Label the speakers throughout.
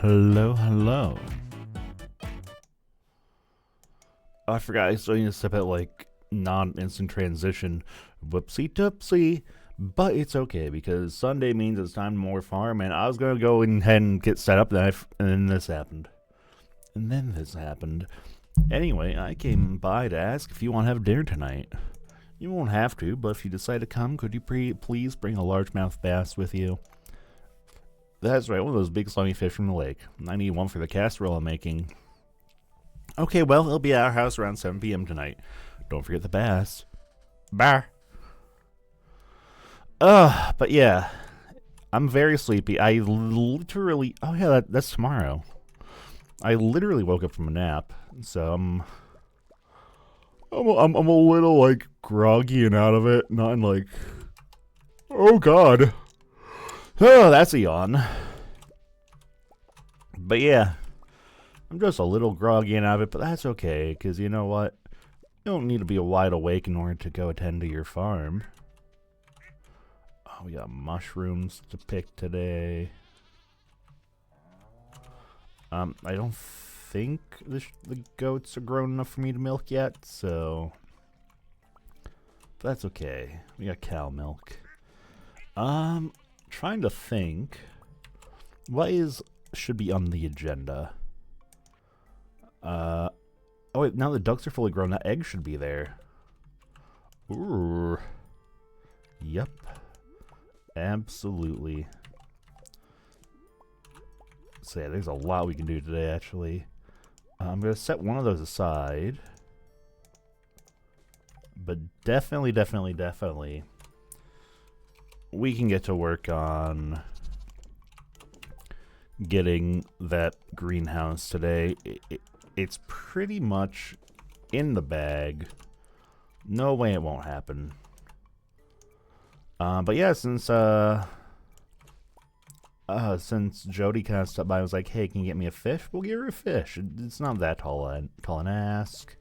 Speaker 1: Hello, hello. I forgot I still need to step at like non-instant transition. Whoopsie doopsie. But it's okay because Sunday means it's time to more farm, and I was gonna go ahead and get set up, and then this happened. And then this happened. Anyway, I came by to ask if you want to have dinner tonight. You won't have to, but if you decide to come, could you please bring a largemouth bass with you? That's right, one of those big slimy fish from the lake. I need one for the casserole I'm making. Okay, well, he'll be at our house around 7 p.m. tonight. Don't forget the bass. Bar. But yeah, I'm very sleepy. I literally, oh yeah, that's tomorrow. I literally woke up from a nap, so I'm a little like groggy and out of it, not in like, oh god. Oh, that's a yawn. But yeah, I'm just a little groggy and out of it, but that's okay, because you know what? You don't need to be wide awake in order to go attend to your farm. Oh, we got mushrooms to pick today. I don't think the goats are grown enough for me to milk yet, so that's okay. We got cow milk. Trying to think what should be on the agenda. Oh wait, now the ducks are fully grown, that egg should be there. Ooh. Yep. Absolutely. So yeah, there's a lot we can do today, actually. I'm going to set one of those aside. But definitely, we can get to work on getting that greenhouse today. It's pretty much in the bag. No way it won't happen. But yeah, since Jody kind of stopped by and was like, hey, can you get me a fish? We'll give her a fish. It's not that tall an ask.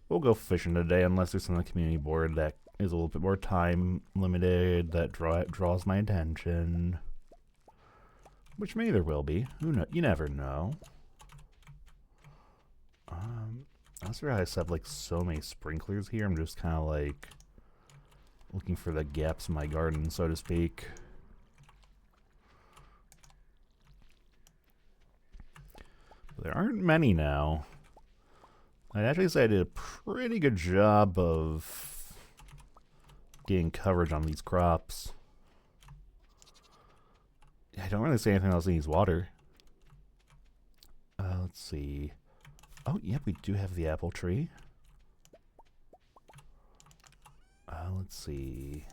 Speaker 1: We'll go fishing today unless there's some on the community board that is a little bit more time limited, that draws my attention. Which maybe there will be. Who knows? You never know. I also realize I have like so many sprinklers here. I'm just kind of like looking for the gaps in my garden, so to speak. There aren't many now. I'd actually say I did a pretty good job of getting coverage on these crops. I don't really see anything else that needs water. Let's see. Oh, yep, we do have the apple tree. Let's see.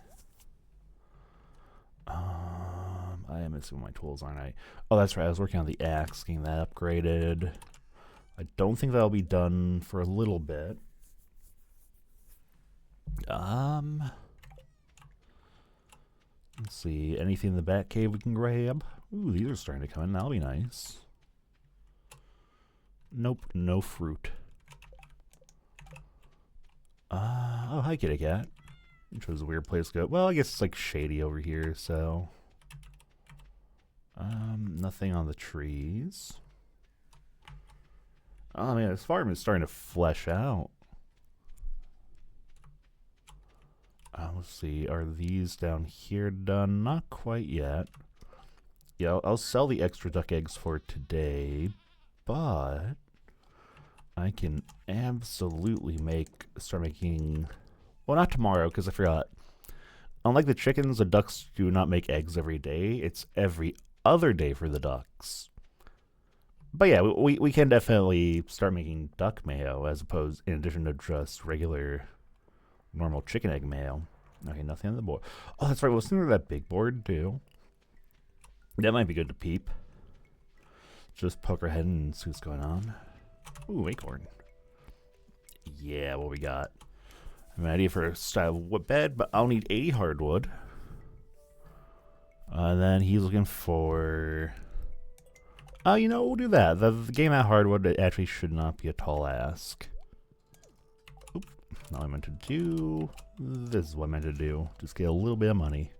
Speaker 1: I am missing my tools, aren't I? Oh, that's right. I was working on the axe, getting that upgraded. I don't think that'll be done for a little bit. Let's see. Anything in the bat cave we can grab? Ooh, these are starting to come in. That'll be nice. Nope, no fruit. Oh, hi, kitty cat. Which was a weird place to go. Well, I guess it's like shady over here, so. Nothing on the trees. Oh man, this farm is starting to flesh out. Let's see, are these down here done? Not quite yet. Yeah, I'll sell the extra duck eggs for today, but I can absolutely start making. Well, not tomorrow, because I forgot. Unlike the chickens, the ducks do not make eggs every day. It's every other day for the ducks. But yeah, we can definitely start making duck mayo in addition to just regular, normal chicken egg mayo. Okay, nothing on the board. Oh, that's right. We'll send her that big board, too. That might be good to peep. Just poke her head and see what's going on. Ooh, acorn. Yeah, what we got? I have an idea for a style wood bed, but I'll need 80 hardwood. And then he's looking for. Oh, you know, we'll do that. The game at hardwood, it actually should not be a tall ask. Oop. Not what I meant to do. This is what I meant to do. Just get a little bit of money.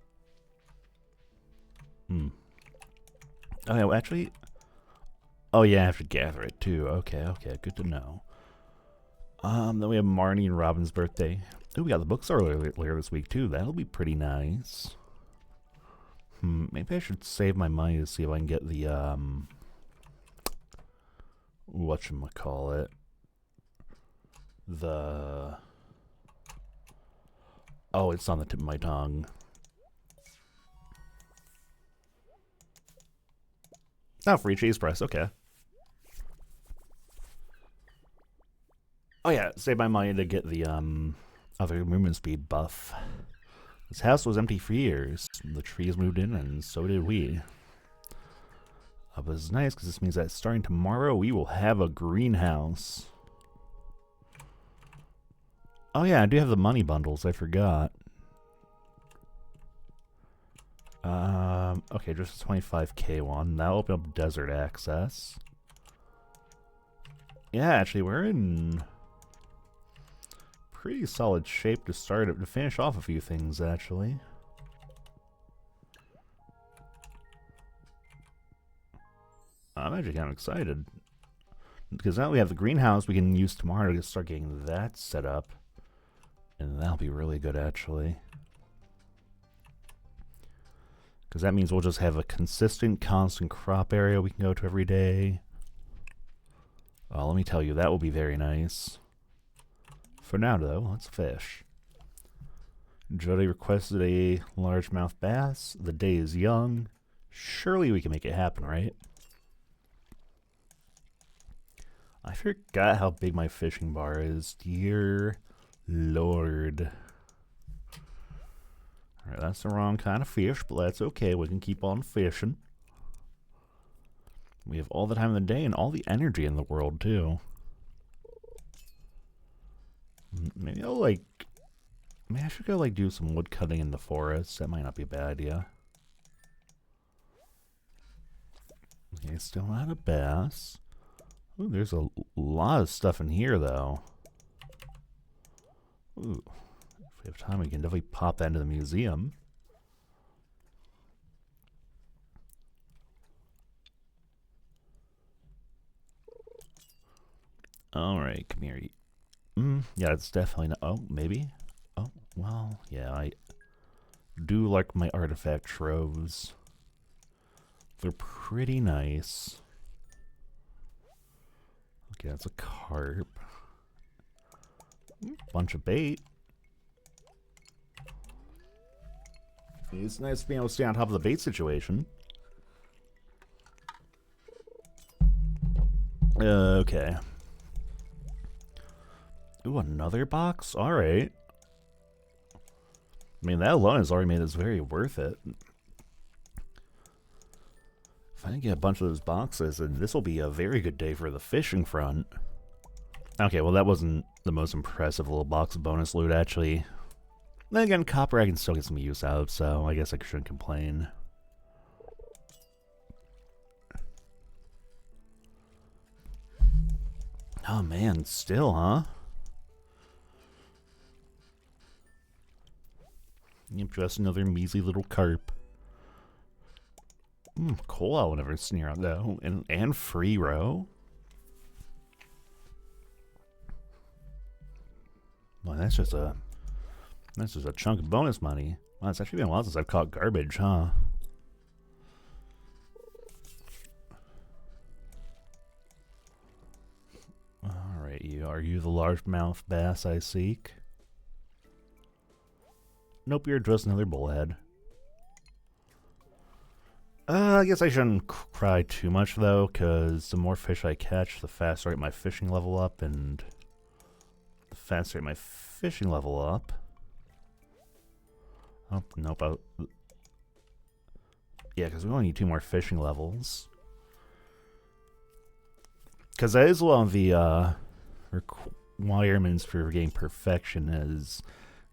Speaker 1: Okay, well, actually, Oh yeah, I have to gather it too. Okay, good to know. Then we have Marnie and Robin's birthday. Oh, we got the bookstore later this week too. That'll be pretty nice. Maybe I should save my money to see if I can get the whatchamacallit. The oh, it's on the tip of my tongue. Oh, free cheese press, okay. Oh yeah, save my money to get the other movement speed buff. This house was empty for years. The trees moved in, and so did we. But it's nice because this means that starting tomorrow, we will have a greenhouse. Oh yeah, I do have the money bundles. I forgot. Okay, just a 25k one. That'll open up desert access. Yeah, actually, we're in pretty solid shape to finish off a few things, actually. I'm actually kind of excited. Because now we have the greenhouse we can use tomorrow to start getting that set up. And that'll be really good, actually. Because that means we'll just have a consistent, constant crop area we can go to every day. Oh, let me tell you, that will be very nice. For now, though, let's fish. Jody requested a largemouth bass. The day is young. Surely we can make it happen, right? I forgot how big my fishing bar is. Dear Lord. Alright, that's the wrong kind of fish, but that's okay. We can keep on fishing. We have all the time in the day and all the energy in the world, too. Maybe I'll, maybe I should go, do some wood cutting in the forest. That might not be a bad idea. Okay, still not a bass. Ooh, there's a lot of stuff in here, though. Ooh. If we have time, we can definitely pop that into the museum. Alright, come here. Yeah, it's definitely not. Oh, maybe? Oh, well, yeah, I do like my artifact troves. They're pretty nice. Okay, that's a carp. Bunch of bait. It's nice being able to stay on top of the bait situation. Okay. Ooh, another box? Alright. I mean, that alone has already made this very worth it. If I can get a bunch of those boxes, then this will be a very good day for the fishing front. Okay, well that wasn't the most impressive little box of bonus loot, actually. Then again, copper I can still get some use out of, so I guess I shouldn't complain. Oh man, still, huh? Yep, just another measly little carp. Coal I will never sneer on though. And free row. Well, that's just a chunk of bonus money. Wow, it's actually been a while since I've caught garbage, huh? Alright, are you the largemouth bass I seek? Nope, you're just another bullhead. I guess I shouldn't cry too much, though, because the more fish I catch, the faster I get my fishing level up, and the faster I get my fishing level up... Oh, nope, yeah, because we only need 2 more fishing levels. Because that is one of the requirements for getting perfection, is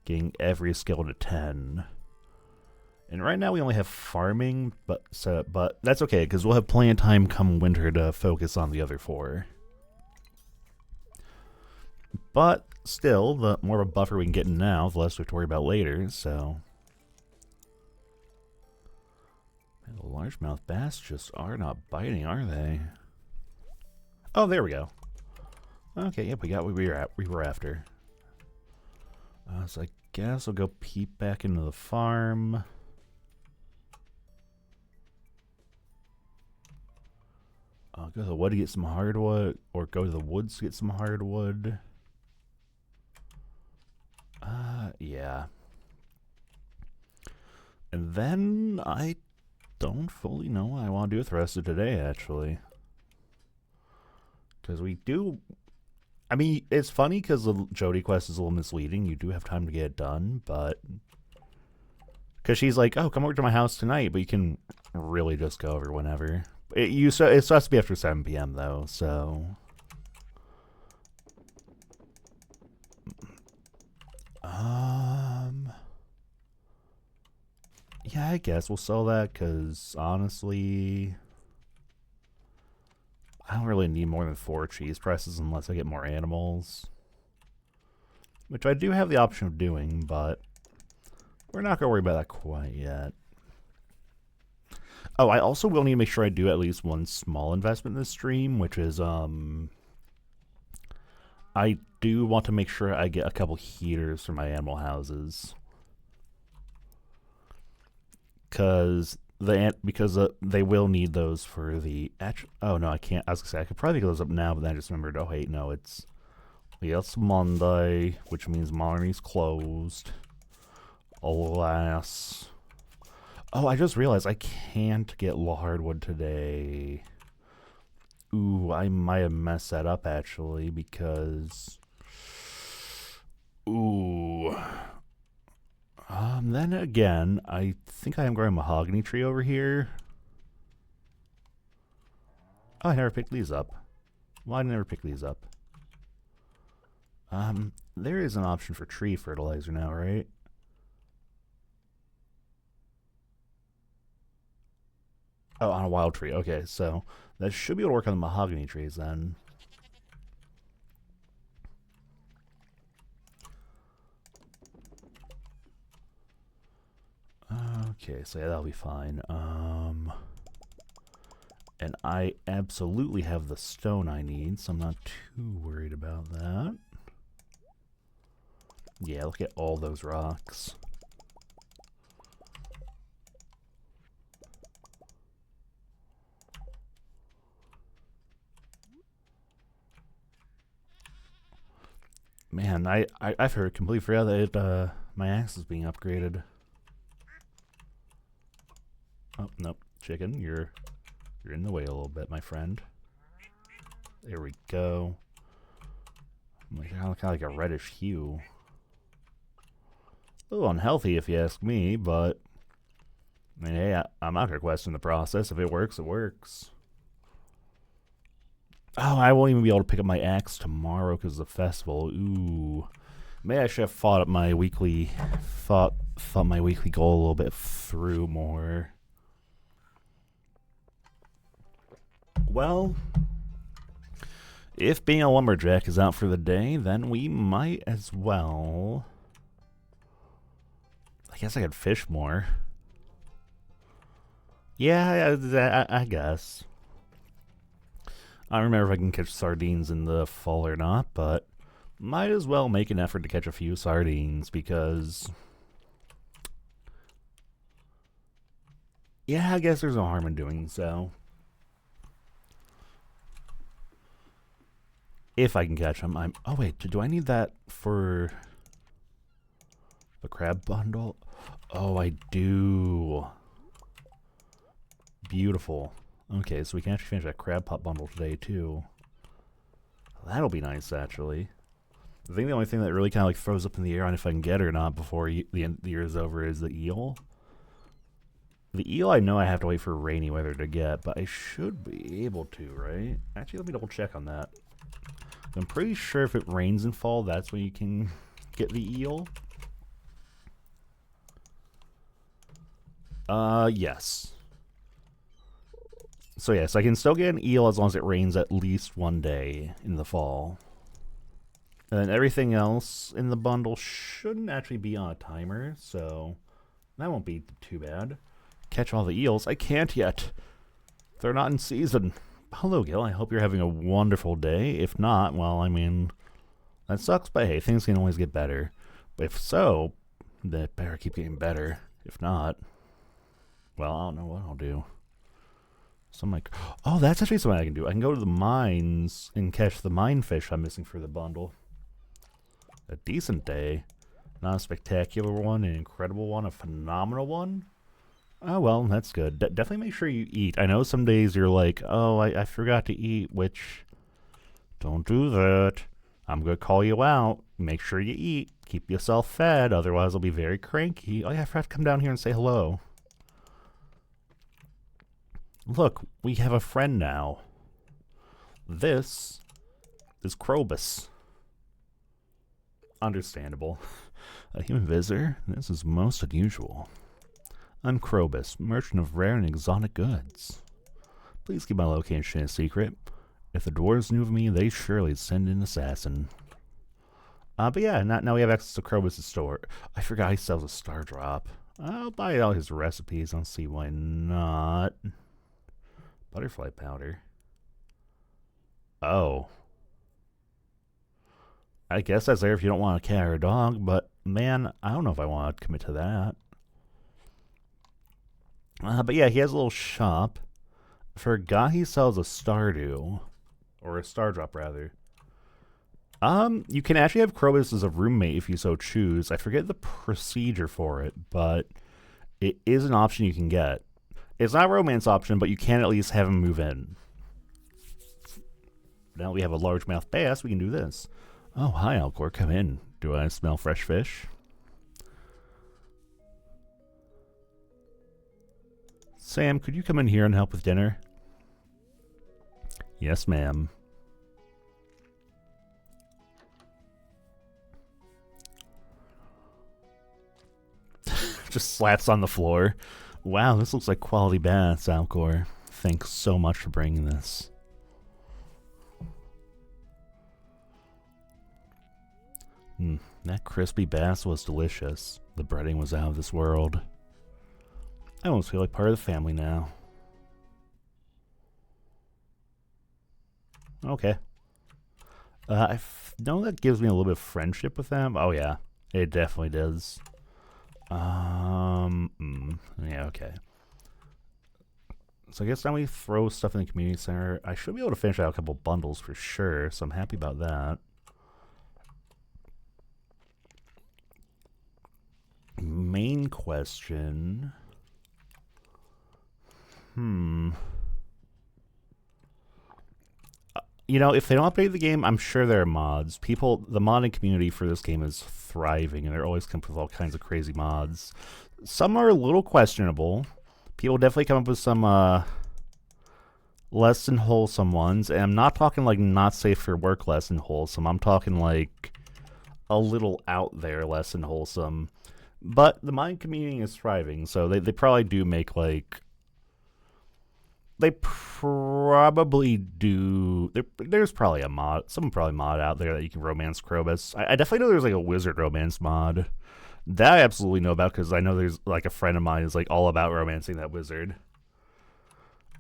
Speaker 1: getting every skill to 10. And right now we only have farming, but that's okay, because we'll have plenty of time come winter to focus on the other 4. But still, the more of a buffer we can get in now, the less we have to worry about later, so... Man, the largemouth bass just are not biting, are they? Oh, there we go. Okay, yep, we got what we were after. So I guess I'll go peep back into the farm. I'll go to the wood to get some hardwood, or go to the woods to get some hardwood. Yeah. And then I don't fully know what I want to do with the rest of today, actually. Because we do... I mean, it's funny because the Jody quest is a little misleading. You do have time to get it done, but... Because she's like, oh, come over to my house tonight, but you can really just go over whenever. It has to be after 7 p.m., though, so... Yeah, I guess we'll sell that, because honestly... I don't really need more than 4 cheese presses unless I get more animals. Which I do have the option of doing, but... We're not going to worry about that quite yet. Oh, I also will need to make sure I do at least one small investment in this stream, which is, I do want to make sure I get a couple heaters for my animal houses. Because they will need those for the... Oh, no, I can't. I was going to say, I could probably get those up now, but then I just remembered, oh, wait, no, it's Monday, which means Monterey's closed. Alas. Oh, I just realized I can't get hardwood today. Ooh, I might have messed that up, actually, because... Ooh. Then again, I think I am growing a mahogany tree over here. Oh, I never picked these up. Why did I never pick these up? There is an option for tree fertilizer now, right? Oh, on a wild tree. Okay, so that should be able to work on the mahogany trees then. Okay, so yeah, that'll be fine. And I absolutely have the stone I need, so I'm not too worried about that. Yeah, look at all those rocks. Man, I've heard completely forgot that my axe is being upgraded. Oh, nope. Chicken, you're in the way a little bit, my friend. There we go. Kind of like a reddish hue. A little unhealthy if you ask me, but... I mean, hey, I'm not going to question the process. If it works, it works. Oh, I won't even be able to pick up my axe tomorrow because of the festival. Ooh. Maybe I should have thought my weekly my weekly goal a little bit through more. Well, if being a lumberjack is out for the day, then we might as well... I guess I could fish more. Yeah, I guess. I don't remember if I can catch sardines in the fall or not, but might as well make an effort to catch a few sardines because... Yeah, I guess there's no harm in doing so. If I can catch them, oh wait, do I need that for the crab bundle? Oh, I do. Beautiful. Okay, so we can actually finish that crab pot bundle today too. That'll be nice, actually. I think the only thing that really kind of like throws up in the air on if I can get it or not before the year is over is the eel. The eel I know I have to wait for rainy weather to get, but I should be able to, right? Actually, let me double check on that. I'm pretty sure if it rains in fall, that's when you can get the eel. Yes. So yes, I can still get an eel as long as it rains at least one day in the fall. And then everything else in the bundle shouldn't actually be on a timer, so that won't be too bad. Catch all the eels? I can't yet. They're not in season. Hello, Gil. I hope you're having a wonderful day. If not, well, I mean, that sucks, but hey, things can always get better. But if so, they better keep getting better. If not, well, I don't know what I'll do. So I'm like, oh, that's actually something I can do. I can go to the mines and catch the mine fish I'm missing for the bundle. A decent day. Not a spectacular one, an incredible one, a phenomenal one. Oh, well, that's good. Definitely make sure you eat. I know some days you're like, oh, I forgot to eat, which, don't do that. I'm going to call you out. Make sure you eat. Keep yourself fed, otherwise I'll be very cranky. Oh, yeah, I forgot to come down here and say hello. Look, we have a friend now. This is Krobus. Understandable. A human visitor? This is most unusual. I'm Krobus, merchant of rare and exotic goods. Please keep my location a secret. If the dwarves knew of me, they'd surely send an assassin. But yeah, now we have access to Krobus' store. I forgot he sells a star drop. I'll buy all his recipes. I don't see why not. Butterfly powder. Oh. I guess that's there if you don't want a cat or a dog, but man, I don't know if I want to commit to that. But yeah, he has a little shop. Forgot he sells a Stardew. Or a Star Drop, rather. You can actually have Krobus as a roommate if you so choose. I forget the procedure for it, but it is an option you can get. It's not a romance option, but you can at least have him move in. Now we have a largemouth bass, we can do this. Oh, hi, Alcor, come in. Do I smell fresh fish? Sam, could you come in here and help with dinner? Yes, ma'am. Just slaps on the floor. Wow, this looks like quality baths, Alcor. Thanks so much for bringing this. That crispy bass was delicious. The breading was out of this world. I almost feel like part of the family now. Okay. I know that gives me a little bit of friendship with them. Oh yeah, it definitely does. Yeah, okay. So I guess now we throw stuff in the community center. I should be able to finish out a couple bundles for sure, so I'm happy about that. Main question. You know, if they don't update the game, I'm sure there are mods. The modding community for this game is thriving, and they're always coming up with all kinds of crazy mods. Some are a little questionable. People definitely come up with some less than wholesome ones, and I'm not talking like not safe for work less than wholesome. I'm talking like a little out there less than wholesome. But the modding community is thriving, so they probably do make like... They probably do. There's probably a mod. Someone probably mod out there that you can romance Krobus. I definitely know there's like a wizard romance mod. That I absolutely know about because I know there's like a friend of mine is like all about romancing that wizard.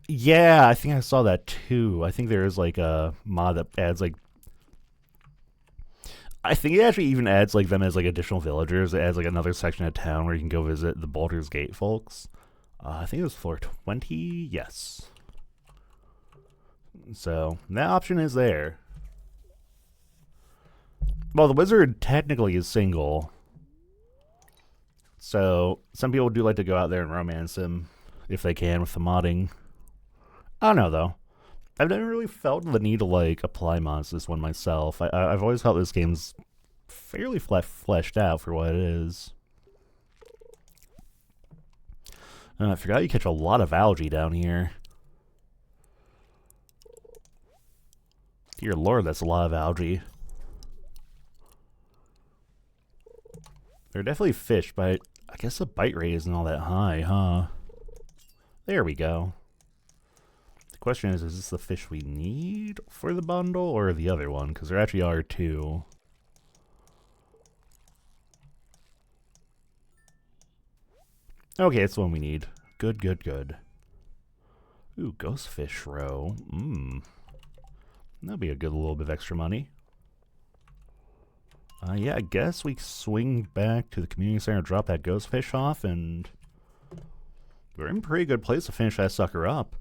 Speaker 1: Yeah, I think I saw that too. I think there is like a mod that adds like... I think it actually even adds like them as like additional villagers. It adds like another section of town where you can go visit the Baldur's Gate folks. I think it was floor 20, yes. So, that option is there. Well, the wizard technically is single. So, some people do like to go out there and romance him, if they can, with the modding. I don't know, though. I've never really felt the need to, like, apply mods to this one myself. I've always felt this game's fairly fleshed out for what it is. I forgot you catch a lot of algae down here. Dear Lord, that's a lot of algae. They're definitely fish, but I guess the bite rate isn't all that high, huh? There we go. The question is this the fish we need for the bundle or the other one? Because there actually are two. Okay, it's the one we need. Good, good, good. Ooh, ghost fish roe. That'll be a good little bit of extra money. Yeah, I guess we swing back to the community center, drop that ghost fish off, and we're in a pretty good place to finish that sucker up.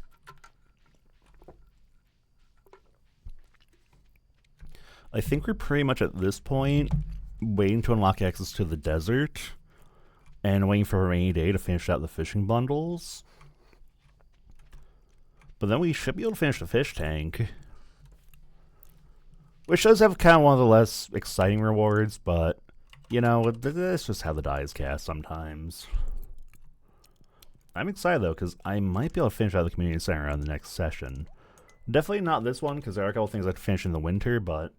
Speaker 1: I think we're pretty much at this point waiting to unlock access to the desert and waiting for a rainy day to finish out the fishing bundles. But then we should be able to finish the fish tank, which does have kind of one of the less exciting rewards, but, you know, that's just how the die is cast sometimes. I'm excited, though, because I might be able to finish out the community center on the next session. Definitely not this one, because there are a couple things I have to finish in the winter, but...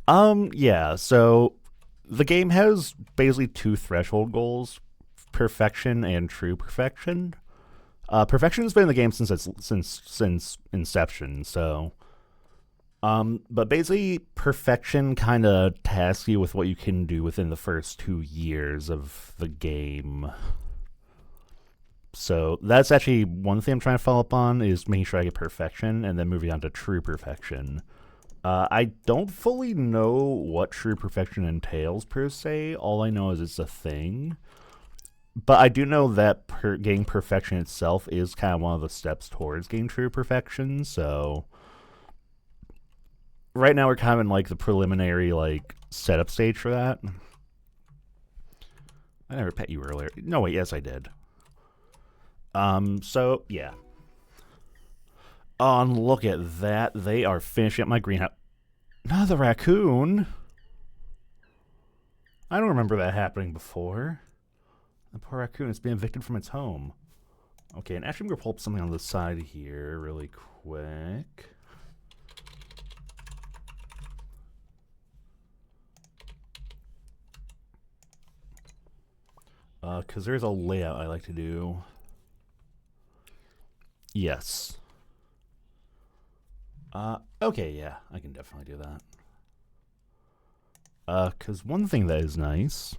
Speaker 1: yeah, so the game has basically two threshold goals, perfection and true perfection. Perfection has been in the game since inception, so... but basically, perfection kind of tasks you with what you can do within the first 2 years of the game. So that's actually one thing I'm trying to follow up on, is making sure I get perfection, and then moving on to true perfection. I don't fully know what true perfection entails, per se. All I know is it's a thing. But I do know that getting perfection itself is kind of one of the steps towards getting true perfection, so... Right now we're kind of in, like, the preliminary, like, setup stage for that. I never pet you earlier. No, wait, yes I did. So, yeah. Oh, and look at that. They are finishing up my greenhouse. Another raccoon? I don't remember that happening before. The poor raccoon is being evicted from its home. Okay, and actually I'm going to pull up something on the side here really quick. Because there's a layout I like to do. Yes. Okay, yeah, I can definitely do that. Because one thing that is nice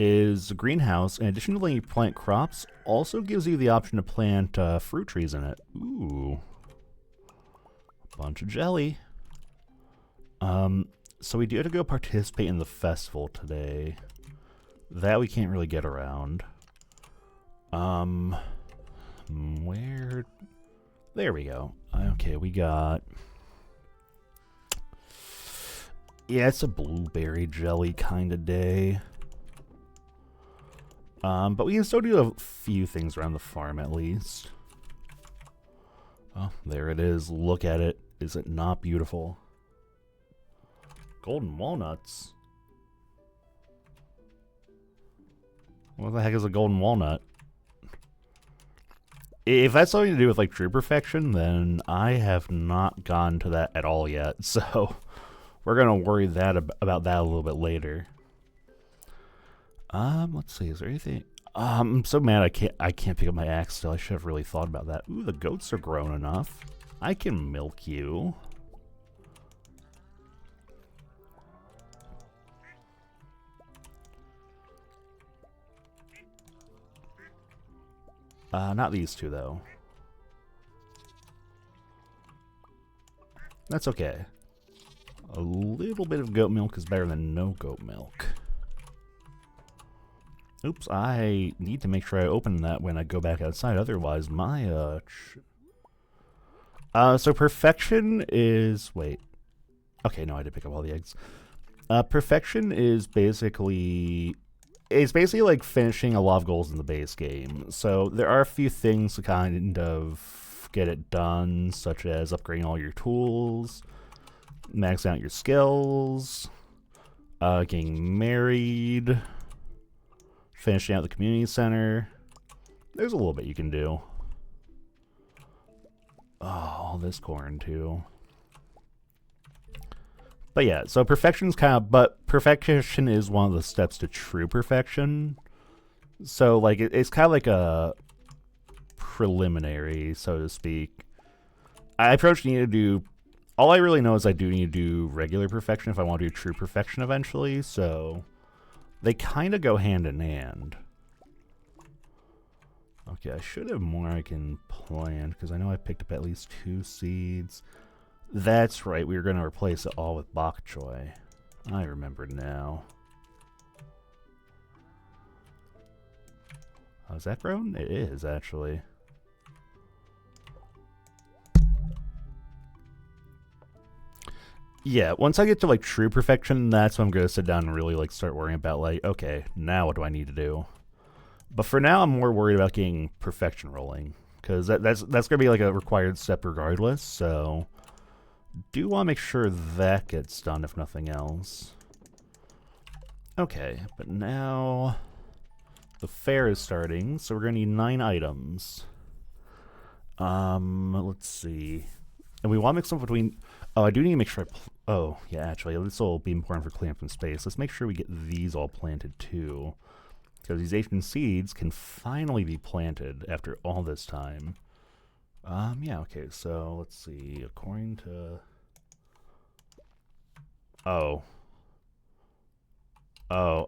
Speaker 1: is the greenhouse, in addition to letting you plant crops, also gives you the option to plant fruit trees in it. Ooh. A bunch of jelly. So we do have to go participate in the festival today. That we can't really get around. Where... There we go. Okay, we got... Yeah, it's a blueberry jelly kind of day. But we can still do a few things around the farm at least. Oh, there it is. Look at it. Is it not beautiful? Golden walnuts? What the heck is a golden walnut? If that's something to do with, like, true perfection, then I have not gone to that at all yet. So, we're going to worry about that a little bit later. Let's see. Is there anything... I'm so mad I can't pick up my axe still. I should have really thought about that. Ooh, the goats are grown enough. I can milk you. Not these two, though. That's okay. A little bit of goat milk is better than no goat milk. Oops, I need to make sure I open that when I go back outside, otherwise my, so perfection is... Wait. Okay, no, I did pick up all the eggs. Perfection is basically... It's basically like finishing a lot of goals in the base game. So there are a few things to kind of get it done, such as upgrading all your tools, maxing out your skills, getting married, finishing out the community center. There's a little bit you can do. Oh, all this corn too. But yeah, so perfection's kind of, but perfection is one of the steps to true perfection. So, like, it's kind of like a preliminary, so to speak. I pretty much need to do, all I really know is I do need to do regular perfection if I want to do true perfection eventually, so they kind of go hand in hand. Okay, I should have more I can plant, because I know I picked up at least 2 seeds. That's right, we were going to replace it all with bok choy. I remember now. Oh, is that grown? It is, actually. Yeah, once I get to, like, true perfection, that's when I'm going to sit down and really, like, start worrying about, like, okay, now what do I need to do? But for now, I'm more worried about getting perfection rolling, because that's going to be, like, a required step regardless, so do want to make sure that gets done, if nothing else. Okay, but now the fair is starting, so we're going to need 9 items. Let's see. And we want to mix them between... Oh, I do need to make sure I... Oh, yeah, actually, this will be important for cleaning up some space. Let's make sure we get these all planted, too. Because these Asian seeds can finally be planted after all this time. Yeah, okay, so let's see. According to... Oh. Oh,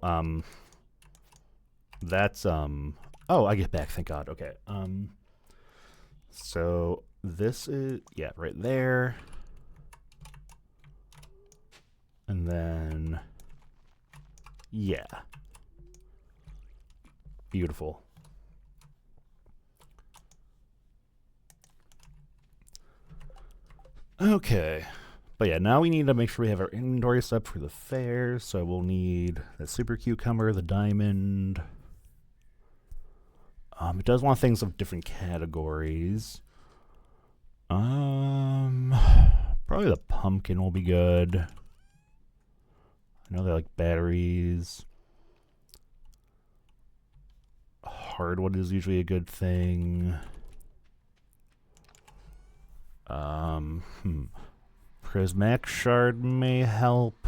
Speaker 1: that's, Oh, I get back, thank God. Okay, so this is... Yeah, right there. And then... Yeah. Beautiful. Okay. But yeah, now we need to make sure we have our inventory set up for the fair. So we'll need the super cucumber, the diamond. It does want things of different categories. Probably the pumpkin will be good. I know they like batteries. Hardwood is usually a good thing. Prismatic shard may help.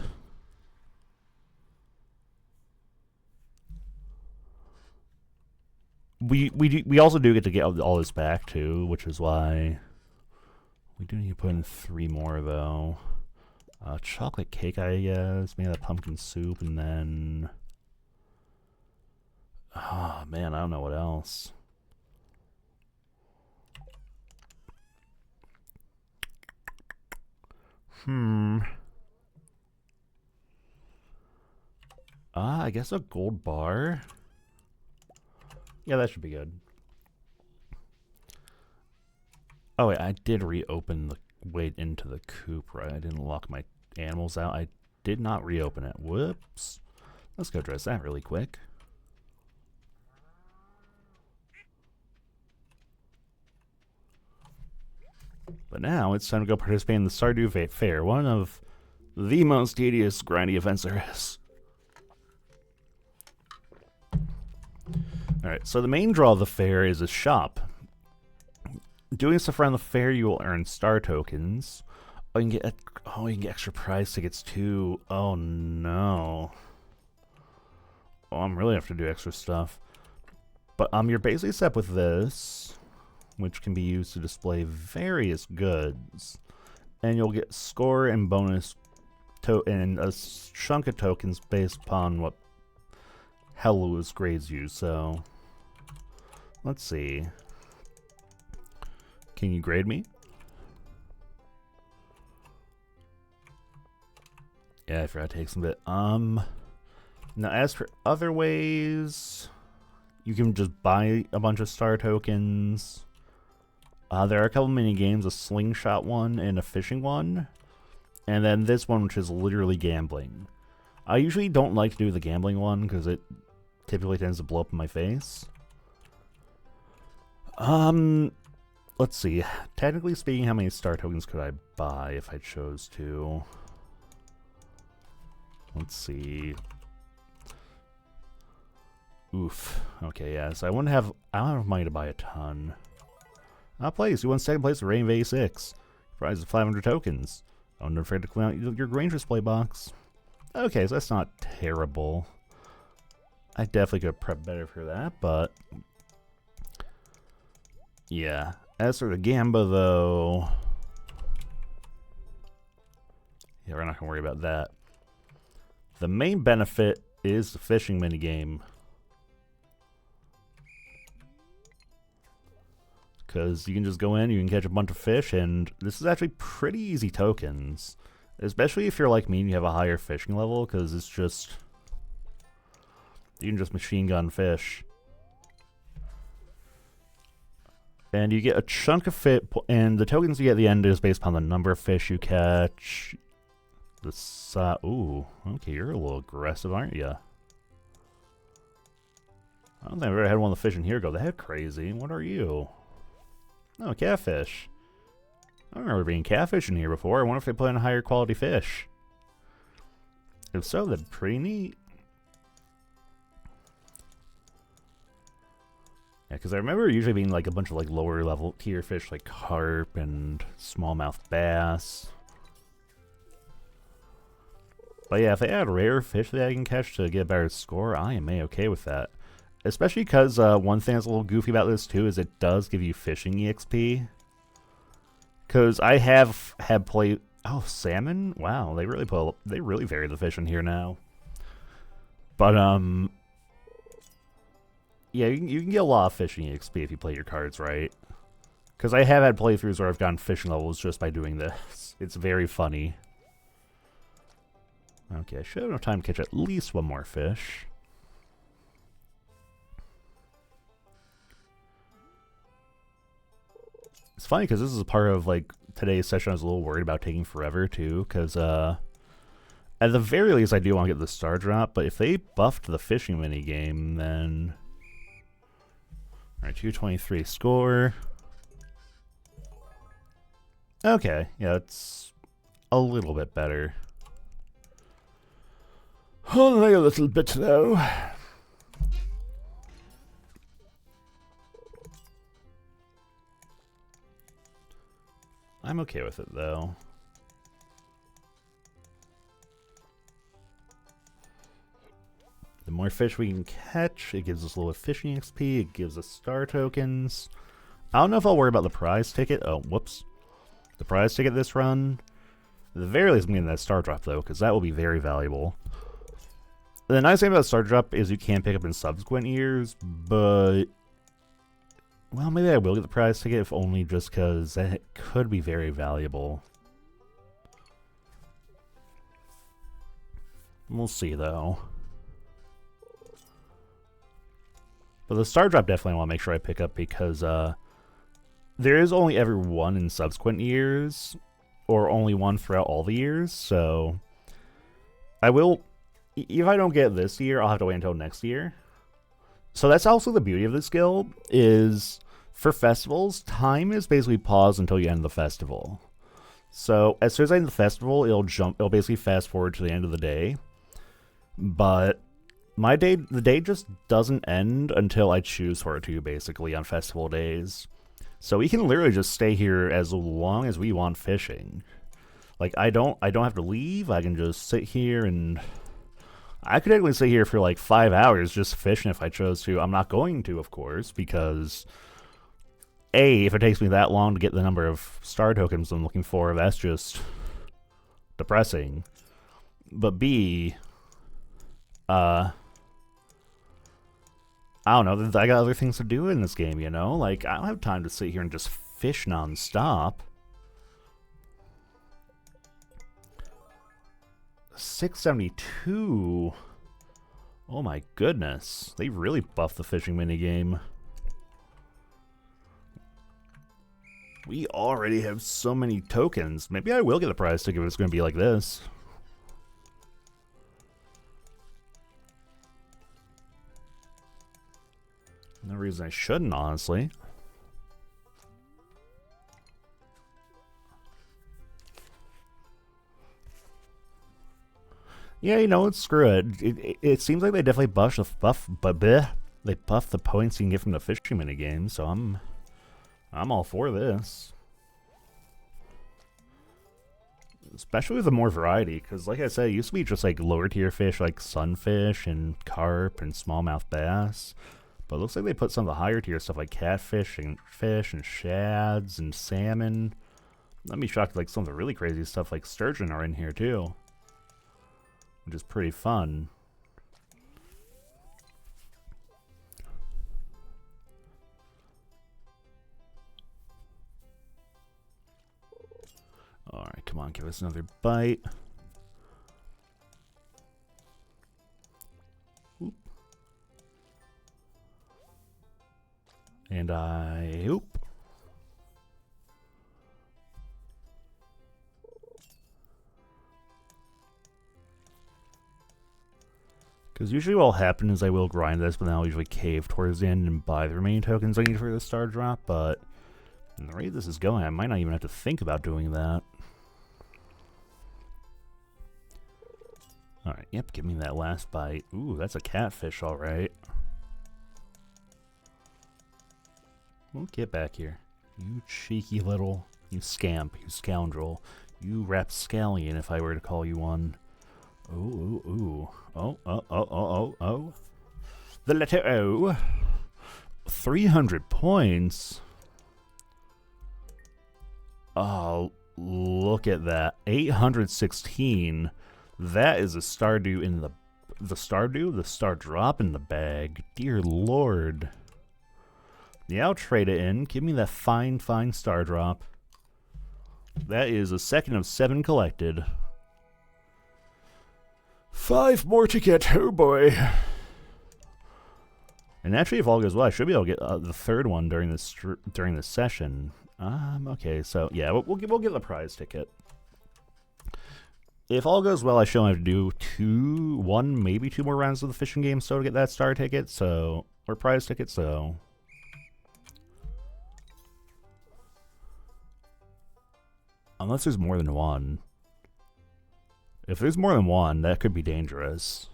Speaker 1: We also do get to get all this back too, which is why we do need to put in 3 more though. Chocolate cake, I guess. Maybe that pumpkin soup, and then... Oh, man, I don't know what else. I guess a gold bar. Yeah, that should be good. Oh, wait, I did reopen the way into the coop, right? I didn't lock my animals out. I did not reopen it. Whoops. Let's go address that really quick. But now it's time to go participate in the Stardew Fair, one of the most tedious, grindy events there is. Alright, so the main draw of the fair is a shop. Doing stuff around the fair, you will earn star tokens. Oh, you can get extra prize tickets too. Oh no. Oh, I'm really have to do extra stuff. But you're basically set up with this, which can be used to display various goods, and you'll get score and bonus and a chunk of tokens based upon what Hello's grades you. So let's see. Can you grade me? Yeah, I forgot to take some bit. Now as for other ways, you can just buy a bunch of star tokens. There are a couple mini games, a slingshot one and a fishing one. And then this one, which is literally gambling. I usually don't like to do the gambling one because it typically tends to blow up in my face. Let's see. Technically speaking, how many star tokens could I buy if I chose to? Let's see. Oof. Okay, yeah. So I don't have money to buy a ton. Place. You won second place at Rain of 86. Prize of 500 tokens. Don't afraid to clean out your Grange display box. Okay, so that's not terrible. I definitely could have prepped better for that, but... Yeah. As for the Gamba, though... Yeah, we're not going to worry about that. The main benefit is the fishing minigame. Because you can just go in, you can catch a bunch of fish, and this is actually pretty easy tokens. Especially if you're like me and you have a higher fishing level, because it's just... You can just machine gun fish. And you get a chunk of fish, and the tokens you get at the end is based upon the number of fish you catch. Ooh, okay, you're a little aggressive, aren't you? I don't think I've ever had one of the fish in here go that crazy. What are you? Oh, catfish. I don't remember being catfish in here before. I wonder if they put in higher quality fish. If so, that'd be pretty neat. Yeah, because I remember usually being like a bunch of like lower level tier fish like carp and smallmouth bass. But yeah, if they add rare fish that I can catch to get a better score, I am A-okay with that. Especially because one thing that's a little goofy about this too is it does give you fishing EXP. Because I have had played... Oh, salmon? Wow, they really vary the fish in here now. But, yeah, you can get a lot of fishing EXP if you play your cards right. Because I have had playthroughs where I've gotten fishing levels just by doing this. It's very funny. Okay, I should have enough time to catch at least one more fish. It's funny because this is a part of like today's session I was a little worried about taking forever too, because at the very least I do want to get the star drop, but if they buffed the fishing minigame, then... Alright, 223 score. Okay, yeah, it's a little bit better. Only a little bit though. I'm okay with it, though. The more fish we can catch, it gives us a little fishing XP, it gives us star tokens. I don't know if I'll worry about the prize ticket. Oh, whoops. The prize ticket this run. At the very least, I'm getting that star drop, though, because that will be very valuable. The nice thing about star drop is you can pick up in subsequent years, but... Well, maybe I will get the prize ticket, if only just because that could be very valuable. We'll see, though. But the star drop definitely I want to make sure I pick up because there is only ever one in subsequent years, or only one throughout all the years, so I will... If I don't get it this year, I'll have to wait until next year. So that's also the beauty of this guild, is for festivals, time is basically paused until you end the festival. So as soon as I end the festival, it'll basically fast forward to the end of the day. But the day just doesn't end until I choose for it to, basically, on festival days. So we can literally just stay here as long as we want fishing. Like, I don't have to leave, I can just sit here and... I could actually sit here for like 5 hours just fishing if I chose to. I'm not going to, of course, because A, if it takes me that long to get the number of star tokens I'm looking for, that's just depressing. But B, I don't know, I got other things to do in this game, you know? Like, I don't have time to sit here and just fish non-stop. 672. Oh my goodness. They really buffed the fishing minigame. We already have so many tokens. Maybe I will get a prize ticket if it's going to be like this. No reason I shouldn't, honestly. Yeah, you know what? Screw it. It seems like they definitely they buff the points you can get from the fishing minigame, so I'm all for this. Especially with the more variety, because like I said, it used to be just like lower tier fish like sunfish and carp and smallmouth bass. But it looks like they put some of the higher tier stuff like catfish and fish and shads and salmon. I'd be shocked like some of the really crazy stuff like sturgeon are in here too. Which is pretty fun. Alright, come on, give us another bite. Oop. And oop. Because usually what will happen is I will grind this, but then I'll usually cave towards the end and buy the remaining tokens I need for the star drop, but in the rate this is going, I might not even have to think about doing that. Alright, yep, give me that last bite. Ooh, that's a catfish, alright. Well, get back here. You cheeky little... You scamp, you scoundrel. You rapscallion, if I were to call you one. Ooh, ooh, ooh. Oh. The letter O. 300 points. Oh, look at that. 816. That is a Stardew in the... The Stardew? The Star Drop in the bag. Dear Lord. Yeah, I'll trade it in. Give me that fine, fine Star Drop. That is a second of 7 collected. 5 more to get, oh boy. And actually, if all goes well, I should be able to get the third one during this session. Okay, so yeah, we'll get the prize ticket. If all goes well, I should only have to do 1, maybe 2 more rounds of the fishing game so to get that star ticket, so or prize ticket, so. Unless there's more than one. If there's more than one, that could be dangerous.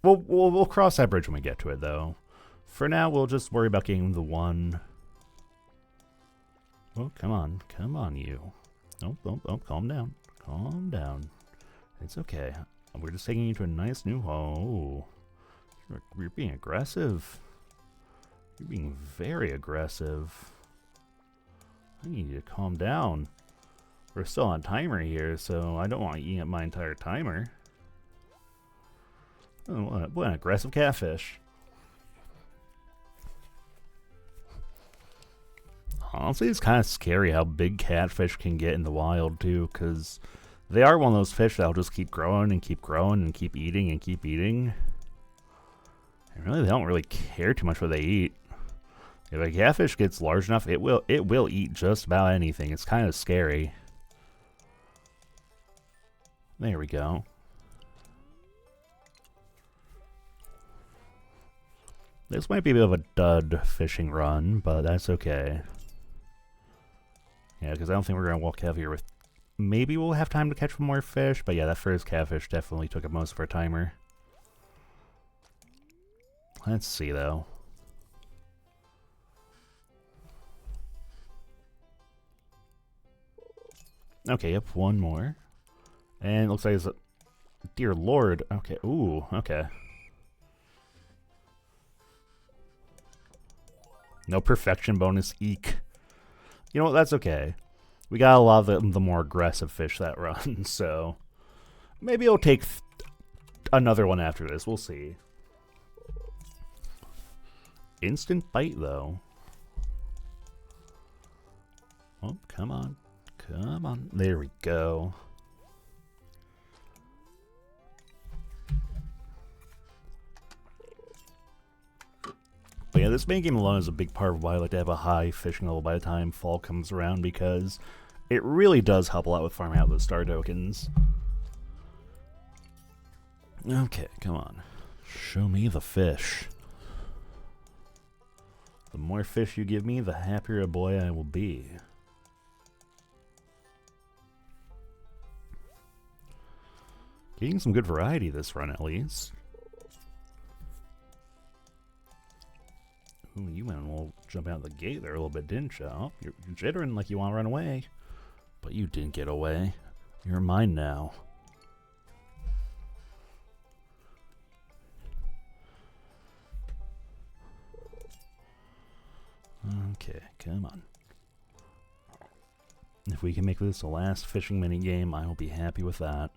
Speaker 1: We'll cross that bridge when we get to it, though. For now, we'll just worry about getting the one. Oh, come on, you. Oh, calm down. Calm down. It's okay. We're just taking you to a nice new home. Oh, you're being aggressive. You're being very aggressive. I need you to calm down. We're still on timer here, so I don't want to eat up my entire timer. Oh, what an aggressive catfish. Honestly, it's kind of scary how big catfish can get in the wild, too, because they are one of those fish that'll just keep growing and keep growing and keep eating and keep eating. And really, they don't really care too much what they eat. If a catfish gets large enough, it will eat just about anything. It's kind of scary. There we go. This might be a bit of a dud fishing run, but that's okay. Yeah, because I don't think we're going to walk out here with... Maybe we'll have time to catch one more fish, but yeah, that first catfish definitely took up most of our timer. Let's see, though. Okay, yep, one more. And it looks like it's a... Dear Lord. Okay, ooh, okay. No perfection bonus, eek. You know what, that's okay. We got a lot of the more aggressive fish that run, so... Maybe it'll take another one after this, we'll see. Instant bite, though. Oh, come on. Come on. There we go. But yeah, this main game alone is a big part of why I like to have a high fishing level by the time fall comes around, because it really does help a lot with farming out those star tokens. Okay, come on. Show me the fish. The more fish you give me, the happier a boy I will be. Getting some good variety this run, at least. Ooh, you went a little jump out the gate there a little bit, didn't you? Oh, you're jittering like you want to run away. But you didn't get away. You're mine now. Okay, come on. If we can make this the last fishing minigame, I will be happy with that.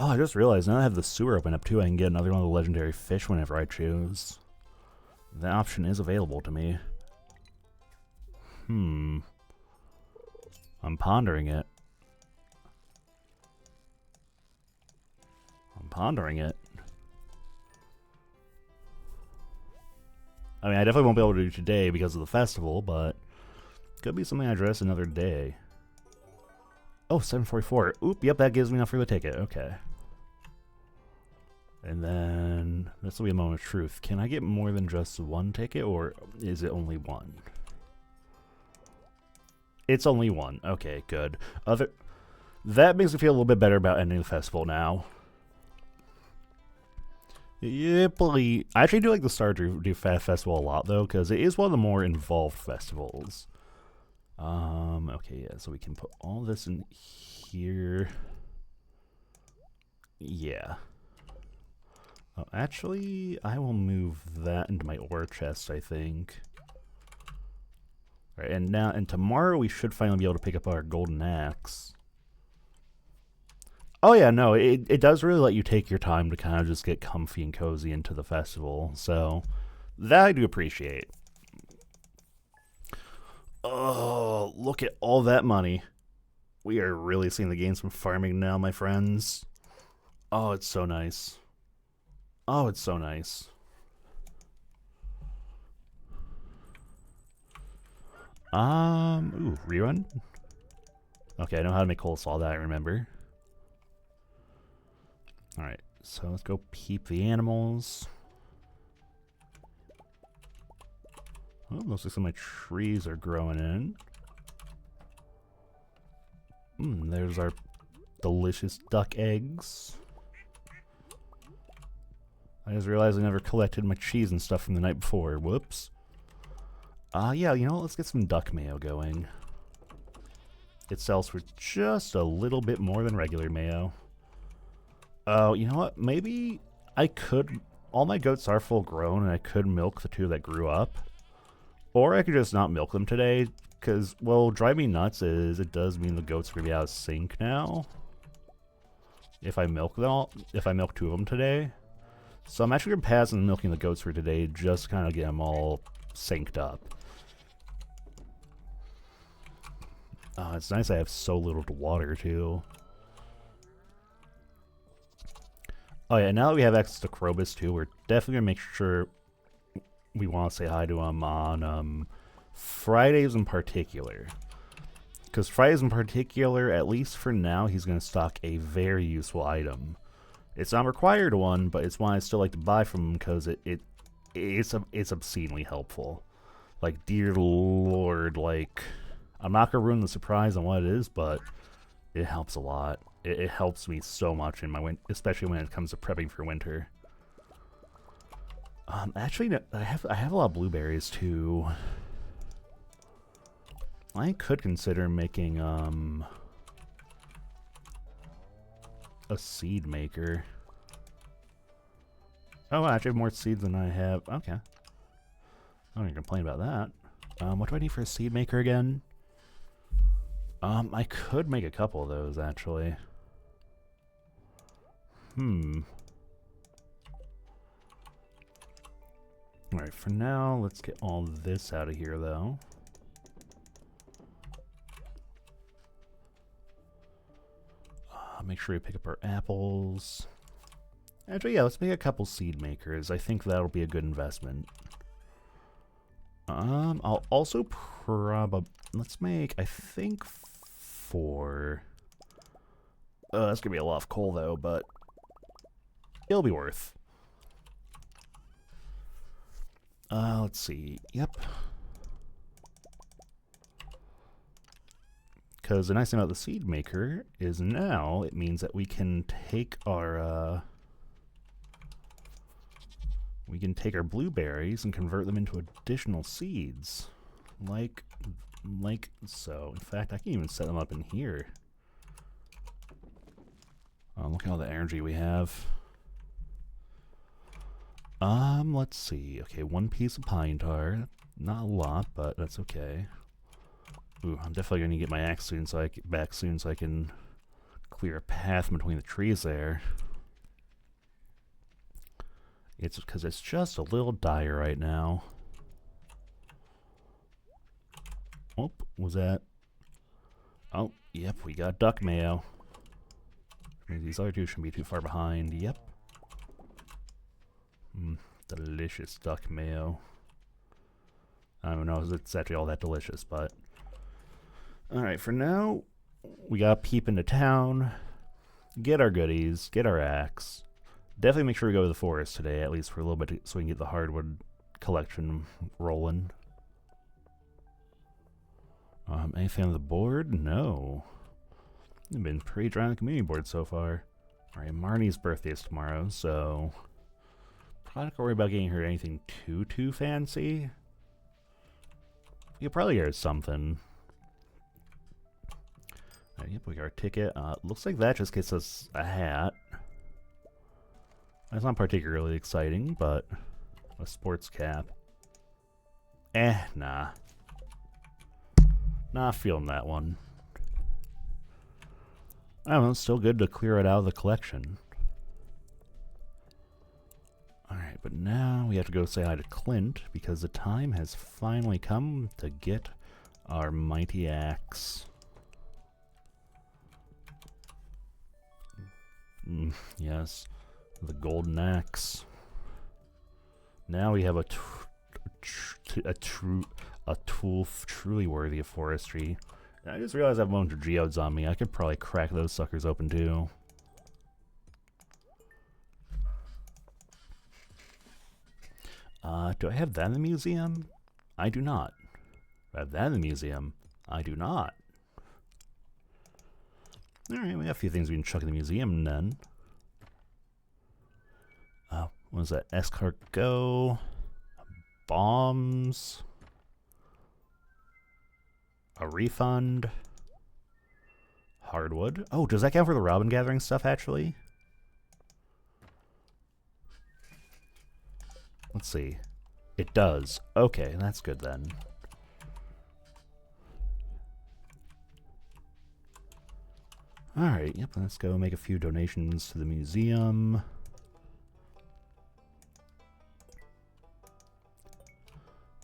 Speaker 1: Oh, I just realized now I have the sewer open up too. I can get another one of the legendary fish whenever I choose. That option is available to me. I'm pondering it. I mean, I definitely won't be able to do today because of the festival, but could be something I address another day. Oh, 744. Oop, yep, that gives me enough for the ticket. Okay. And then this will be a moment of truth. Can I get more than just one ticket, or is it only one? It's only one. Okay, good. That makes me feel a little bit better about ending the festival now. Yippee. I actually do like the Stardew Festival a lot, though, because it is one of the more involved festivals. Okay, yeah, so we can put all this in here. Yeah. Oh, actually, I will move that into my ore chest, I think. Alright, and tomorrow we should finally be able to pick up our golden axe. Oh yeah, no, it does really let you take your time to kind of just get comfy and cozy into the festival, so that I do appreciate. Oh, look at all that money. We are really seeing the gains from farming now, my friends. Oh, it's so nice. Oh, it's so nice. Ooh, rerun? Okay, I know how to make coleslaw, that I remember. Alright, so let's go peep the animals. Oh, looks like some of my trees are growing in. There's our delicious duck eggs. I just realized I never collected my cheese and stuff from the night before. Whoops. Yeah, you know what? Let's get some duck mayo going. It sells for just a little bit more than regular mayo. Oh, you know what? Maybe I could... All my goats are full grown, and I could milk the two that grew up. Or I could just not milk them today, because, well, drive me nuts is it does mean the goats are going to be out of sync now. If I milk them all, if I milk two of them today. So I'm actually going to pass on milking the goats for today, just kind of get them all synced up. Oh, it's nice I have so little to water, too. Oh yeah, now that we have access to Krobus, too, we're definitely going to make sure we want to say hi to him on Fridays in particular. Because Fridays in particular, at least for now, he's going to stock a very useful item. It's not a required one, but it's one I still like to buy from him because it's obscenely helpful. Like, dear lord, like, I'm not going to ruin the surprise on what it is, but it helps a lot. It helps me so much in my especially when it comes to prepping for winter. Actually, no, I have a lot of blueberries too. I could consider making a seed maker. Oh, I actually have more seeds than I have. Okay, I don't even complain about that. What do I need for a seed maker again? I could make a couple of those actually. Alright, for now, let's get all this out of here, though. Make sure we pick up our apples. Actually, yeah, let's make a couple seed makers. I think that'll be a good investment. I'll also probably... Let's make, I think, 4... that's gonna be a lot of coal, though, but... It'll be worth. Let's see. Yep. Because the nice thing about the seed maker is now it means that we can take our blueberries and convert them into additional seeds, like so. In fact, I can even set them up in here. Look at all the energy we have. Let's see. Okay, one piece of pine tar. Not a lot, but that's okay. Ooh, I'm definitely gonna get my axe soon, back soon, so I can clear a path between the trees there. It's because it's just a little dire right now. Oh, was that? Oh, yep, we got duck mayo. These other two shouldn't be too far behind. Yep. Delicious duck mayo. I don't know if it's actually all that delicious, but... Alright, for now, we gotta peep into town, get our goodies, get our axe. Definitely make sure we go to the forest today, at least for a little bit, so we can get the hardwood collection rolling. Anything on the board? No. I've been pretty dry on the community board so far. Alright, Marnie's birthday is tomorrow, so... probably not gonna worry about getting her anything too fancy. You could probably get her something. Yep, we got our ticket. Looks like that just gets us a hat. That's not particularly exciting, but a sports cap. Nah. Not feeling that one. I don't know, it's still good to clear it out of the collection. Alright, but now we have to go say hi to Clint, because the time has finally come to get our mighty axe. Yes, the golden axe. Now we have a tool truly worthy of forestry. And I just realized I have a bunch of geodes on me. I could probably crack those suckers open too. Do I have that in the museum? I do not. Do I have that in the museum? I do not. Alright, we have a few things we can chuck in the museum then. What was that? Escargot. Bombs. A refund. Hardwood. Oh, does that count for the robin gathering stuff, actually? Let's see. It does. Okay, that's good then. Alright, yep, let's go make a few donations to the museum.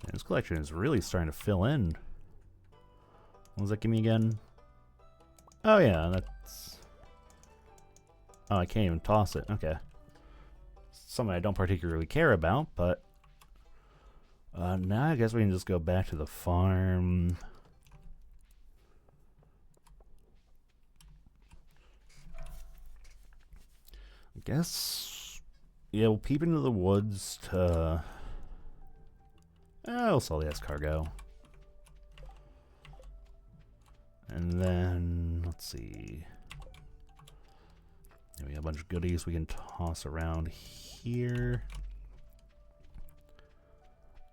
Speaker 1: And this collection is really starting to fill in. What does that give me again? Oh yeah, that's... Oh, I can't even toss it. Okay. Something I don't particularly care about, but... now I guess we can just go back to the farm. I guess... Yeah, we'll peep into the woods to... I'll sell the escargot. And then, let's see. We have a bunch of goodies we can toss around here.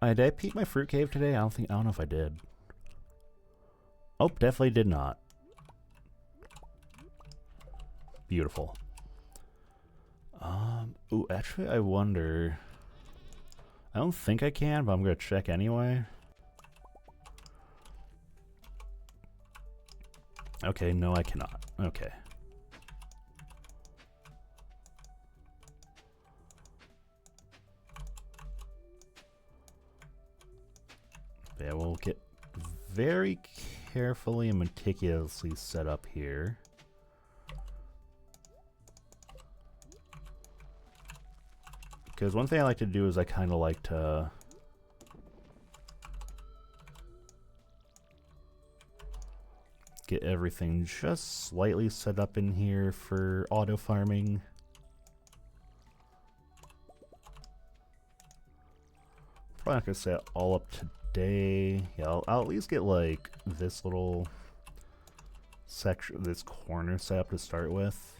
Speaker 1: Did I peep my fruit cave today? I don't know if I did. Oh, definitely did not. Beautiful. Ooh, actually, I wonder. I don't think I can, but I'm gonna check anyway. Okay, no, I cannot. Okay. Yeah, we'll get very carefully and meticulously set up here. Because one thing I like to do is I kind of like to... get everything just slightly set up in here for auto farming. Probably not gonna set it all up today. Yeah, I'll at least get like this little section, this corner set up to start with.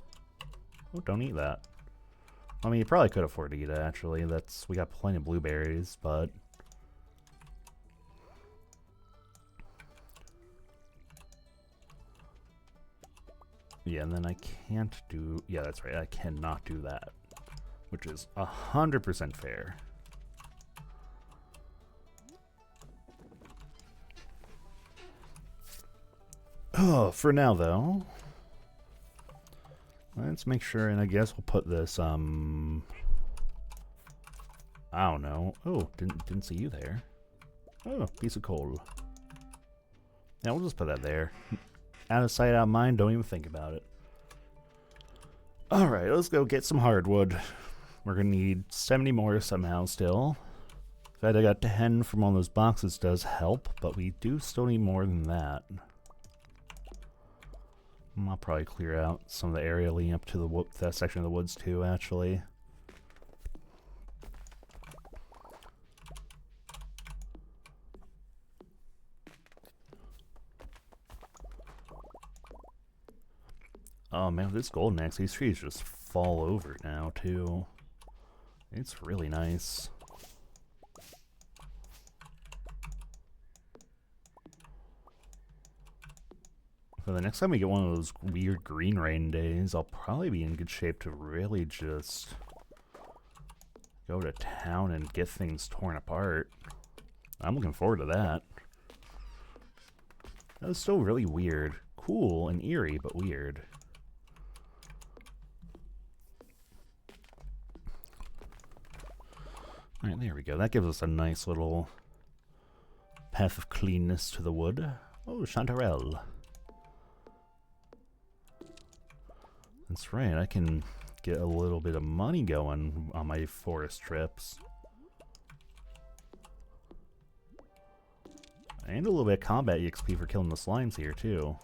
Speaker 1: Oh, don't eat that. I mean, you probably could afford to eat it, actually. We got plenty of blueberries, but... Yeah, and then I can't do... Yeah, that's right, I cannot do that. Which is 100% fair. Oh, for now, though... Let's make sure, and I guess we'll put this, I don't know. Oh, didn't see you there. Oh, piece of coal. Yeah, we'll just put that there. Out of sight, out of mind, don't even think about it. Alright, let's go get some hardwood. We're gonna need 70 more somehow still. The fact I got 10 from one of those boxes does help, but we do still need more than that. I'll probably clear out some of the area leading up to that section of the woods too, actually. Oh man, with this golden axe, these trees just fall over now too. It's really nice. For the next time we get one of those weird green rain days, I'll probably be in good shape to really just go to town and get things torn apart. I'm looking forward to that. That was still really weird. Cool and eerie, but weird. Alright, there we go. That gives us a nice little path of cleanness to the wood. Oh, chanterelle. That's right, I can get a little bit of money going on my forest trips. And a little bit of combat EXP for killing the slimes here, too.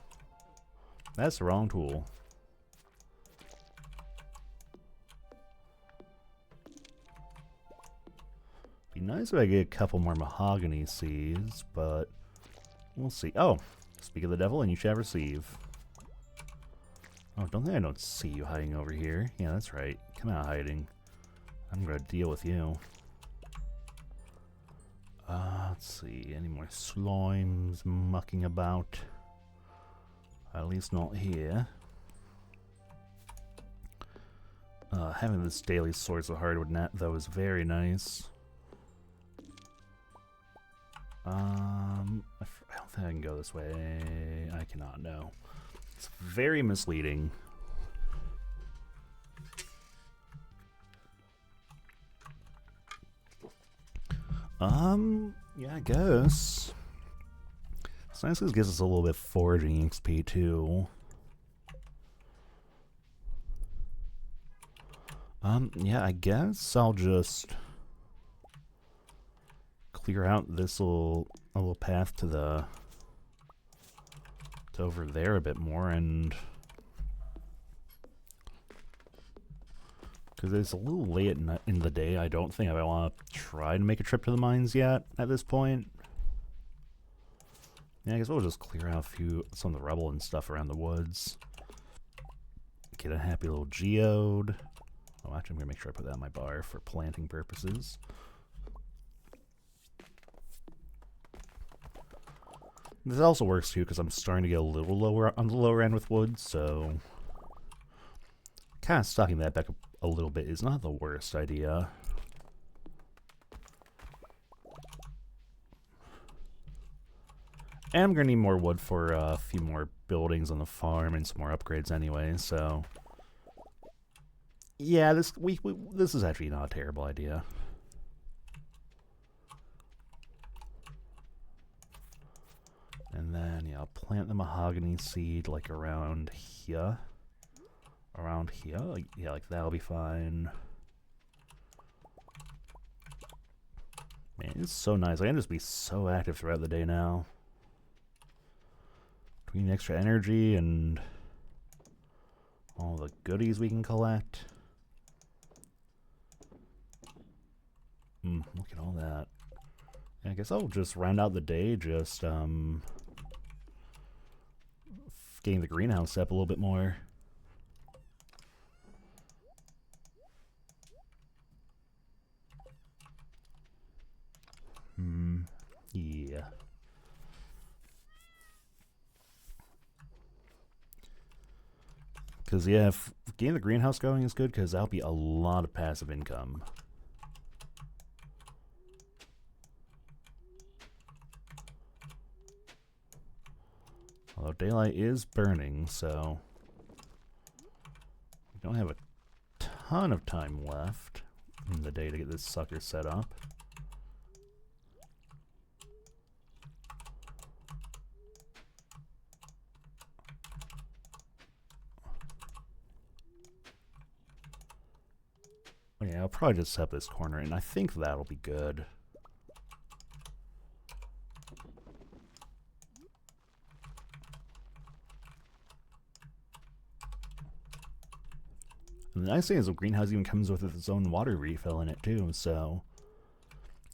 Speaker 1: That's the wrong tool. Be nice if I get a couple more mahogany seeds, but we'll see. Oh, speak of the devil and you shall receive. Oh, don't think I don't see you hiding over here. Yeah, that's right. Come out hiding. I'm gonna deal with you. Let's see. Any more slimes mucking about? At least not here. Having this daily source of hardwood net, though, is very nice. I don't think I can go this way. I cannot, no. It's very misleading. Yeah, I guess. Science gives us a little bit of foraging XP too. Yeah, I guess I'll just clear out this little path to over there a bit more, and because it's a little late in the day, I don't think I want to try to make a trip to the mines yet at this point. Yeah, I guess we'll just clear out some of the rubble and stuff around the woods. Get a happy little geode. Oh, actually, I'm gonna make sure I put that in my bar for planting purposes. This also works too because I'm starting to get a little lower on the lower end with wood, so kind of stocking that back a little bit is not the worst idea. And I'm gonna need more wood for a few more buildings on the farm and some more upgrades anyway, so yeah, this is actually not a terrible idea. And then, yeah, I'll plant the mahogany seed, like, around here. Around here? Like, yeah, like, that'll be fine. Man, it's so nice. I can just be so active throughout the day now. Between extra energy and all the goodies we can collect. Look at all that. I guess I'll just round out the day, just, getting the greenhouse up a little bit more. Yeah. Because, yeah, if getting the greenhouse going is good, because that'll be a lot of passive income. Although daylight is burning, so don't have a ton of time left in the day to get this sucker set up. Yeah, I'll probably just set up this corner, and I think that'll be good. And the nice thing is the greenhouse even comes with its own water refill in it too, so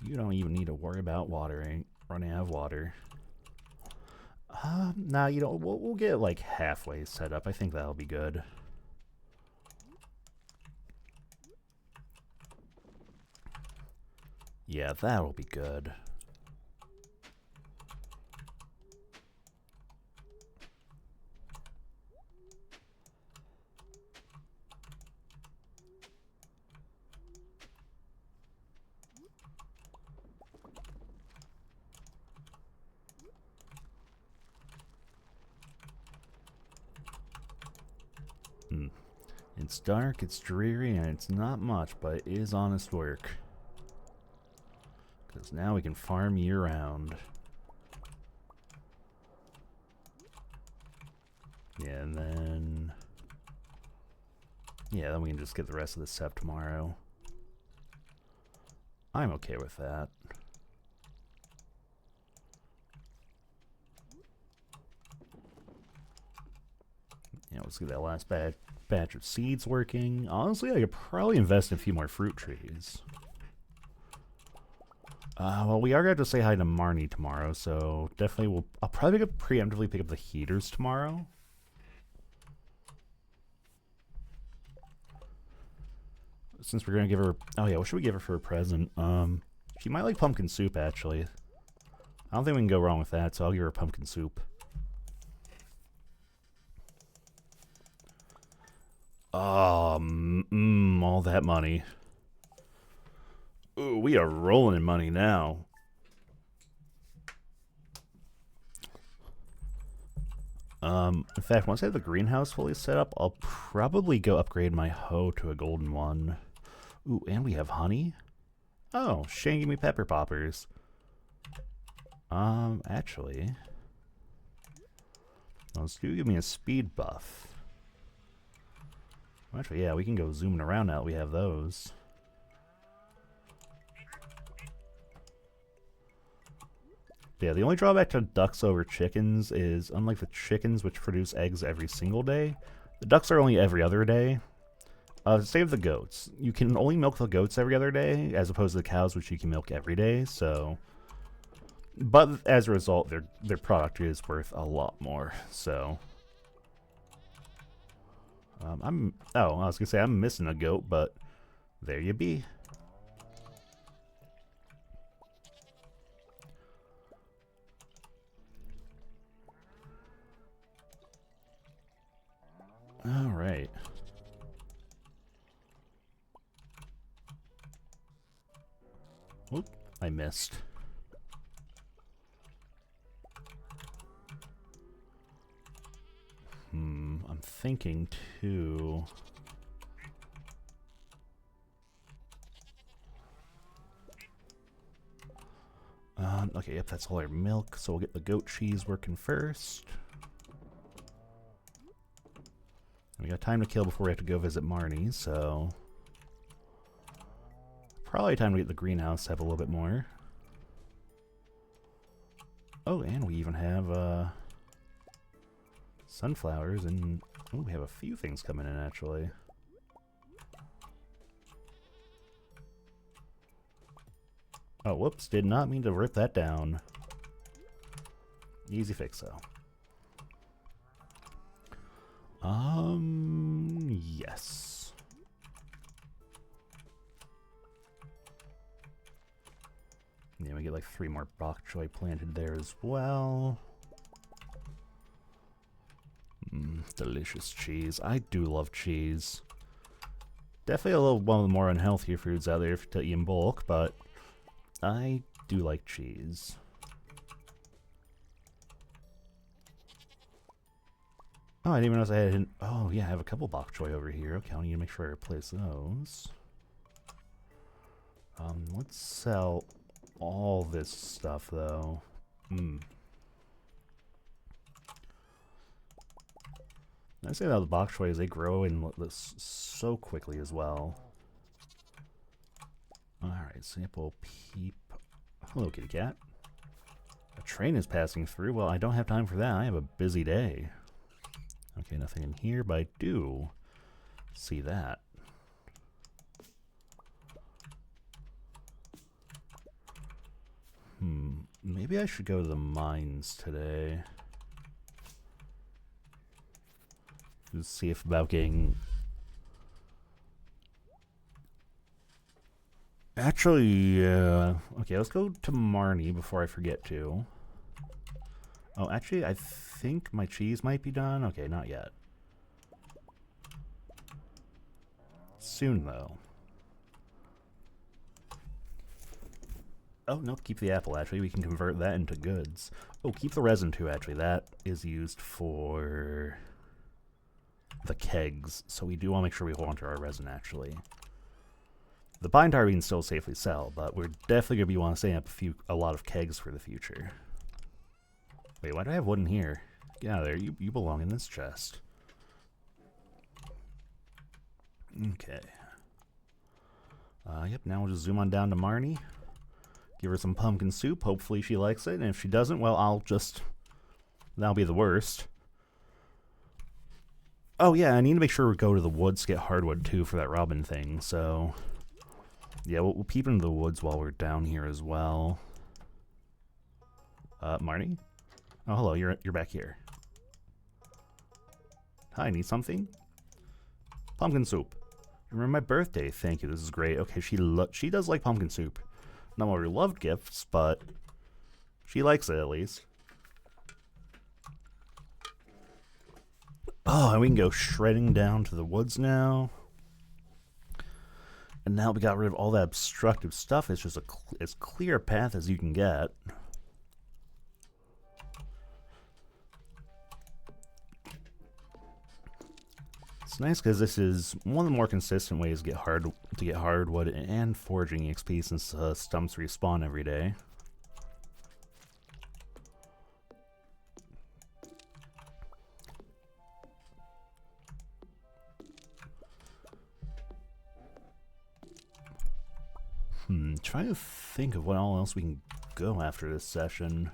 Speaker 1: you don't even need to worry about running out of water. Nah, you know, we'll get like halfway set up. I think that'll be good. Yeah, that'll be good. It's dark, it's dreary, and it's not much, but it is honest work. Because now we can farm year-round. Yeah, and then... yeah, then we can just get the rest of this set tomorrow. I'm okay with that. Yeah, let's get that last batch of seeds working. Honestly, I could probably invest in a few more fruit trees. Well, we are going to say hi to Marnie tomorrow, so definitely I'll probably preemptively pick up the heaters tomorrow. Since we're going to give her... oh yeah, what should we give her for a present? She might like pumpkin soup, actually. I don't think we can go wrong with that, so I'll give her pumpkin soup. All that money. Ooh, we are rolling in money now. In fact, once I have the greenhouse fully set up, I'll probably go upgrade my hoe to a golden one. Ooh, and we have honey? Oh, Shane gave me pepper poppers. Actually... let's give me a speed buff. Actually, yeah, we can go zooming around now that we have those. Yeah, the only drawback to ducks over chickens is, unlike the chickens, which produce eggs every single day, the ducks are only every other day. Same with the goats. You can only milk the goats every other day, as opposed to the cows, which you can milk every day, so... but as a result, their product is worth a lot more, so... oh, I was gonna say I'm missing a goat, but there you be. All right. Oop, I missed. I'm thinking too. Okay, yep, that's all our milk, so we'll get the goat cheese working first. We got time to kill before we have to go visit Marnie, so... probably time to get the greenhouse to have a little bit more. Oh, and we even have, sunflowers, and... oh, we have a few things coming in, actually. Oh, whoops, did not mean to rip that down. Easy fix, though. Yes. Yeah, we get like 3 more bok choy planted there as well. Delicious cheese. I do love cheese. Definitely one of the more unhealthier foods out there to eat in bulk, but I do like cheese. Oh, I didn't even realize I had... Oh, yeah, I have a couple bok choy over here. Okay, I need to make sure I replace those. Let's sell all this stuff, though. I say that the bok choy is they grow in this so quickly as well. Alright, sample peep. Hello, kitty cat. A train is passing through. Well, I don't have time for that. I have a busy day. Okay, nothing in here, but I do see that. Maybe I should go to the mines today. Just see if about getting... Actually, yeah. Okay, let's go to Marnie before I forget to. Oh, actually, I think my cheese might be done. Okay, not yet. Soon, though. Oh, no, keep the apple, actually. We can convert that into goods. Oh, keep the resin, too, actually. That is used for the kegs, so we do want to make sure we hold on to our resin, actually. The pine tar we can still safely sell, but we're definitely going to be wanting to stay up a lot of kegs for the future. Wait, why do I have wood in here? Get out of there. You belong in this chest. Okay. Yep, now we'll just zoom on down to Marnie. Give her some pumpkin soup. Hopefully she likes it. And if she doesn't, well, I'll just... That'll be the worst. Oh, yeah, I need to make sure we go to the woods to get hardwood, too, for that robin thing. So, yeah, we'll peep into the woods while we're down here as well. Marnie? Oh, hello, you're back here. Hi, need something? Pumpkin soup. You remember my birthday. Thank you, this is great. Okay, she does like pumpkin soup. Not one of her loved gifts, but she likes it at least. Oh, and we can go shredding down to the woods now. And now we got rid of all that obstructive stuff. It's just as clear a path as you can get. It's nice because this is one of the more consistent ways to get hardwood and foraging XP since stumps respawn every day. Trying to think of what all else we can go after this session.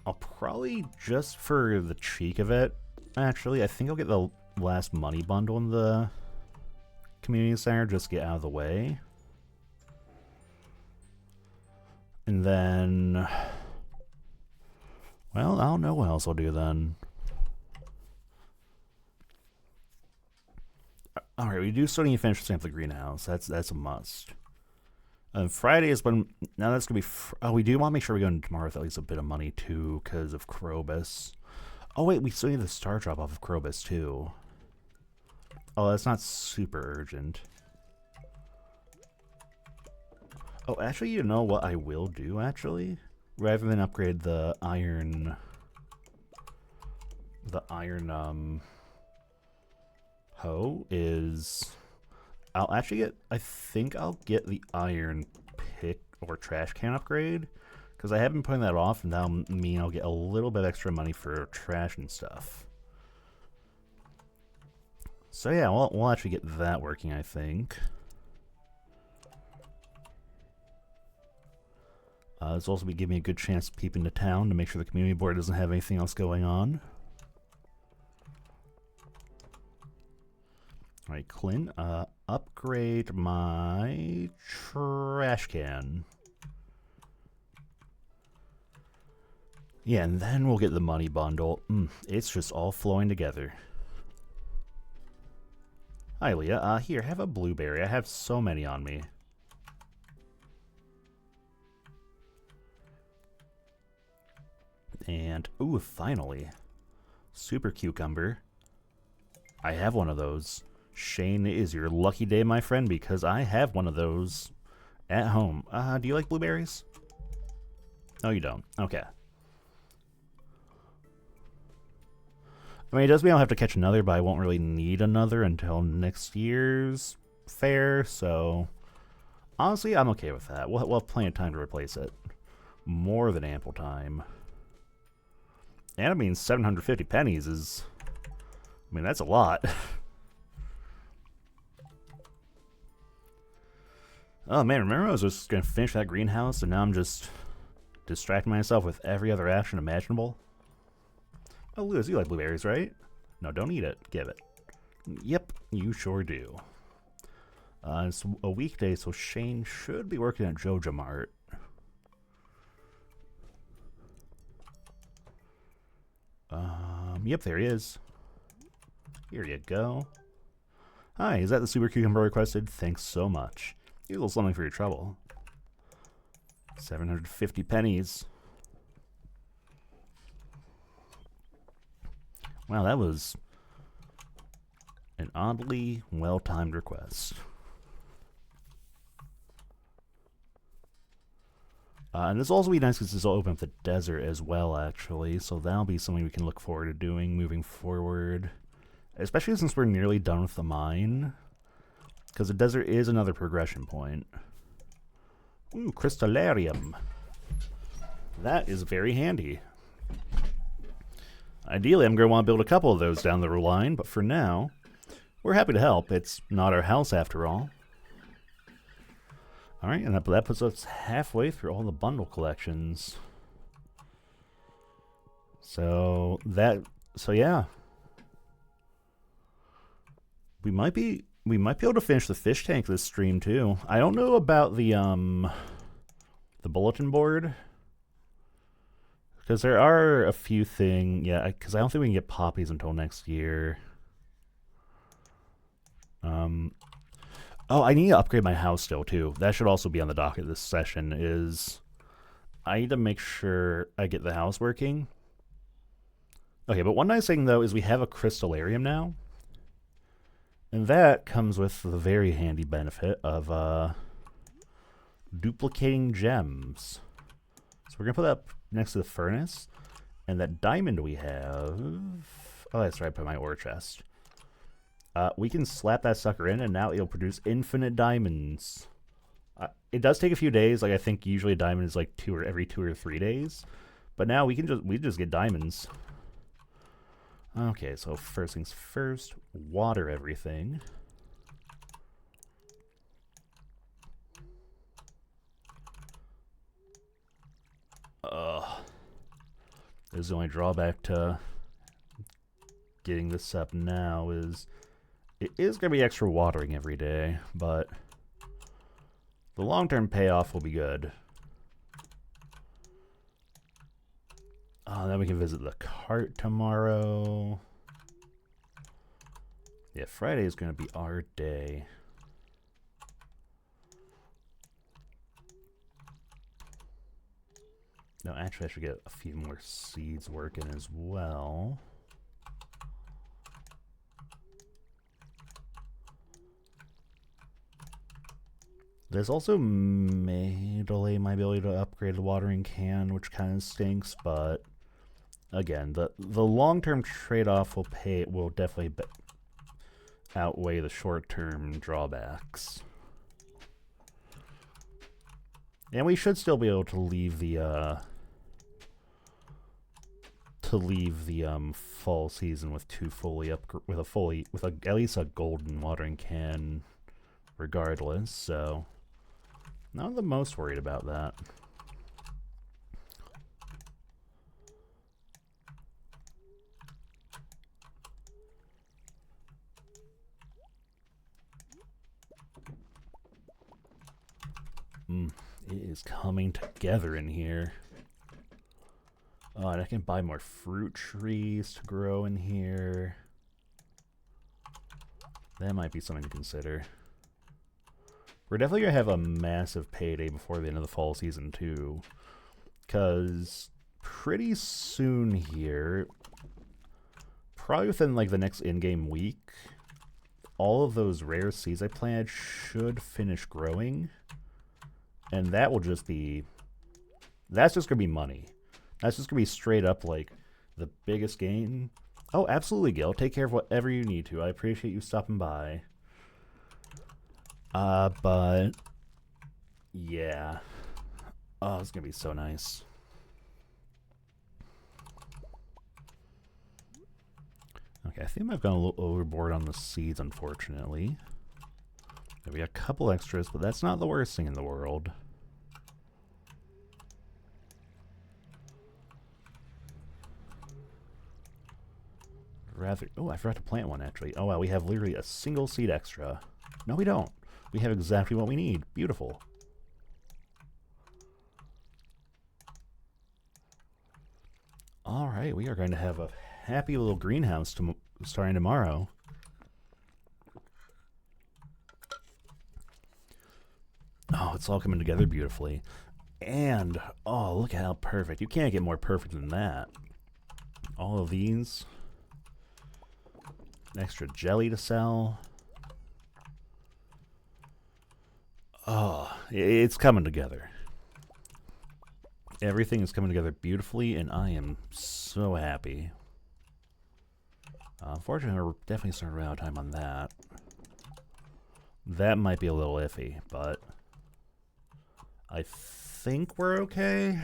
Speaker 1: I'll probably, just for the cheek of it, actually, I think I'll get the last money bundle in the community center, just to get out of the way. And then, well, I don't know what else I'll do then. Alright, we do still need to finish setting up the greenhouse. That's a must. Friday is when... Now that's going to be... Oh, we do want to make sure we go in tomorrow with at least a bit of money, too, because of Krobus. Oh, wait, we still need the star drop off of Krobus, too. Oh, that's not super urgent. Oh, actually, you know what I will do, actually? Rather than upgrade the iron... hoe is... I'll actually get... I think I'll get the iron pick or trash can upgrade. Because I have been putting that off, and that'll mean I'll get a little bit extra money for trash and stuff. So yeah, we'll actually get that working, I think. This will also be giving me a good chance to peep into town to make sure the community board doesn't have anything else going on. Alright, Clint, upgrade my trash can. Yeah, and then we'll get the money bundle. It's just all flowing together. Hi, Leah. Here, have a blueberry. I have so many on me. And, ooh, finally. Super cucumber. I have one of those. Shane, it is your lucky day, my friend, because I have one of those at home. Do you like blueberries? No, you don't. Okay. I mean, it does mean I'll have to catch another, but I won't really need another until next year's fair, so honestly, I'm okay with that. We'll have plenty of time to replace it. More than ample time. And I mean, 750 pennies is... I mean, that's a lot. Oh man, remember I was just going to finish that greenhouse, and now I'm just distracting myself with every other action imaginable? Oh, Lewis, you like blueberries, right? No, don't eat it. Give it. Yep, you sure do. It's a weekday, so Shane should be working at Joja Mart. Yep, there he is. Here you go. Hi, is that the super cucumber requested? Thanks so much. Here's a little something for your trouble. 750 pennies. Wow, that was an oddly well-timed request. And this will also be nice because this will open up the desert as well, actually. So that'll be something we can look forward to doing moving forward. Especially since we're nearly done with the mine. Because the desert is another progression point. Ooh, Crystallarium. That is very handy. Ideally, I'm going to want to build a couple of those down the line, but for now, we're happy to help. It's not our house after all. Alright, and that puts us halfway through all the bundle collections. So yeah. We might be able to finish the fish tank this stream too. I don't know about the bulletin board. Because there are a few things, yeah, because I don't think we can get poppies until next year. Oh, I need to upgrade my house still, too. That should also be on the docket this session, is I need to make sure I get the house working. Okay, but one nice thing, though, is we have a crystallarium now. And that comes with the very handy benefit of duplicating gems. So we're going to put that up next to the furnace. And that diamond we have... Oh, that's right, I put my ore chest. We can slap that sucker in, and now it'll produce infinite diamonds. It does take a few days. Like, I think usually a diamond is like every 2 or 3 days. But now we just get diamonds. Okay, so first things first, water everything. This is the only drawback to getting this up now is it is going to be extra watering every day, but the long-term payoff will be good. Then we can visit the cart tomorrow. Yeah, Friday is going to be our day. No, actually, I should get a few more seeds working as well. This also may delay my ability to upgrade the watering can, which kind of stinks, but again, the long-term trade-off will definitely outweigh the short-term drawbacks. And we should still be able to leave the fall season with at least a golden watering can, regardless. So, not the most worried about that. It is coming together in here. And I can buy more fruit trees to grow in here. That might be something to consider. We're definitely going to have a massive payday before the end of the fall season, too. Because pretty soon here, probably within like the next in-game week, all of those rare seeds I planted should finish growing. And that will just be... That's just going to be money. That's just going to be straight up like the biggest gain Oh, absolutely, Gil. Take care of whatever you need to. I appreciate you stopping by. But yeah. Oh, it's gonna be so nice. Okay, I think I've gone a little overboard on the seeds, unfortunately. Maybe a couple extras, but that's not the worst thing in the world. Rather, oh, I forgot to plant one, actually. Oh, wow, we have literally a single seed extra. No, we don't. We have exactly what we need. Beautiful. All right, we are going to have a happy little greenhouse starting tomorrow. Oh, it's all coming together beautifully. And, oh, look at how perfect. You can't get more perfect than that. All of these. Extra jelly to sell. Oh, it's coming together. Everything is coming together beautifully, and I am so happy. Unfortunately, we're definitely starting to run out of time on that. That might be a little iffy, but I think we're okay.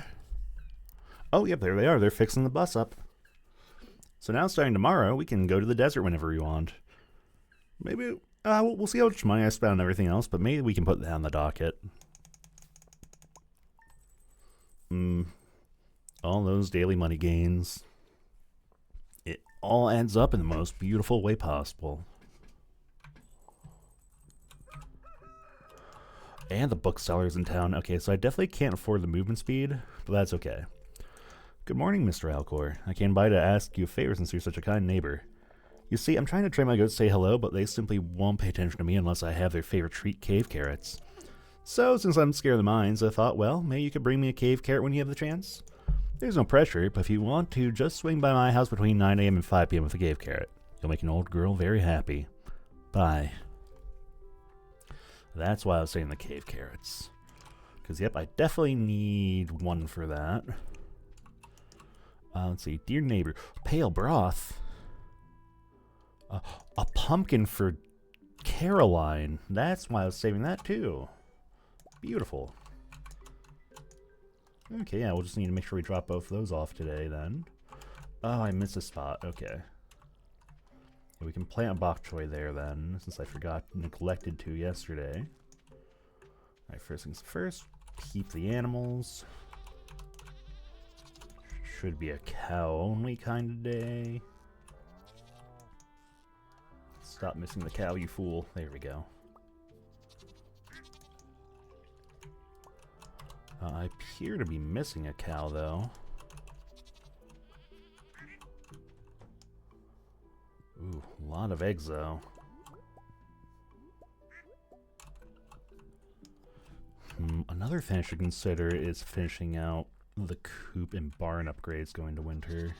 Speaker 1: Oh, yep, there they are. They're fixing the bus up. So now, starting tomorrow, we can go to the desert whenever we want. Maybe, we'll see how much money I spend on everything else, but maybe we can put that on the docket. All those daily money gains. It all adds up in the most beautiful way possible. And the bookseller's in town. Okay, so I definitely can't afford the movement speed, but that's okay. Good morning, Mr. Alcor. I came by to ask you a favor since you're such a kind neighbor. You see, I'm trying to train my goats to say hello, but they simply won't pay attention to me unless I have their favorite treat, cave carrots. So, since I'm scared of the mines, I thought, well, maybe you could bring me a cave carrot when you have the chance? There's no pressure, but if you want to, just swing by my house between 9 a.m. and 5 p.m. with a cave carrot. You'll make an old girl very happy. Bye. That's why I was saying the cave carrots. Because, yep, I definitely need one for that. Let's see. Dear neighbor. Pale broth. A pumpkin for Caroline. That's why I was saving that, too. Beautiful. Okay, yeah, we'll just need to make sure we drop both of those off today, then. Oh, I missed a spot. Okay. Yeah, we can plant a bok choy there, then, since I neglected to yesterday. Alright, first things first. Keep the animals. Should be a cow-only kind of day. Stop missing the cow, you fool. There we go. I appear to be missing a cow, though. Ooh, a lot of eggs, though. Another thing I should consider is finishing out the coop and barn upgrades going to winter.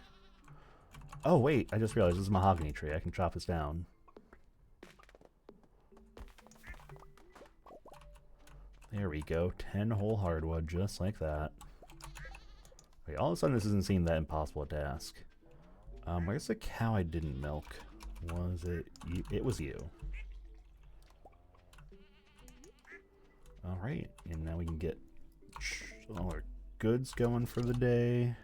Speaker 1: Oh, wait, I just realized this is a mahogany tree. I can chop this down. There we go. 10 whole hardwood, just like that. Wait, all of a sudden this doesn't seem that impossible a task. Where's the cow I didn't milk? Was it you? It was you. Alright, and now we can get all our goods going for the day.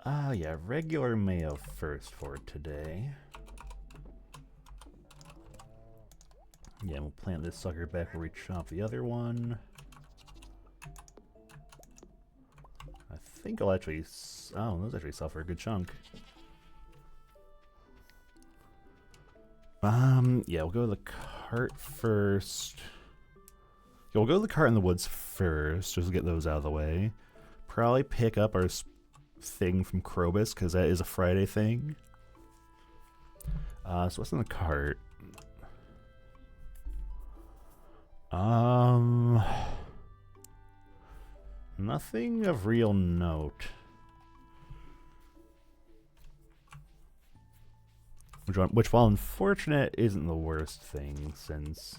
Speaker 1: Yeah, regular mayo first for today. Yeah, we'll plant this sucker back where we chop the other one. I think I'll actually... Oh, those actually sell for a good chunk. Yeah, we'll go to the cart first. Yeah, we'll go to the cart in the woods first, just to get those out of the way. Probably pick up our thing from Krobus, because that is a Friday thing. So what's in the cart? Nothing of real note. Which, while unfortunate, isn't the worst thing, since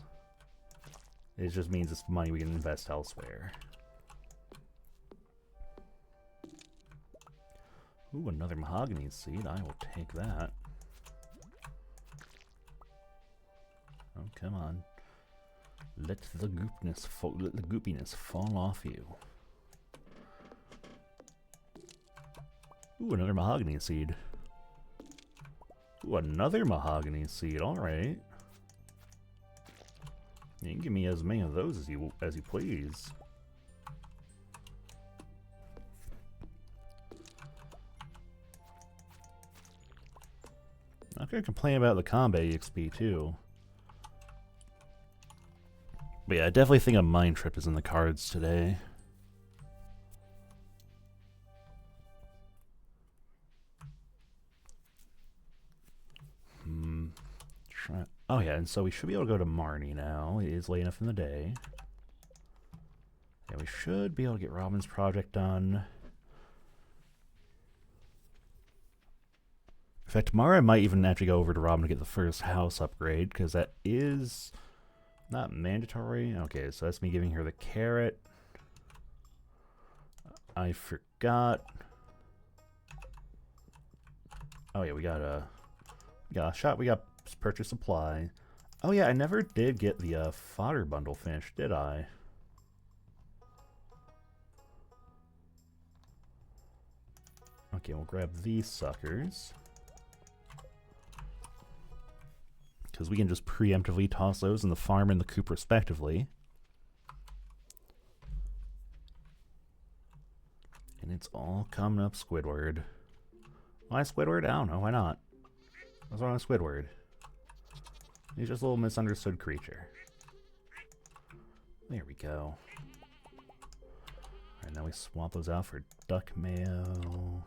Speaker 1: it just means it's money we can invest elsewhere. Ooh, another mahogany seed. I will take that. Oh, come on. Let the goopiness fall off you. Ooh, another mahogany seed. Ooh, another mahogany seed. All right. You can give me as many of those as you please. Not gonna complain about the combat EXP too. But yeah, I definitely think a mine trip is in the cards today. Oh yeah, and so we should be able to go to Marnie now. It is late enough in the day. Yeah, we should be able to get Robin's project done. In fact, tomorrow I might even actually go over to Robin to get the first house upgrade, because that is not mandatory. Okay, so that's me giving her the carrot. I forgot. Oh yeah, we got a shot. We got purchase supply. Oh yeah, I never did get the fodder bundle finished, did I? Okay, we'll grab these suckers. Because we can just preemptively toss those in the farm and the coop respectively. And it's all coming up Squidward. Why Squidward? I don't know, why not? What's wrong with Squidward? He's just a little misunderstood creature. There we go. Alright, now we swap those out for duck mayo.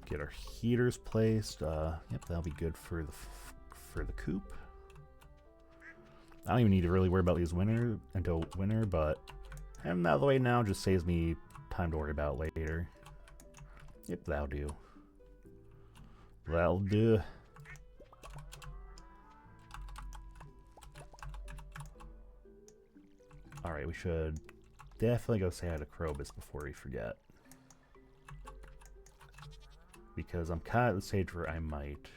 Speaker 1: Get our heaters placed. Yep, that'll be good for the coop. I don't even need to really worry about these until winter, but having them out of the way now just saves me time to worry about later. Yep, that'll do. That'll do. Alright, we should definitely go say hi to Krobus before we forget. Because I'm kind of at the stage where I might...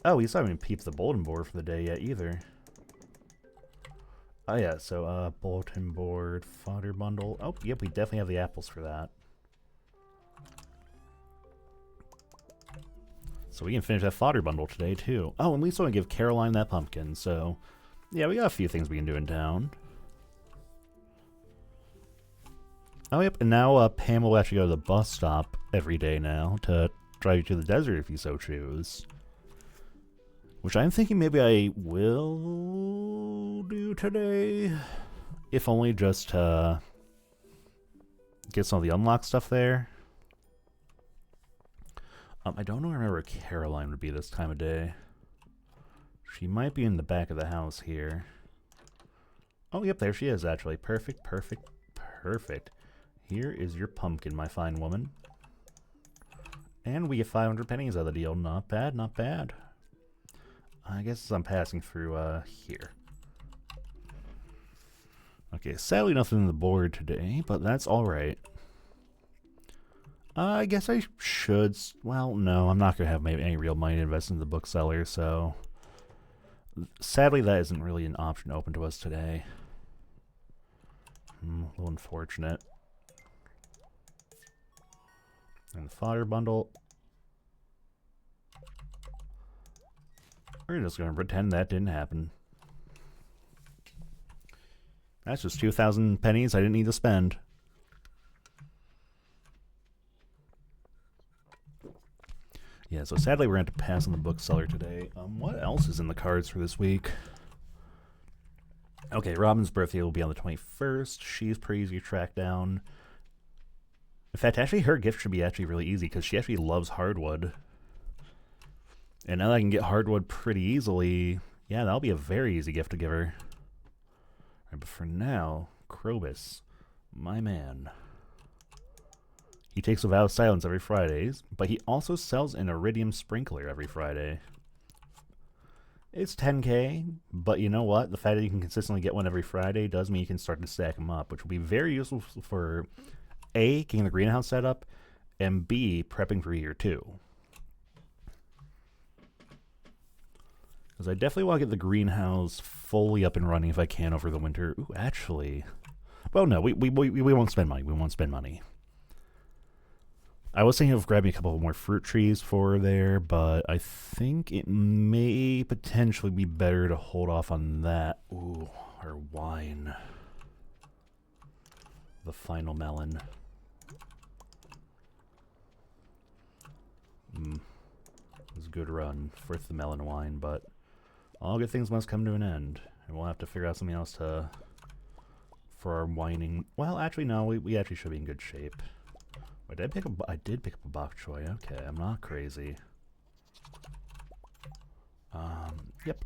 Speaker 1: Oh, we still haven't peeped the bulletin board for the day yet either. Oh yeah, so bulletin board, fodder bundle. Oh, yep, we definitely have the apples for that. So we can finish that fodder bundle today too. Oh, and we still want to give Caroline that pumpkin, so... Yeah, we got a few things we can do in town. Oh, yep, and now Pam will actually go to the bus stop every day now to drive you to the desert if you so choose. Which I'm thinking maybe I will do today. If only just to get some of the unlocked stuff there. I don't remember where Caroline would be this time of day. She might be in the back of the house here. Oh, yep, there she is, actually. Perfect, perfect, perfect. Here is your pumpkin, my fine woman. And we get 500 pennies out of the deal. Not bad, not bad. I guess I'm passing through here. Okay, sadly nothing on the board today, but that's alright. I guess I should... Well, no, I'm not going to have maybe any real money to invest in the bookseller, so... Sadly, that isn't really an option open to us today. A little unfortunate. And the fodder bundle. We're just going to pretend that didn't happen. That's just 2,000 pennies I didn't need to spend. Yeah, so sadly we're going to have to pass on the bookseller today. What else is in the cards for this week? Okay, Robin's birthday will be on the 21st. She's pretty easy to track down. In fact, actually her gift should be actually really easy because she actually loves hardwood. And now that I can get hardwood pretty easily, yeah, that'll be a very easy gift to give her. Right, but for now, Krobus, my man. He takes a vow of silence every Fridays, but he also sells an iridium sprinkler every Friday. It's 10k, but you know what? The fact that you can consistently get one every Friday does mean you can start to stack them up, which will be very useful for A, getting the greenhouse set up, and B, prepping for year 2. Because I definitely want to get the greenhouse fully up and running if I can over the winter. Ooh, actually... Well, no, we won't spend money. We won't spend money. I was thinking of grabbing a couple more fruit trees for there, but I think it may potentially be better to hold off on that. Ooh, our wine. The final melon. It was a good run for the melon wine, but all good things must come to an end. And we'll have to figure out something else to... for our whining. Well, actually, no, we actually should be in good shape. Wait, I did pick up a bok choy. Okay, I'm not crazy. Yep.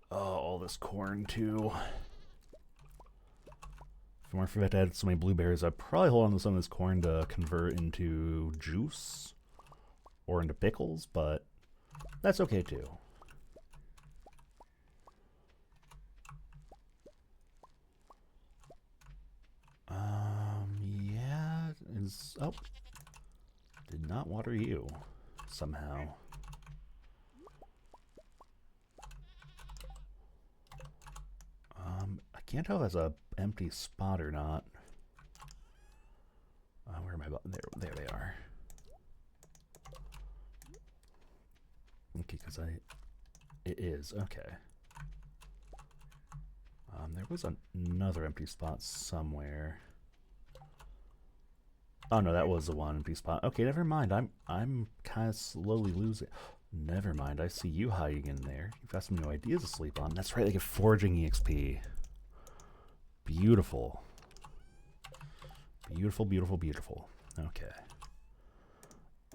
Speaker 1: Oh, all this corn, too. If I weren't forget to add so many blueberries, I'd probably hold on to some of this corn to convert into juice. Or into pickles, but that's okay too. Yeah, oh, did not water you, somehow. I can't tell if that's a empty spot or not. Where am I? There they are. Okay, because it is, okay. There was another empty spot somewhere. Oh no, that was the one empty spot. Okay, never mind. I'm kind of slowly losing. Never mind. I see you hiding in there. You've got some new ideas to sleep on. That's right. They get foraging EXP. Beautiful. Beautiful, beautiful, beautiful. Okay.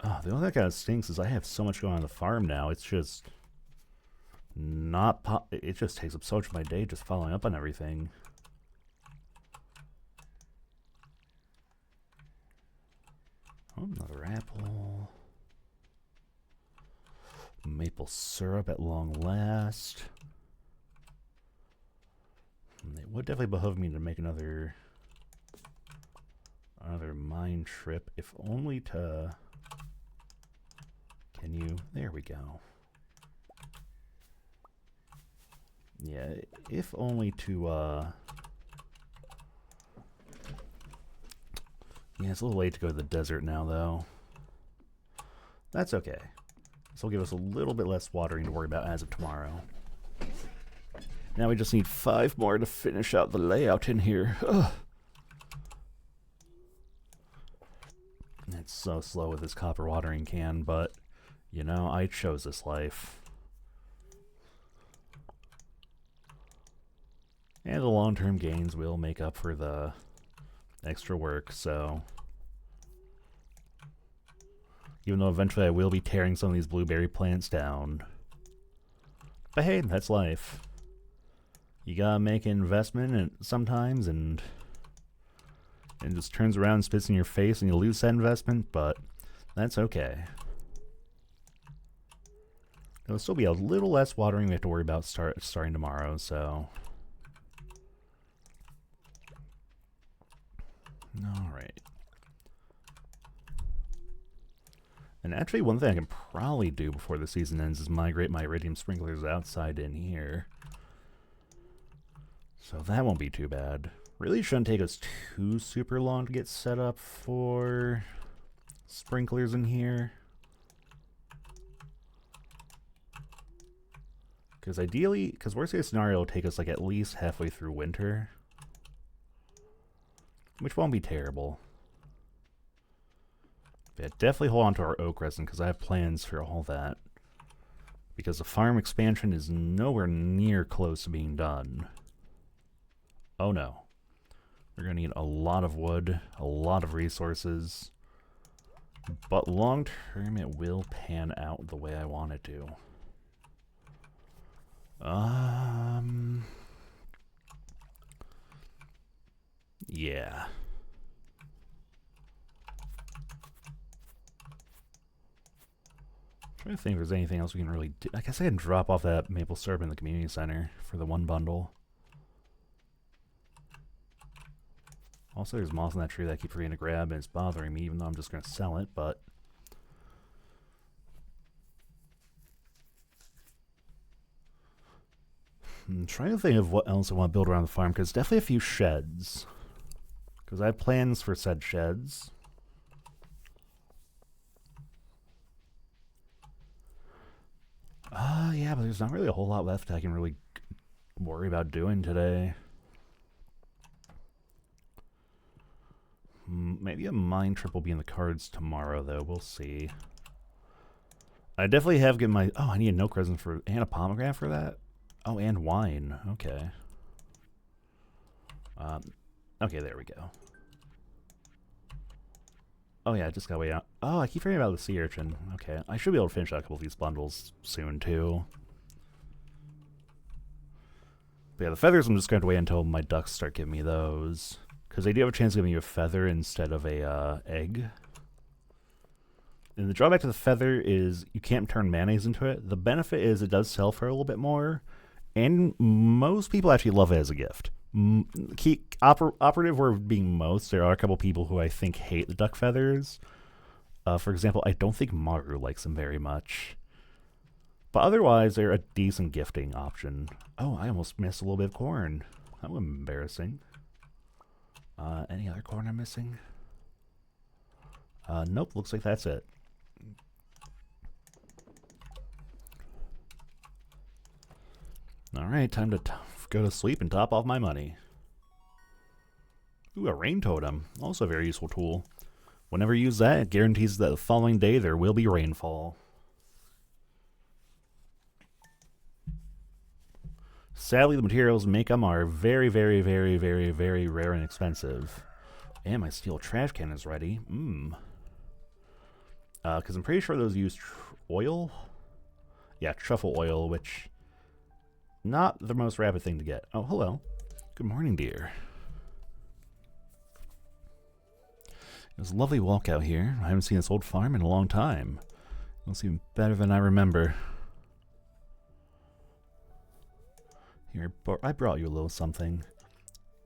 Speaker 1: Oh, the only thing that kind of stinks is I have so much going on the farm now. It's just not it just takes up so much of my day just following up on everything. Oh, another apple. Maple syrup at long last. It would definitely behoove me to make another mine trip, if only to... Can you? There we go. Yeah, if only to, yeah, it's a little late to go to the desert now, though. That's okay. This will give us a little bit less watering to worry about as of tomorrow. Now we just need 5 more to finish out the layout in here. Ugh. It's so slow with this copper watering can, but, you know, I chose this life. And the long-term gains will make up for the extra work, so... Even though eventually I will be tearing some of these blueberry plants down. But hey, that's life. You gotta make an investment sometimes, and it just turns around and spits in your face and you lose that investment, but that's okay. There'll still be a little less watering we have to worry about starting tomorrow, so... Alright. And actually, one thing I can probably do before the season ends is migrate my iridium sprinklers outside in here. So that won't be too bad. Really shouldn't take us too super long to get set up for sprinklers in here. Because ideally, because worst case scenario will take us like at least halfway through winter. Which won't be terrible. But yeah, definitely hold on to our oak resin because I have plans for all that. Because the farm expansion is nowhere near close to being done. Oh no. We're going to need a lot of wood, a lot of resources. But long term it will pan out the way I want it to. Yeah. Trying to think if there's anything else we can really do. I guess I can drop off that maple syrup in the community center for the one bundle. Also, there's moss in that tree that I keep forgetting to grab, and it's bothering me, even though I'm just going to sell it, but... I'm trying to think of what else I want to build around the farm, because definitely a few sheds. Because I have plans for said sheds. Yeah, but there's not really a whole lot left I can really worry about doing today. Maybe a mine trip will be in the cards tomorrow, though. We'll see. I definitely have given my... Oh, I need a milk resin for... And a pomegranate for that? Oh, and wine. Okay. Okay, there we go. Oh, yeah, I just gotta wait out. Oh, I keep forgetting about the sea urchin. Okay, I should be able to finish out a couple of these bundles soon, too. But yeah, the feathers, I'm just going to wait until my ducks start giving me those. Because they do have a chance of giving you a feather instead of a egg. And the drawback to the feather is you can't turn mayonnaise into it. The benefit is it does sell for a little bit more. And most people actually love it as a gift. Operative word being most, there are a couple people who I think hate the duck feathers. For example, I don't think Maru likes them very much. But otherwise, they're a decent gifting option. Oh, I almost missed a little bit of corn. That was embarrassing. Any other corn I'm missing? Nope, looks like that's it. Alright, time to go to sleep and top off my money. Ooh, a rain totem. Also a very useful tool. Whenever you use that, it guarantees that the following day there will be rainfall. Sadly, the materials to make them are very, very, very, very, very rare and expensive. And my steel trash can is ready. Because I'm pretty sure those use oil? Yeah, truffle oil, which... Not the most rapid thing to get. Oh, hello. Good morning, dear. It was a lovely walk out here. I haven't seen this old farm in a long time. It looks even better than I remember. Here, I brought you a little something.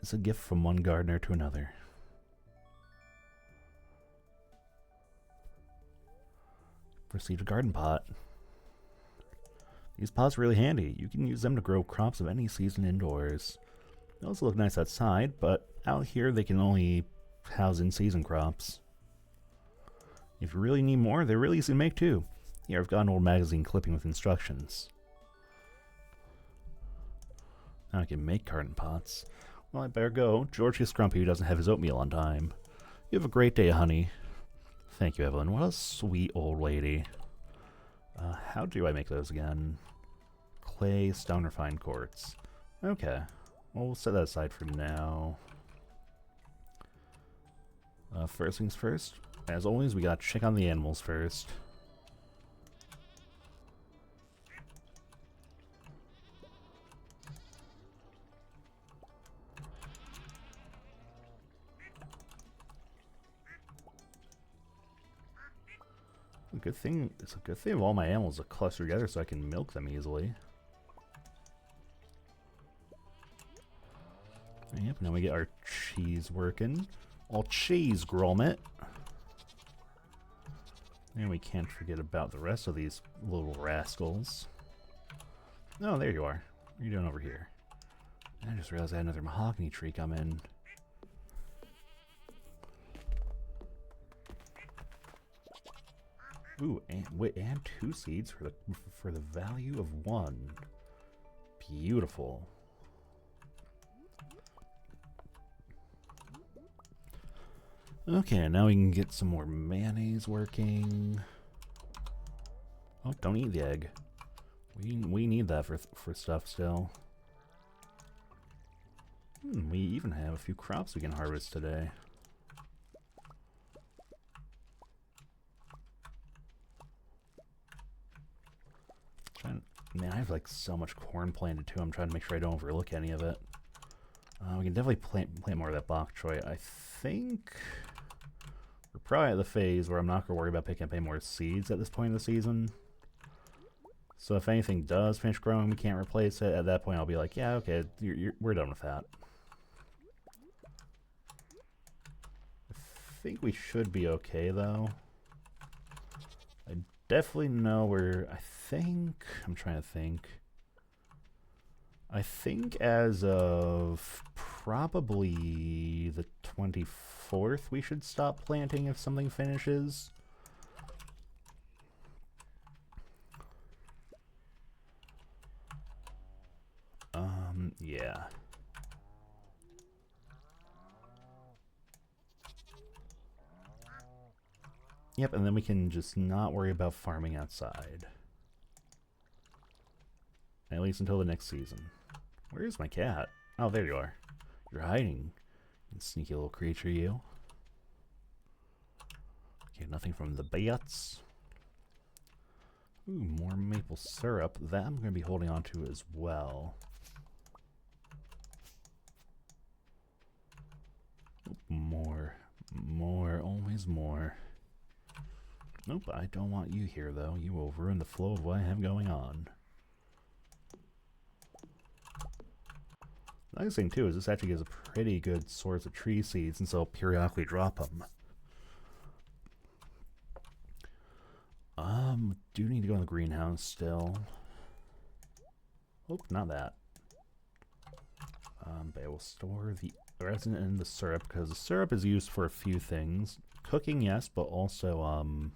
Speaker 1: It's a gift from one gardener to another. Received a garden pot. These pots are really handy. You can use them to grow crops of any season indoors. They also look nice outside, but out here they can only house in-season crops. If you really need more, they're really easy to make too. Here, I've got an old magazine clipping with instructions. Now I can make garden pots. Well, I better go. George is grumpy who doesn't have his oatmeal on time. You have a great day, honey. Thank you, Evelyn. What a sweet old lady. How do I make those again? Clay, stone, refined quartz. Okay. Well, we'll set that aside for now. First things first. As always, we gotta check on the animals first. It's a good thing of all my animals are clustered together so I can milk them easily. Yep, now we get our cheese working. All cheese, Gromit. And we can't forget about the rest of these little rascals. Oh, there you are. What are you doing over here? I just realized I had another mahogany tree come in. Ooh, and 2 seeds for the value of 1. Beautiful. Okay, now we can get some more mayonnaise working. Oh, don't eat the egg. We need that for stuff still. We even have a few crops we can harvest today. Man, I have like so much corn planted too. I'm trying to make sure I don't overlook any of it. We can definitely plant more of that bok choy. I think we're probably at the phase where I'm not going to worry about picking up any more seeds at this point in the season. So if anything does finish growing, we can't replace it. At that point, I'll be like, yeah, okay, we're done with that. I think we should be okay, though. I definitely know where... I'm trying to think. I think as of probably the 24th, we should stop planting if something finishes. Yeah. Yep, and then we can just not worry about farming outside. At least until the next season. Where is my cat? Oh, there you are. You're hiding. You sneaky little creature, you. Okay, nothing from the bats. Ooh, more maple syrup. That I'm going to be holding on to as well. More. More. Always more. Nope, I don't want you here, though. You will ruin the flow of what I have going on. The nice thing, too, is this actually gives a pretty good source of tree seeds, and so I'll periodically drop them. Do need to go in the greenhouse still. Oh, not that. But I will store the resin and the syrup, because the syrup is used for a few things. Cooking, yes, but also,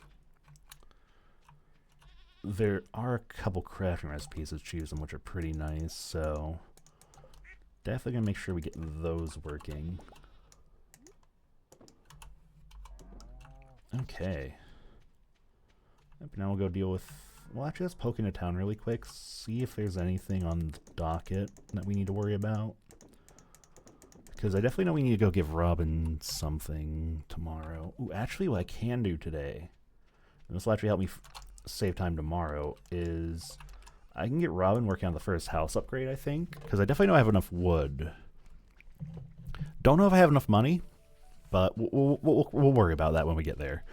Speaker 1: there are a couple crafting recipes to choose from, which are pretty nice, so definitely gonna make sure we get those working. Okay. Yep, now we'll go deal with... Well, actually, let's poke into town really quick, see if there's anything on the docket that we need to worry about. Because I definitely know we need to go give Robin something tomorrow. Ooh, actually, what I can do today, and this will actually help me save time tomorrow, is I can get Robin working on the first house upgrade, I think. Because I definitely know I have enough wood. Don't know if I have enough money, but we'll worry about that when we get there.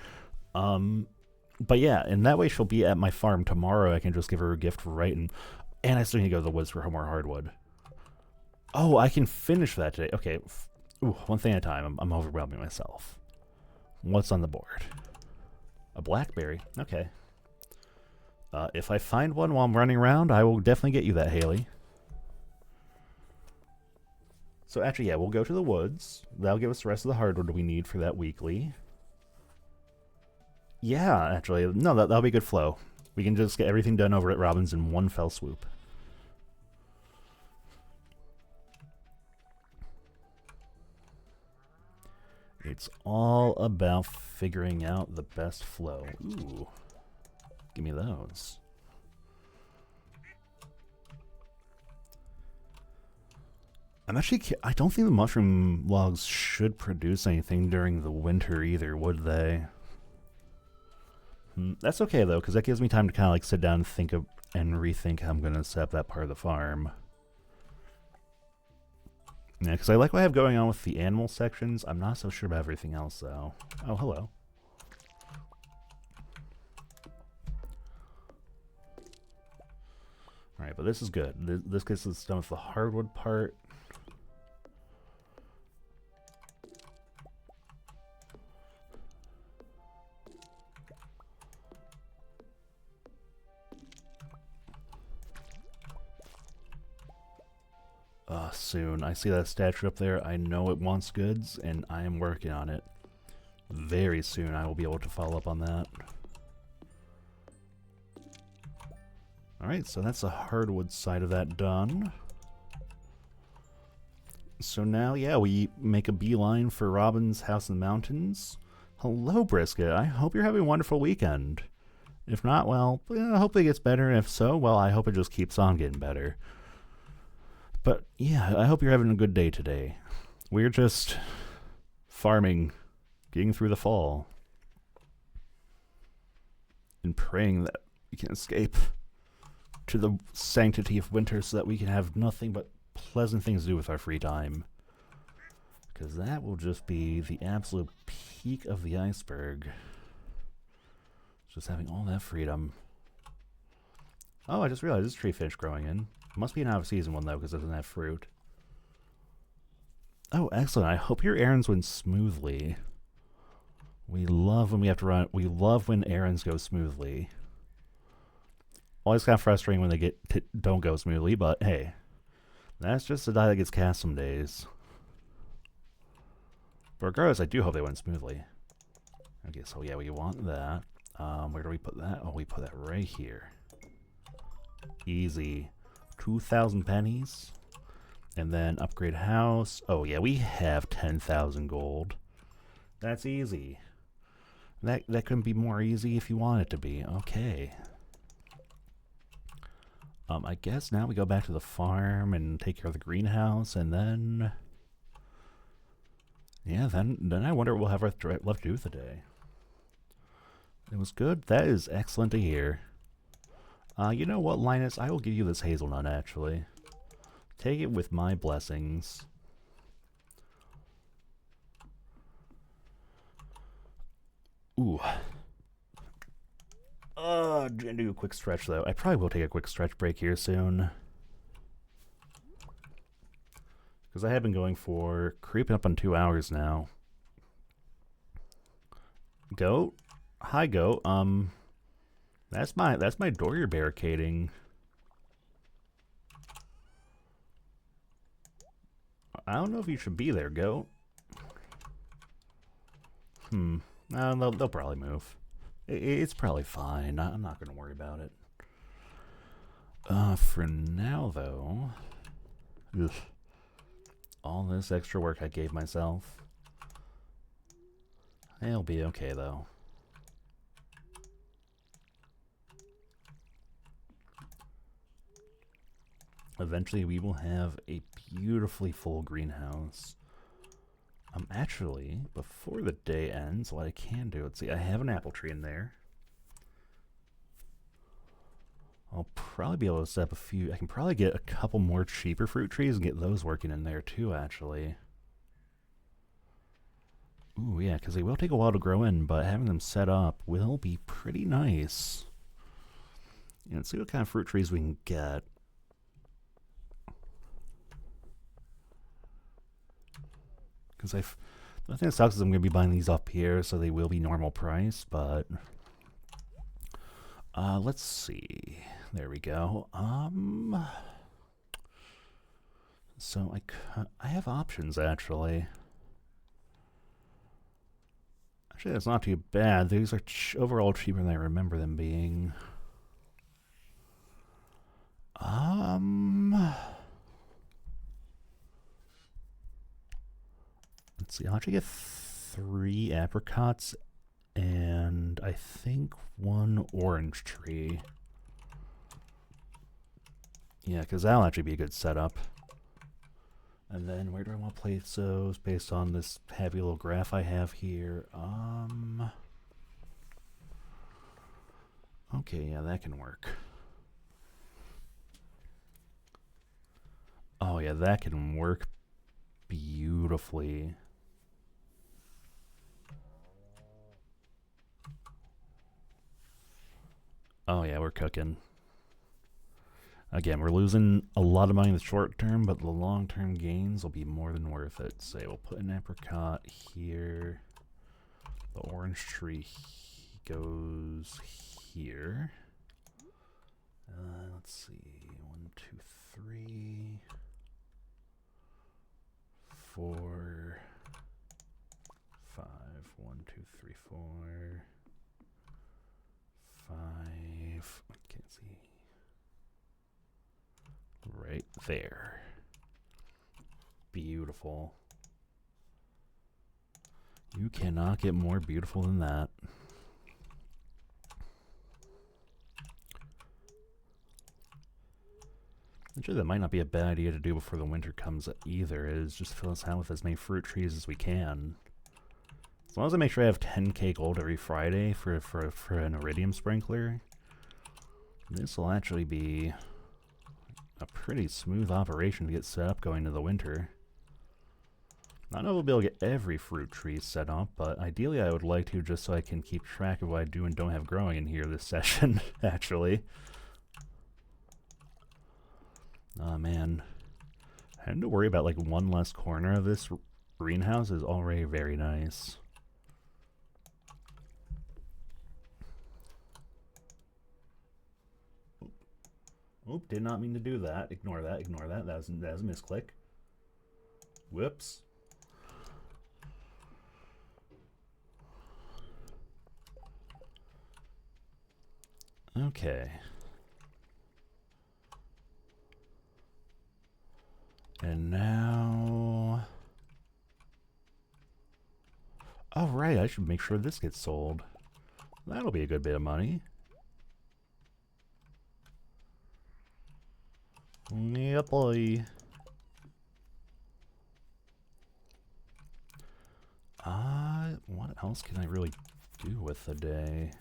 Speaker 1: But yeah, and that way she'll be at my farm tomorrow. I can just give her a gift right, and I still need to go to the woods for more hardwood. Oh, I can finish that today. Okay, ooh, one thing at a time. I'm overwhelming myself. What's on the board? A blackberry. Okay. If I find one while I'm running around, I will definitely get you that, Haley. So actually, yeah, we'll go to the woods. That'll give us the rest of the hardwood we need for that weekly. Yeah, actually, no, that'll be good flow. We can just get everything done over at Robin's in one fell swoop. It's all about figuring out the best flow. Ooh, give me those. I don't think the mushroom logs should produce anything during the winter either, would they? That's okay, though, because that gives me time to kind of like sit down and think of and rethink how I'm going to set up that part of the farm. Yeah, because I like what I have going on with the animal sections. I'm not so sure about everything else, though. Oh, hello. Alright, but this is good. This gets us done with the hardwood part. Soon. I see that statue up there. I know it wants goods, and I am working on it. Very soon I will be able to follow up on that. Alright, so that's the hardwood side of that done. So now, yeah, we make a beeline for Robin's house in the mountains. Hello, Brisket. I hope you're having a wonderful weekend. If not, well, I hope it gets better. And if so, well, I hope it just keeps on getting better. But yeah, I hope you're having a good day today. We're just farming, getting through the fall, and praying that we can escape to the sanctity of winter so that we can have nothing but pleasant things to do with our free time. Because that will just be the absolute peak of the iceberg. Just having all that freedom. Oh, I just realized this tree finished growing in. Must be an out-of-season one, though, because it doesn't have fruit. Oh, excellent. I hope your errands went smoothly. We love when we have to run. We love when errands go smoothly. Always kind of frustrating when they don't go smoothly, but hey, that's just the die that gets cast some days. But regardless, I do hope they went smoothly. Okay, so yeah, we want that. Where do we put that? Oh, we put that right here. Easy. 2,000 pennies. And then upgrade house. Oh yeah, we have 10,000 gold. That's easy. That couldn't be more easy if you want it to be. Okay. I guess now we go back to the farm and take care of the greenhouse, and then... Yeah, then I wonder what we'll have left to do with the day. It was good. That is excellent to hear. You know what, Linus? I will give you this hazelnut, actually. Take it with my blessings. Ooh. Do a quick stretch, though. I probably will take a quick stretch break here soon. Because I have been going for creeping up on 2 hours now. Goat? Hi, goat. That's my door you're barricading. I don't know if you should be there, goat. No, they'll probably move. It's probably fine. I'm not going to worry about it. For now, though... Ugh. All this extra work I gave myself. It'll be okay, though. Eventually, we will have a beautifully full greenhouse. Actually, before the day ends, what I can do, let's see, I have an apple tree in there. I'll probably be able to set up a few. I can probably get a couple more cheaper fruit trees and get those working in there too, actually. Ooh, yeah, because they will take a while to grow in, but having them set up will be pretty nice. Yeah, let's see what kind of fruit trees we can get. Because the thing that sucks is I'm going to be buying these up here, so they will be normal price, but... let's see. There we go. So I have options, actually. Actually, that's not too bad. These are overall cheaper than I remember them being. Let's see. I'll actually get 3 apricots and I think 1 orange tree. Yeah, because that'll actually be a good setup. And then where do I want to place those based on this heavy little graph I have here? Okay, yeah, that can work. Oh yeah, that can work beautifully. Oh yeah, we're cooking. Again, we're losing a lot of money in the short term, but the long-term gains will be more than worth it. So we'll put an apricot here. The orange tree goes here. Let's see. 1, 2, 3, 4, 5. 1, 2, 3, 4, 5. I can't see. Right there. Beautiful. You cannot get more beautiful than that. Actually, that might not be a bad idea to do before the winter comes either, is just fill us out with as many fruit trees as we can. As long as I make sure I have 10k gold every Friday for an iridium sprinkler, this will actually be a pretty smooth operation to get set up going into the winter. I know we'll be able to get every fruit tree set up, but ideally I would like to, just so I can keep track of what I do and don't have growing in here this session, actually. Oh man. Having to worry about like one less corner of this greenhouse is already very nice. Oop, did not mean to do that. Ignore that, ignore that. That was a misclick. Whoops. Okay. And now... Oh, right, I should make sure this gets sold. That'll be a good bit of money. Yeah, boy. What else can I really do with the day?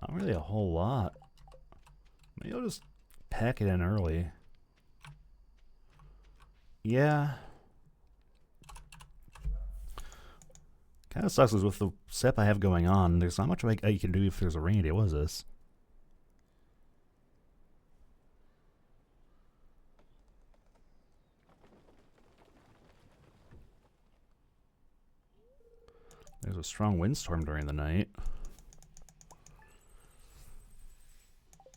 Speaker 1: Not really a whole lot. Maybe I'll just pack it in early. Yeah. Kind of sucks is with the setup I have going on, there's not much you can do if there's a rainy day. What is this? There's a strong windstorm during the night.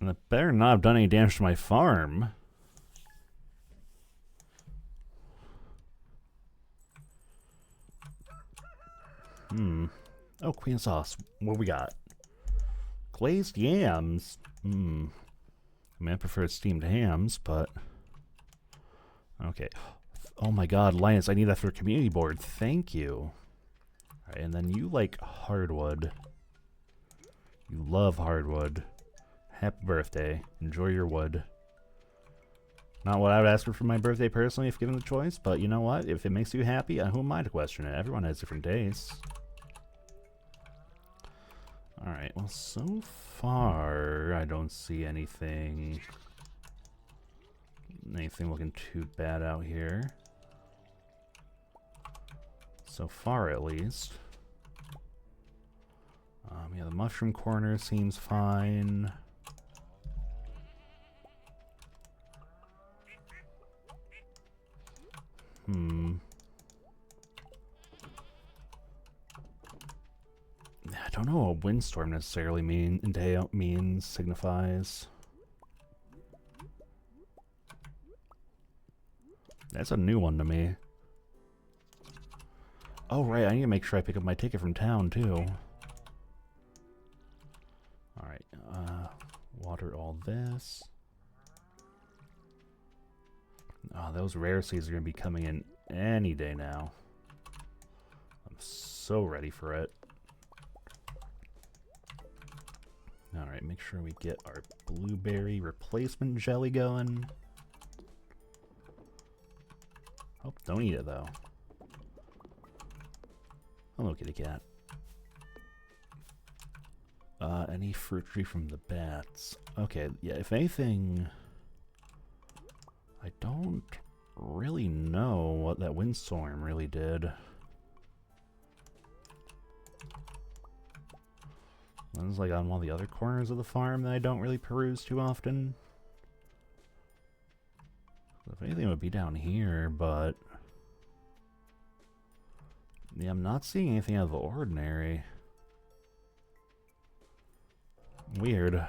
Speaker 1: And it better not have done any damage to my farm. Oh, queen sauce. What we got? Glazed yams. I mean, I prefer steamed hams, but... Okay. Oh my god, Linus, I need that for a community board. Thank you. Alright, and then you like hardwood. You love hardwood. Happy birthday. Enjoy your wood. Not what I would ask for my birthday personally if given the choice, but you know what? If it makes you happy, who am I to question it? Everyone has different tastes. Alright, well, so far, I don't see anything looking too bad out here. So far, at least. Yeah, the mushroom corner seems fine. I don't know what a windstorm necessarily signifies. That's a new one to me. Oh, right, I need to make sure I pick up my ticket from town, too. Alright, water all this. Oh, those rare seeds are going to be coming in any day now. I'm so ready for it. Alright, make sure we get our blueberry replacement jelly going. Oh, don't eat it, though. Hello, kitty cat. Any fruit tree from the bats. Okay, yeah, if anything... I don't really know what that windstorm really did. That was like on one of the other corners of the farm that I don't really peruse too often. If anything, it would be down here, but... Yeah, I'm not seeing anything out of the ordinary. Weird.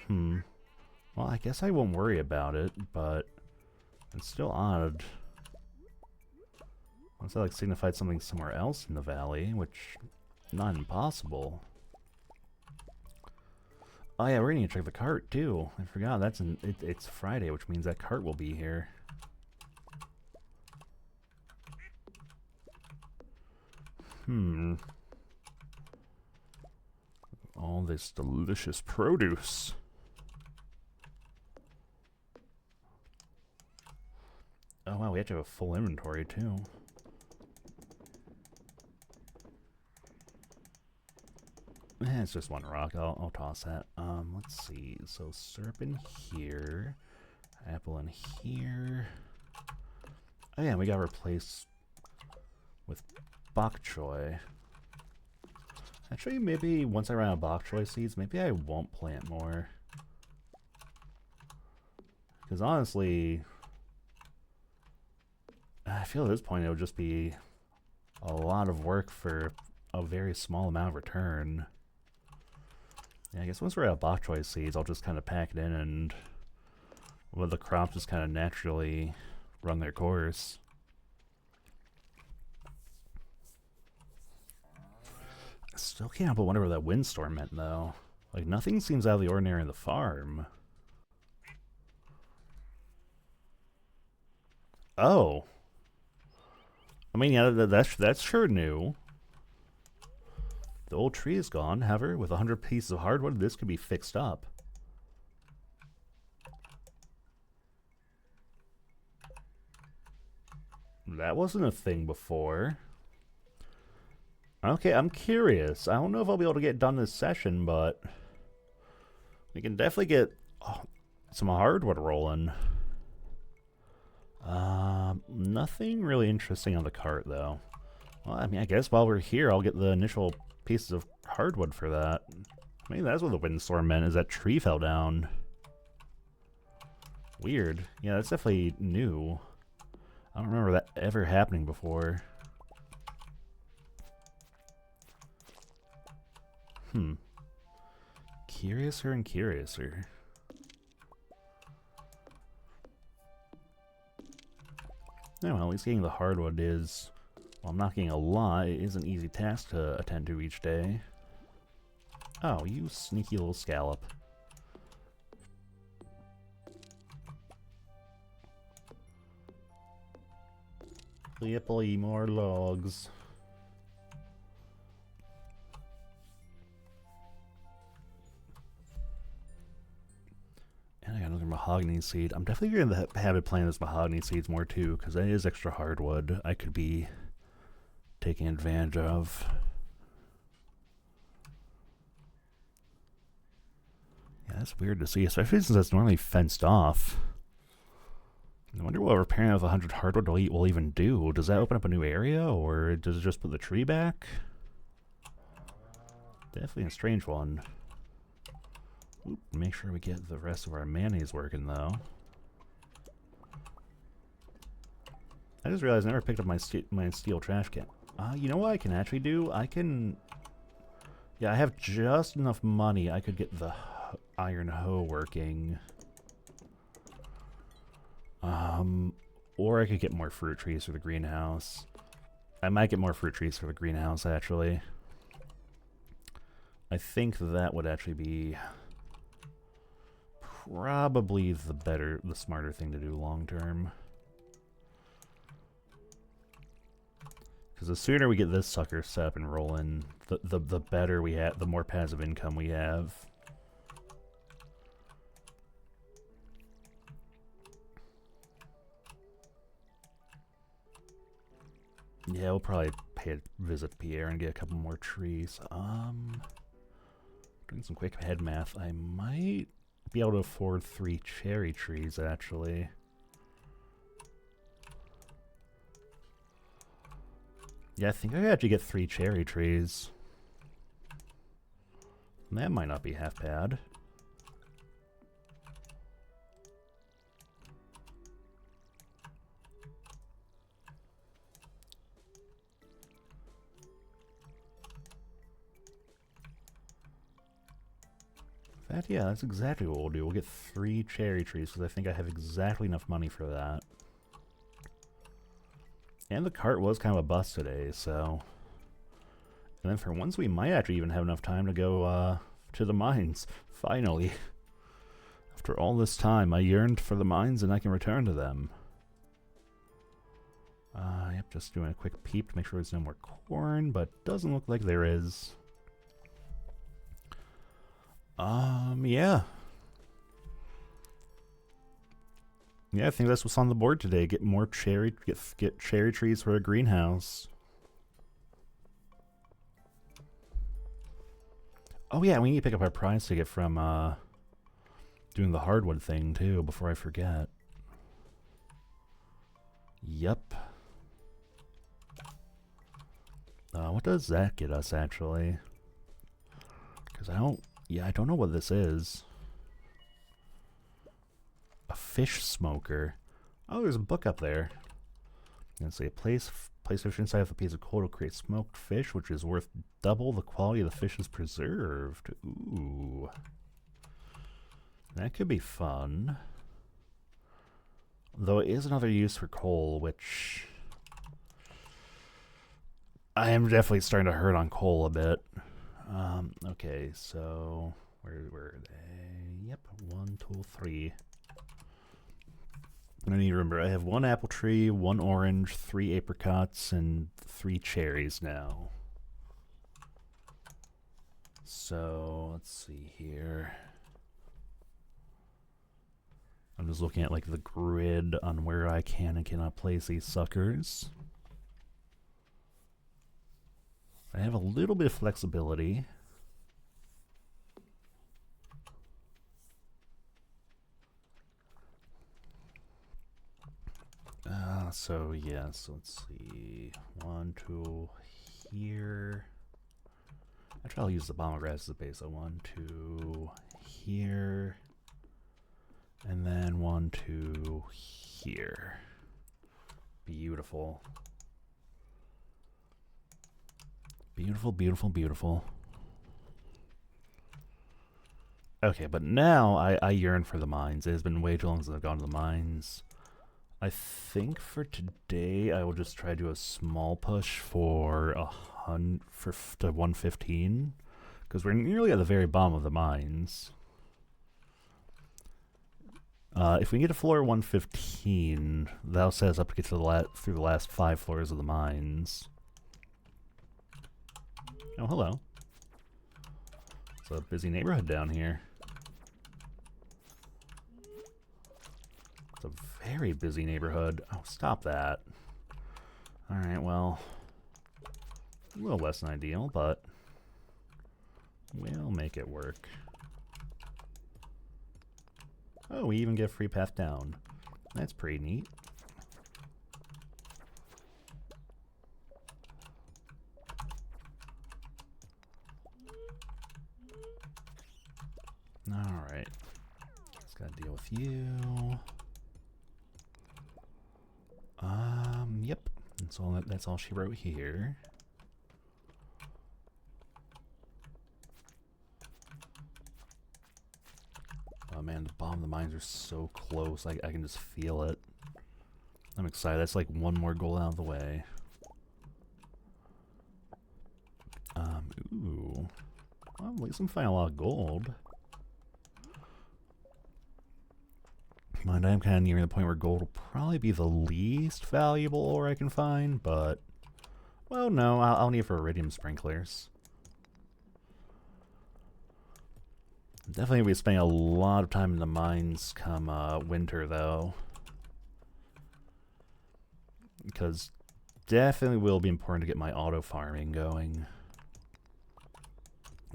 Speaker 1: Well, I guess I won't worry about it, but it's still odd. Unless that like signified something somewhere else in the valley, which not impossible. Oh yeah, we're gonna check the cart too. I forgot it's Friday, which means that cart will be here. All this delicious produce. Oh wow, we have to have a full inventory too. It's just one rock. I'll toss that. Let's see. So syrup in here, apple in here. Oh yeah, we got replaced with bok choy. Actually, maybe once I run out of bok choy seeds, maybe I won't plant more. Because honestly, I feel at this point it would just be a lot of work for a very small amount of return. Yeah, I guess once we're out of bok choy seeds, I'll just kind of pack it in and let the crops just kind of naturally run their course. I still can't help but wonder what that windstorm meant, though. Like, nothing seems out of the ordinary in the farm. Oh. I mean, yeah, that's sure new. The old tree is gone, however, with 100 pieces of hardwood, this could be fixed up. That wasn't a thing before. Okay, I'm curious. I don't know if I'll be able to get done this session, but we can definitely get some hardwood rolling. Nothing really interesting on the cart, though. Well, I mean, I guess while we're here, I'll get the initial pieces of hardwood for that. Maybe that's what the windstorm meant, is that tree fell down. Weird. Yeah, that's definitely new. I don't remember that ever happening before. Curiouser and curiouser. No, well, at least getting the hardwood is... Well, I'm not getting a lot. It is an easy task to attend to each day. Oh, you sneaky little scallop. Flippily more logs. And I got another mahogany seed. I'm definitely going to have it plant this mahogany seeds more too, because that is extra hardwood I could be taking advantage of. Yeah, that's weird to see, especially since that's normally fenced off. I wonder what repairing with 100 hardwood will even do. Does that open up a new area, or does it just put the tree back? Definitely a strange one. Oop, make sure we get the rest of our mayonnaise working, though. I just realized I never picked up my steel trash can. You know what I can actually do? I can... Yeah, I have just enough money. I could get the iron hoe working. Or I could get more fruit trees for the greenhouse. I might get more fruit trees for the greenhouse, actually. I think that would actually be probably the smarter thing to do long term. Because the sooner we get this sucker set up and rolling, the better we have, the more passive income we have. Yeah, we'll probably pay a visit to Pierre and get a couple more trees. Doing some quick head math, I might be able to afford 3 cherry trees, actually. Yeah, I think I could actually get 3 cherry trees. That might not be half bad. Yeah, that's exactly what we'll do. We'll get 3 cherry trees, because I think I have exactly enough money for that. And the cart was kind of a bust today, so... And then for once, we might actually even have enough time to go to the mines, finally. After all this time, I yearned for the mines, and I can return to them. Yep, just doing a quick peep to make sure there's no more corn, but doesn't look like there is. Yeah. Yeah, I think that's what's on the board today. Get more get cherry trees for a greenhouse. Oh yeah, we need to pick up our prize ticket from doing the hardwood thing too before I forget. Yep. What does that get us actually? Because I don't... Yeah, I don't know what this is. A fish smoker. Oh, there's a book up there. And say, place fish inside of a piece of coal to create smoked fish, which is worth double the quality of the fish is preserved. Ooh. That could be fun. Though it is another use for coal, which... I am definitely starting to hurt on coal a bit. Okay, so... Where were they? Yep, 1, 2, 3. I need to remember, I have 1 apple tree, 1 orange, 3 apricots, and 3 cherries now. So, let's see here. I'm just looking at like the grid on where I can and cannot place these suckers. I have a little bit of flexibility. So yes, let's see. 1, 2 here. Actually, I'll use the bomber grass as a base. So 1, 2 here. And then 1, 2 here. Beautiful. Beautiful, beautiful, beautiful. Okay, but now I yearn for the mines. It has been way too long since I've gone to the mines. I think for today I will just try to do a small push for to 115, because we're nearly at the very bottom of the mines. If we can get to floor 115, that'll set us up to get to through the last 5 floors of the mines. Oh, hello. It's a busy neighborhood down here. It's a very busy neighborhood. Oh, stop that. Alright, well, a little less than ideal, but we'll make it work. Oh, we even get a free path down. That's pretty neat. Alright. Just gotta deal with you. Yep. That's all she wrote here. Oh man, the bottom of the mines are so close. I can just feel it. I'm excited. That's like 1 more goal out of the way. Ooh. Well, at least I'm finding a lot of gold. Mind, I'm kind of nearing the point where gold will probably be the least valuable ore I can find, but... Well, no, I'll need it for iridium sprinklers. Definitely going to be spending a lot of time in the mines come winter, though. Because definitely will be important to get my auto farming going.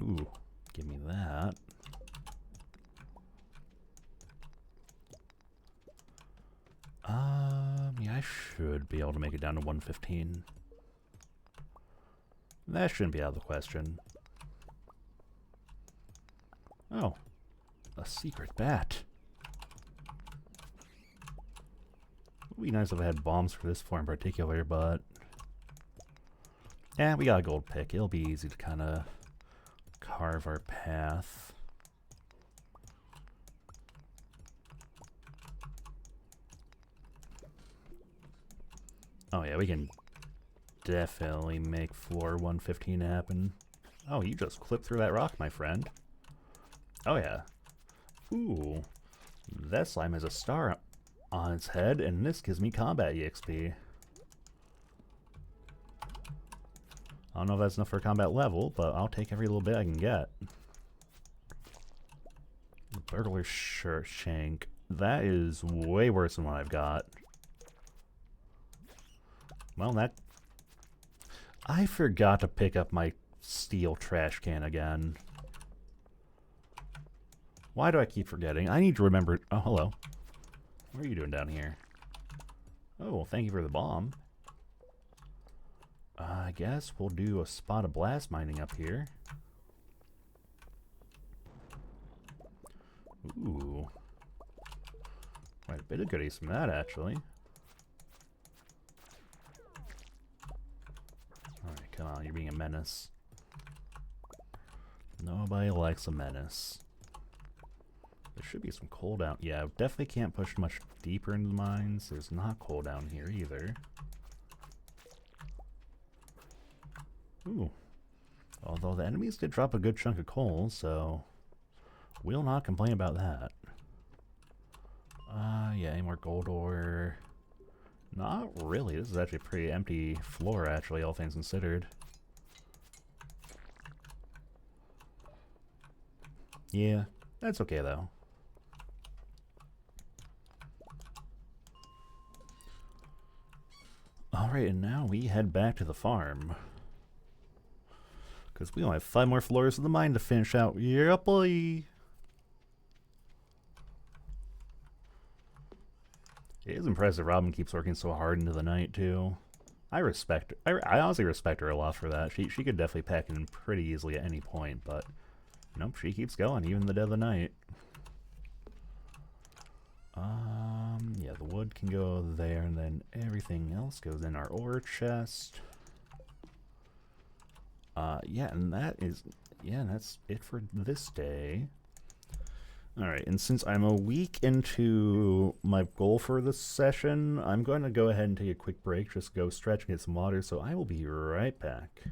Speaker 1: Ooh, give me that. Yeah, I should be able to make it down to 115. That shouldn't be out of the question. Oh, a secret bat. It would be nice if I had bombs for this floor in particular, but... Yeah, we got a gold pick. It'll be easy to kind of carve our path. Oh yeah, we can definitely make floor 115 happen. Oh, you just clipped through that rock, my friend. Oh yeah. Ooh. That slime has a star on its head, and this gives me combat EXP. I don't know if that's enough for combat level, but I'll take every little bit I can get. Burglar shirt shank. That is way worse than what I've got. Well, that... I forgot to pick up my steel trash can again. Why do I keep forgetting? I need to remember... Oh, hello. What are you doing down here? Oh, well, thank you for the bomb. I guess we'll do a spot of blast mining up here. Ooh. Quite a bit of goodies from that, actually. Alright, come on, you're being a menace. Nobody likes a menace. There should be some coal down. Yeah, definitely can't push much deeper into the mines. There's not coal down here either. Ooh. Although the enemies did drop a good chunk of coal, so we'll not complain about that. Yeah, any more gold ore? Not really. This is actually a pretty empty floor, actually, all things considered. Yeah, that's okay, though. Alright, and now we head back to the farm. Because we only have 5 more floors of the mine to finish out. Yeah, boy! It is impressive Robin keeps working so hard into the night, too. I respect her. I honestly respect her a lot for that. She could definitely pack in pretty easily at any point, but nope, she keeps going, even in the dead of the night. Yeah, the wood can go there, and then everything else goes in our ore chest. Yeah, and that's it for this day. Alright, and since I'm a week into my goal for this session, I'm going to go ahead and take a quick break, just go stretch and get some water, so I will be right back.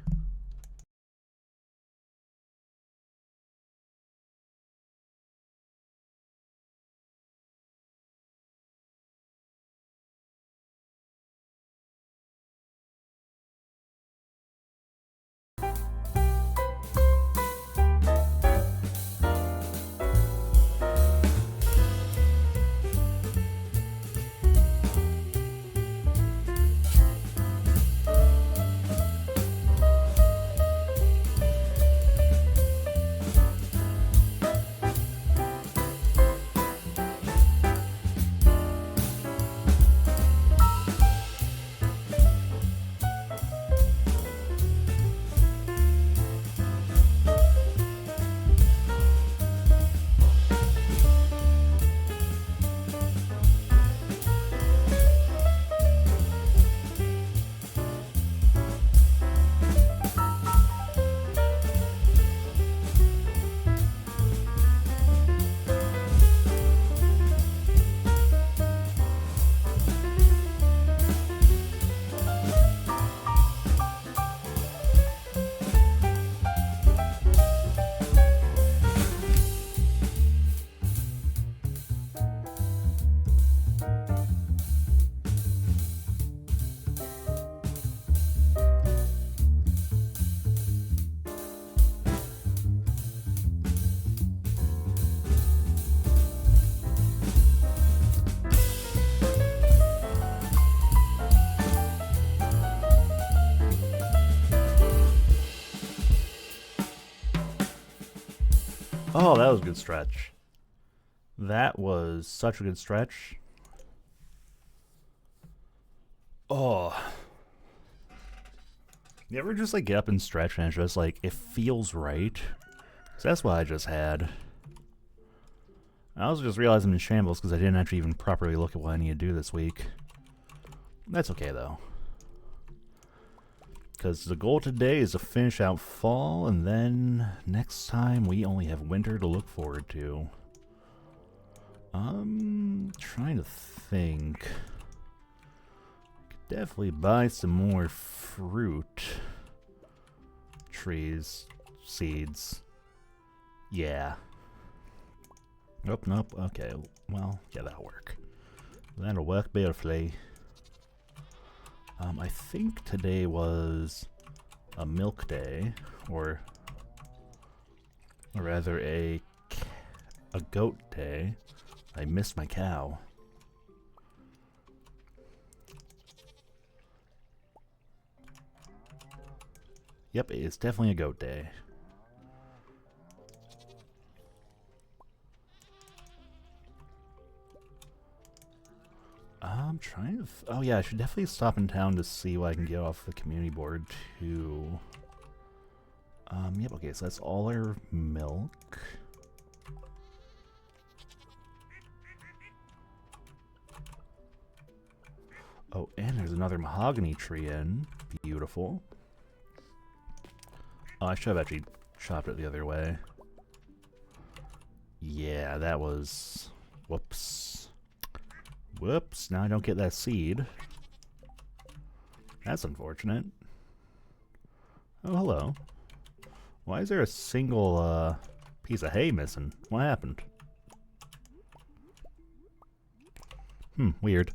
Speaker 1: Oh, that was a good stretch. That was such a good stretch. Oh. You ever just like get up and stretch and it's just like, it feels right? 'Cause that's what I just had. I was just realizing I'm in shambles because I didn't actually even properly look at what I need to do this week. That's okay though. Because the goal today is to finish out fall, and then next time we only have winter to look forward to. Trying to think. Could definitely buy some more fruit. Trees. Seeds. Yeah. Nope, nope. Okay, well, yeah, that'll work. That'll work beautifully. I think today was a milk day, or rather a goat day. I missed my cow. Yep, it's definitely a goat day. I'm trying to... oh yeah, I should definitely stop in town to see what I can get off the community board too. Yep, okay, so that's all our milk. Oh, and there's another mahogany tree in. Beautiful. Oh, I should have actually chopped it the other way. Yeah, that was... Whoops. Whoops, now I don't get that seed. That's unfortunate. Oh, hello. Why is there a single, piece of hay missing? What happened? Weird.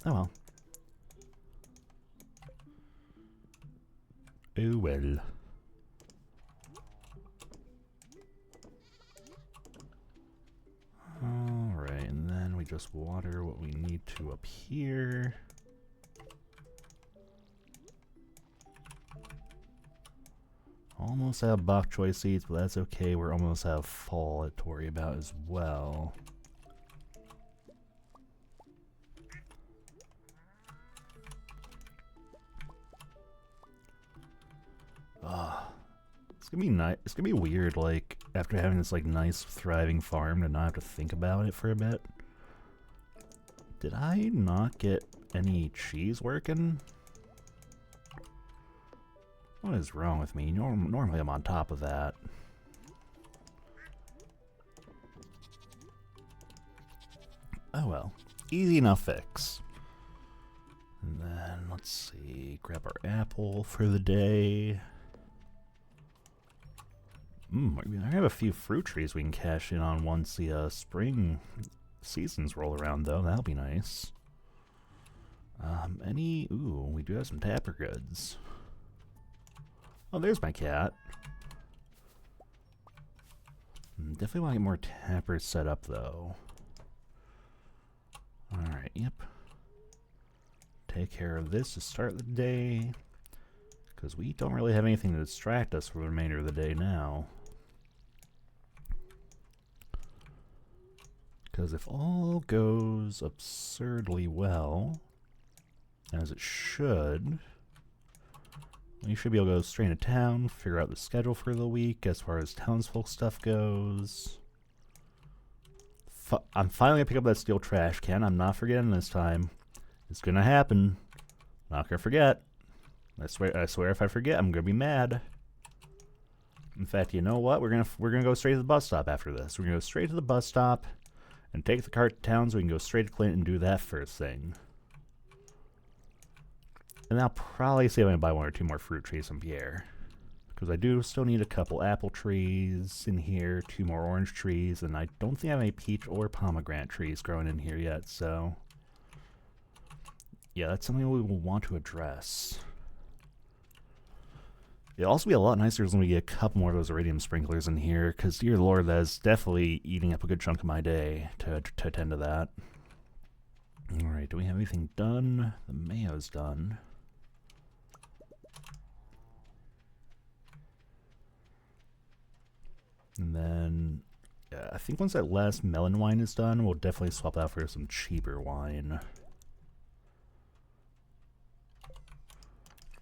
Speaker 1: Oh well. Oh well. Alright, and then we just water what we need to up here. Almost out of bok choy seeds, but that's okay. We're almost out of fall to worry about as well. It's gonna be nice. It's gonna be weird, like, after having this, like, nice, thriving farm to not have to think about it for a bit. Did I not get any cheese working? What is wrong with me? Normally I'm on top of that. Oh well. Easy enough fix. And then, let's see, grab our apple for the day. I have a few fruit trees we can cash in on once the spring seasons roll around, though. That'll be nice. Ooh, we do have some tapper goods. Oh, there's my cat. Definitely want to get more tappers set up, though. Alright, yep. Take care of this to start the day. Because we don't really have anything to distract us for the remainder of the day now. Because if all goes absurdly well, as it should, we should be able to go straight into town, figure out the schedule for the week as far as townsfolk stuff goes. I'm finally going to pick up that steel trash can. I'm not forgetting this time. It's going to happen. Not going to forget. I swear if I forget, I'm going to be mad. In fact, you know what? We're gonna go straight to the bus stop after this. We're going to go straight to the bus stop and take the cart to town so we can go straight to Clint and do that first thing. And I'll probably see if I can buy one or two more fruit trees from Pierre. Because I do still need a couple apple trees in here, 2 more orange trees, and I don't think I have any peach or pomegranate trees growing in here yet, so... yeah, that's something we will want to address. It'll also be a lot nicer when we get a couple more of those iridium sprinklers in here, because dear lord, that is definitely eating up a good chunk of my day to attend to that. Alright, do we have anything done? The mayo's done. And then, yeah, I think once that last melon wine is done, we'll definitely swap out for some cheaper wine.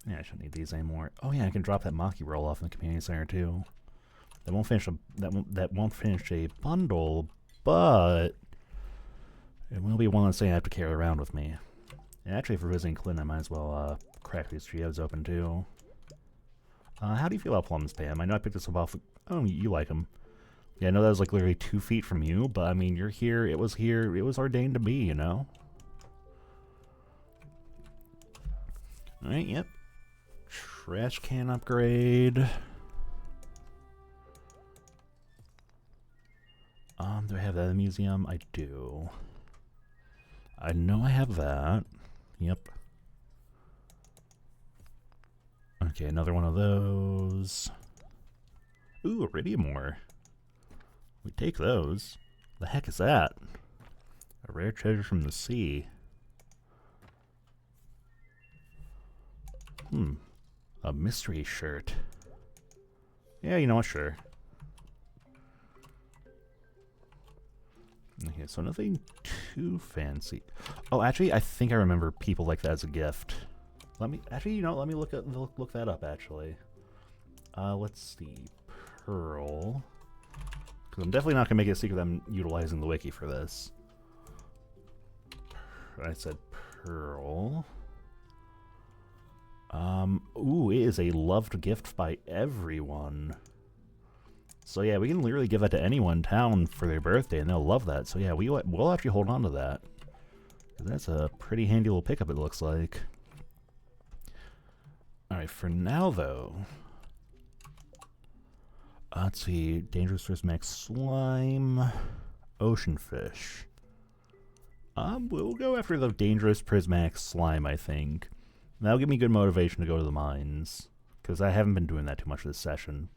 Speaker 1: Yeah, I shouldn't need these anymore. Oh yeah, I can drop that Maki roll off in the community center too. That won't finish a bundle, but it will be one less thing I have to carry around with me. And actually, for visiting Clint, I might as well crack these geodes open too. How do you feel about plums, Pam? I know I picked this up off. Oh, you like them? Yeah, I know that was like literally 2 feet from you, but I mean, you're here. It was ordained to be, you know. All right, yep. Trash can upgrade. Do I have that in the museum? I do. I know I have that. Yep. Okay, another one of those. Ooh, iridium ore. We take those. The heck is that? A rare treasure from the sea. A mystery shirt. Yeah, you know what, sure. Okay, so nothing too fancy. Oh, actually, I think I remember people like that as a gift. Let me look that up, actually. Let's see. Pearl. Because I'm definitely not going to make it a secret that I'm utilizing the wiki for this. I said pearl. Ooh, it is a loved gift by everyone. So yeah, we can literally give that to anyone in town for their birthday, and they'll love that. So yeah, we'll actually hold on to that. That's a pretty handy little pickup, it looks like. Alright, for now, though... let's see. Dangerous Prismatic Slime. Ocean Fish. We'll go after the Dangerous Prismatic Slime, I think. That'll give me good motivation to go to the mines. Because I haven't been doing that too much this session.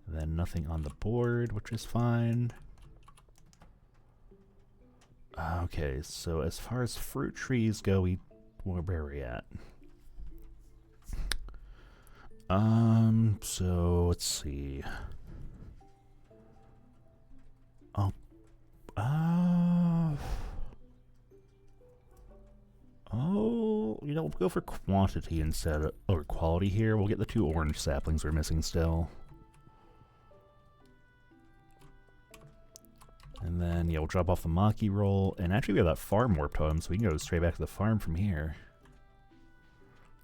Speaker 1: And then nothing on the board, which is fine. Okay, so as far as fruit trees go, where are we at? So let's see. You know, we'll go for quantity instead of or quality here. We'll get the 2 orange saplings we're missing still. And then, yeah, we'll drop off the Maki roll. And actually, we have that farm warp totem, so we can go straight back to the farm from here.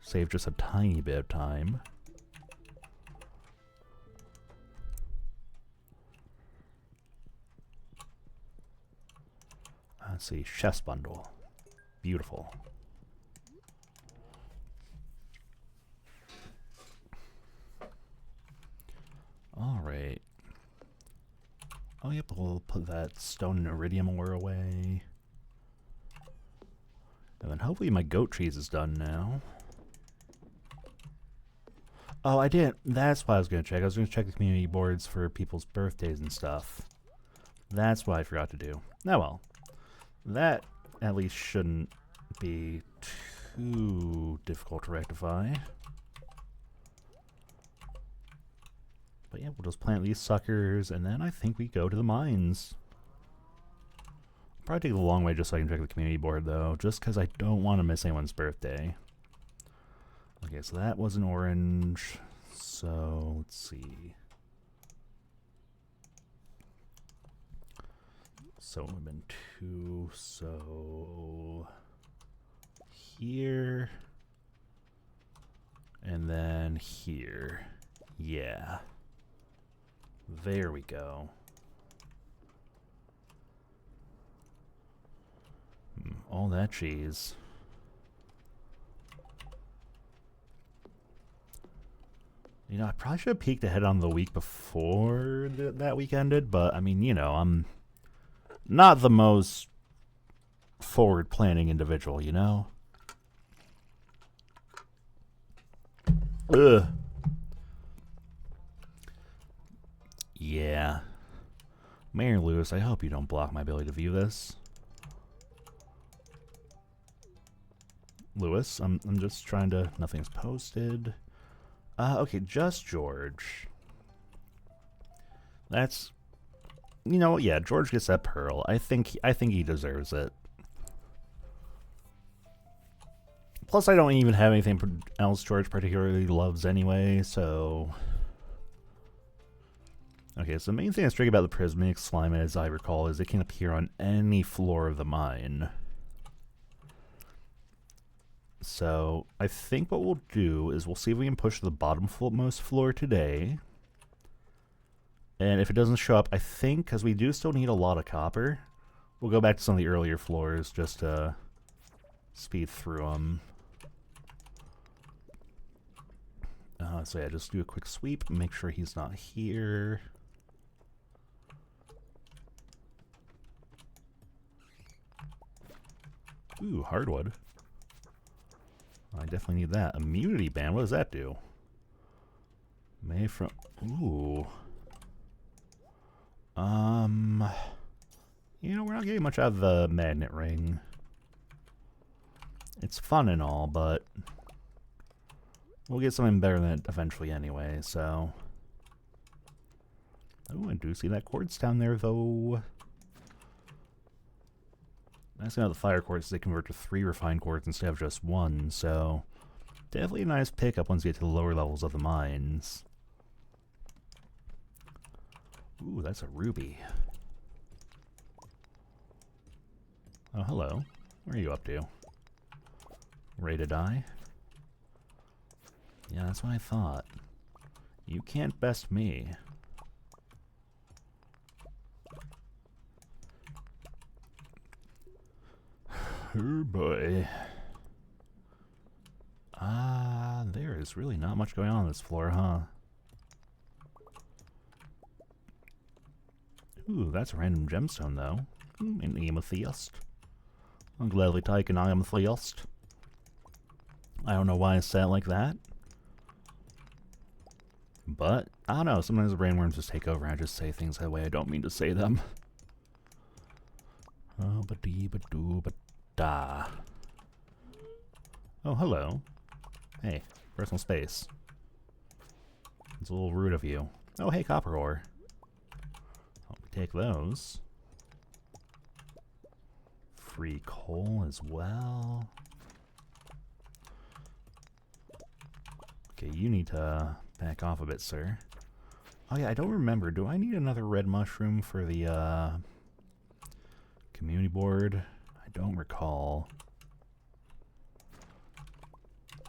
Speaker 1: Save just a tiny bit of time. Let's see, chef's bundle. Beautiful. Alright. Oh, yep, we'll put that stone and iridium ore away. And then hopefully my goat cheese is done now. Oh, I didn't. That's what I was going to check. I was going to check the community boards for people's birthdays and stuff. That's what I forgot to do. Oh well. That at least shouldn't be too difficult to rectify. But yeah, we'll just plant these suckers, and then I think we go to the mines. Probably take a long way just so I can check the community board, though, just because I don't want to miss anyone's birthday. Okay, so that was an orange. So, let's see. So, it would have been 2, so... Here. And then here. Yeah. There we go. All that cheese. You know, I probably should have peeked ahead on the week before that week ended, but I mean, you know, I'm not the most forward planning individual, you know? Ugh. Yeah. Mayor Lewis, I hope you don't block my ability to view this. Lewis, I'm just trying to... Nothing's posted. Okay, just George. That's... You know, yeah, George gets that pearl. I think he deserves it. Plus, I don't even have anything else George particularly loves anyway, so... Okay, so the main thing that's tricky about the prismatic slime, as I recall, is it can appear on any floor of the mine. So, I think what we'll do is we'll see if we can push the bottommost floor today. And if it doesn't show up, I think, because we do still need a lot of copper, we'll go back to some of the earlier floors just to speed through them. So yeah, just do a quick sweep, make sure he's not here. Ooh, hardwood. I definitely need that. Immunity band, what does that do? Made from... Ooh. You know, we're not getting much out of the magnet ring. It's fun and all, but... We'll get something better than it eventually anyway, so... Oh, I do see that quartz down there, though. Nice thing about the fire quartz is they convert to 3 refined quartz instead of just 1, so... Definitely a nice pickup once you get to the lower levels of the mines. Ooh, that's a ruby. Oh, hello. Where are you up to? Ready to die? Yeah, that's what I thought. You can't best me. Oh boy. There is really not much going on this floor, huh? Ooh, that's a random gemstone, though. An amethyst. I'll gladly take an amethyst. I don't know why I said it like that. But, I don't know, sometimes the brainworms just take over and I just say things that way I don't mean to say them. Oh, ba-dee-ba-doo-ba-da. Oh, hello. Hey, personal space. It's a little rude of you. Oh, hey, copper ore. I'll take those. Free coal as well. Okay, you need to back off a bit, sir. Oh yeah, I don't remember. Do I need another red mushroom for the community board? I don't recall.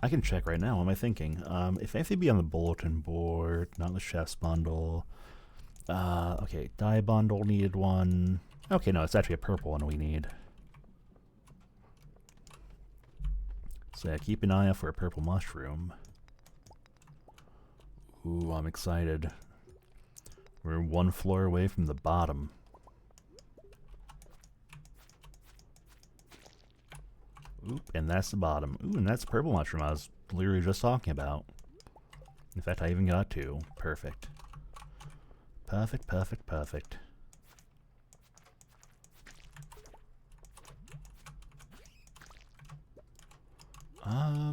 Speaker 1: I can check right now. What am I thinking? If anything be on the bulletin board, not the chef's bundle. Okay, dye bundle needed one. Okay, no, it's actually a purple one we need. So yeah, keep an eye out for a purple mushroom. Ooh, I'm excited. We're one floor away from the bottom. Oop, and that's the bottom. Ooh, and that's the purple mushroom I was literally just talking about. In fact, I even got two. Perfect. Perfect, perfect, perfect.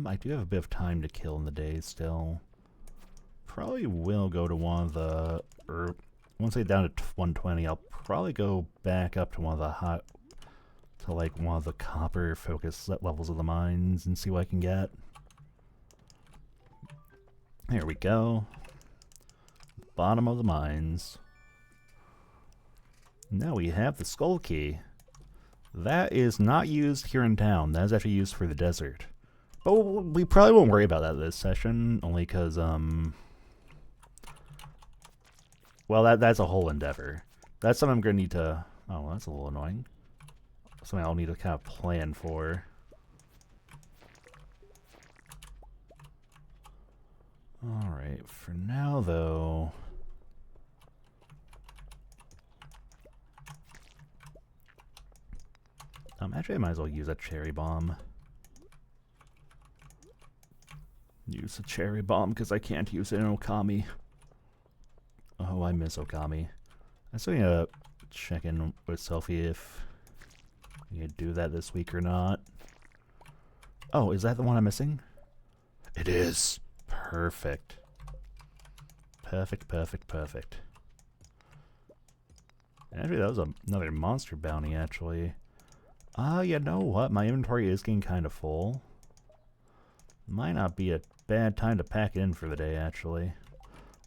Speaker 1: I do have a bit of time to kill in the day still. Probably will go to one of the, or once I get down to 120, I'll probably go back up to one of the hot, to like one of the copper focus levels of the mines and see what I can get. There we go. Bottom of the mines. Now we have the skull key. That is not used here in town. That is actually used for the desert. But we probably won't worry about that this session, only because, well, that's a whole endeavor. That's something I'm going to need to... Oh, that's a little annoying. Something I'll need to kind of plan for. Alright, for now, though... Actually, I might as well use a cherry bomb. Use a cherry bomb, because I can't use it in Okami. Oh, I miss Okami. I still need to check in with Sophie if you can do that this week or not. Oh, is that the one I'm missing? It is. Perfect. Perfect, perfect, perfect. Actually, that was another monster bounty, actually. You know what? My inventory is getting kind of full. Might not be a bad time to pack it in for the day, actually.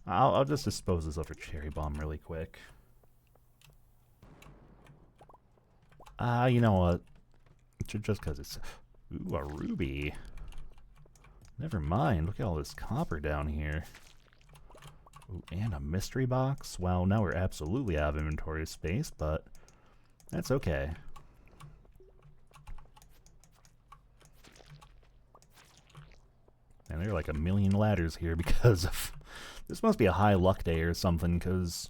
Speaker 1: I'll just dispose this of a cherry bomb really quick. You know what? Just because it's... Ooh, a ruby. Never mind. Look at all this copper down here. Ooh, and a mystery box. Well, now we're absolutely out of inventory space, but that's okay. And there are like a million ladders here because of... This must be a high luck day or something, because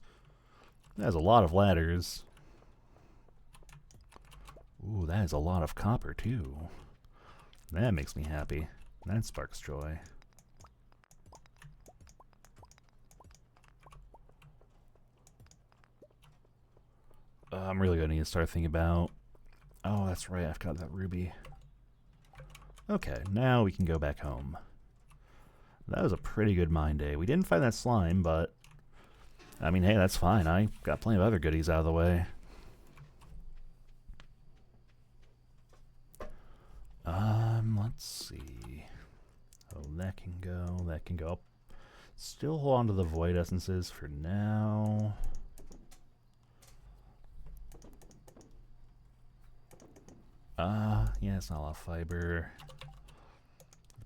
Speaker 1: there's a lot of ladders. Ooh, that is a lot of copper, too. That makes me happy. That sparks joy. I'm really going to need to start thinking about... Oh, that's right, I've got that ruby. Okay, now we can go back home. That was a pretty good mine day. We didn't find that slime, but... I mean, hey, that's fine. I got plenty of other goodies out of the way. Let's see. Oh, that can go, that can go. Still hold on to the void essences for now. Yeah, it's not a lot of fiber.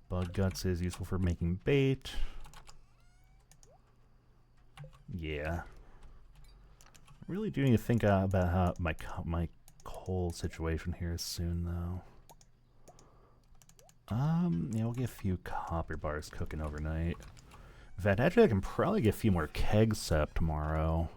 Speaker 1: Bug guts is useful for making bait. Yeah. Really do need to think about how my coal situation here soon, though. Yeah, we'll get a few copper bars cooking overnight. In fact, actually, I can probably get a few more kegs set up tomorrow.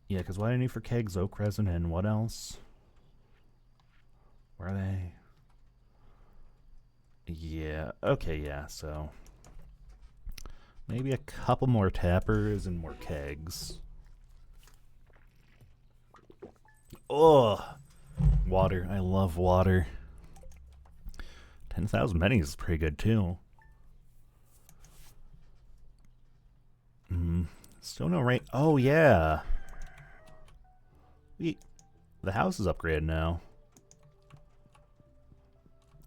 Speaker 1: Yeah, because what do I need for kegs? Oak resin and what else? Where are they? Yeah, okay, yeah, so maybe a couple more tappers and more kegs. Ugh! Water. I love water. 10,000 pennies is pretty good, too. Still no rain. Oh, yeah. The house is upgraded now.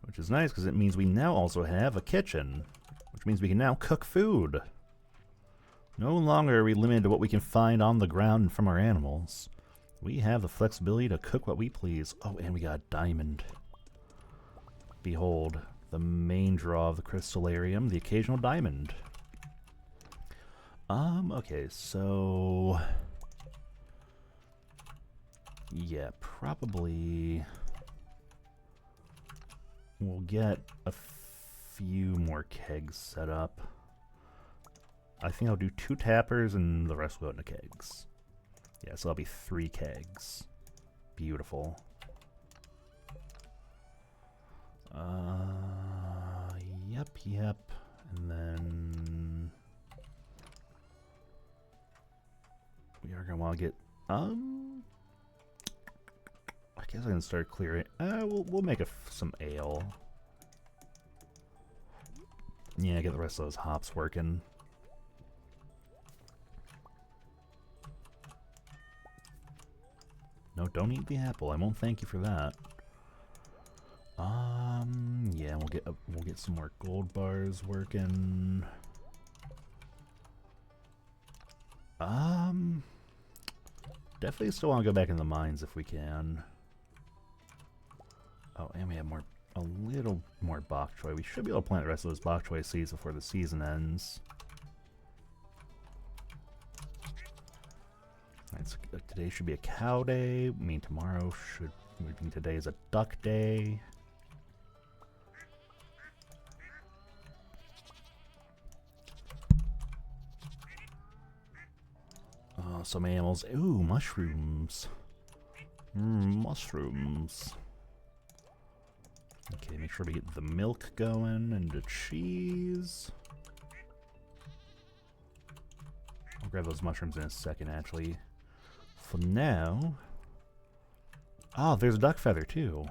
Speaker 1: Which is nice, because it means we now also have a kitchen. Which means we can now cook food. No longer are we limited to what we can find on the ground from our animals. We have the flexibility to cook what we please. Oh, and we got a diamond. Behold, the main draw of the crystallarium, the occasional diamond. Okay, so... yeah, probably... we'll get a few more kegs set up. I think I'll do 2 tappers and the rest will go into kegs. Yeah, so that'll be 3 kegs. Beautiful. Yep. And then... we are gonna want to get, I guess I can start clearing. We'll make some ale. Yeah, get the rest of those hops working. No, don't eat the apple. I won't thank you for that. Yeah, we'll get some more gold bars working. Definitely still want to go back in the mines if we can. Oh, and we have a little more bok choy. We should be able to plant the rest of those bok choy seeds before the season ends. Alright, so today should be a cow day. I mean, tomorrow today is a duck day. Oh, some animals. Ooh, mushrooms. Mushrooms. Okay, make sure to get the milk going and the cheese. I'll grab those mushrooms in a second, actually. For now... oh, there's a duck feather, too.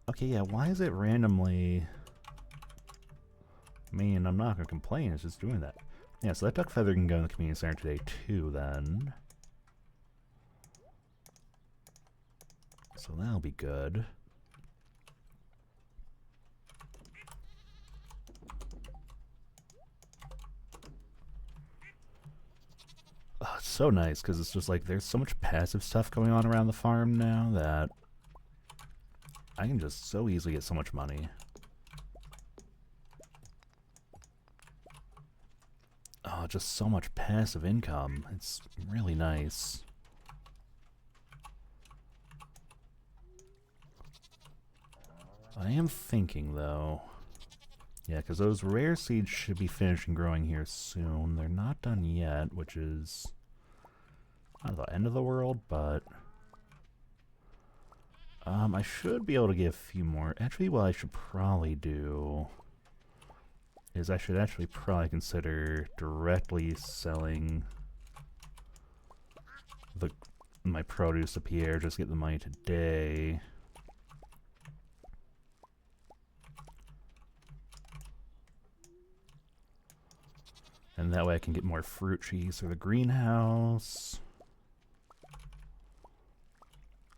Speaker 1: Okay, yeah, why is it randomly... I mean, I'm not going to complain, it's just doing that. Yeah, so that duck feather can go in the community center today, too, then. So that'll be good. Oh, it's so nice, because it's just like, there's so much passive stuff going on around the farm now that I can just so easily get so much money. Oh, just so much passive income. It's really nice. I am thinking, though... yeah, because those rare seeds should be finishing growing here soon. They're not done yet, which is not the end of the world, but... I should be able to get a few more. Actually, what I should probably do is I should actually probably consider directly selling my produce to Pierre, just get the money today. And that way I can get more fruit trees for the greenhouse.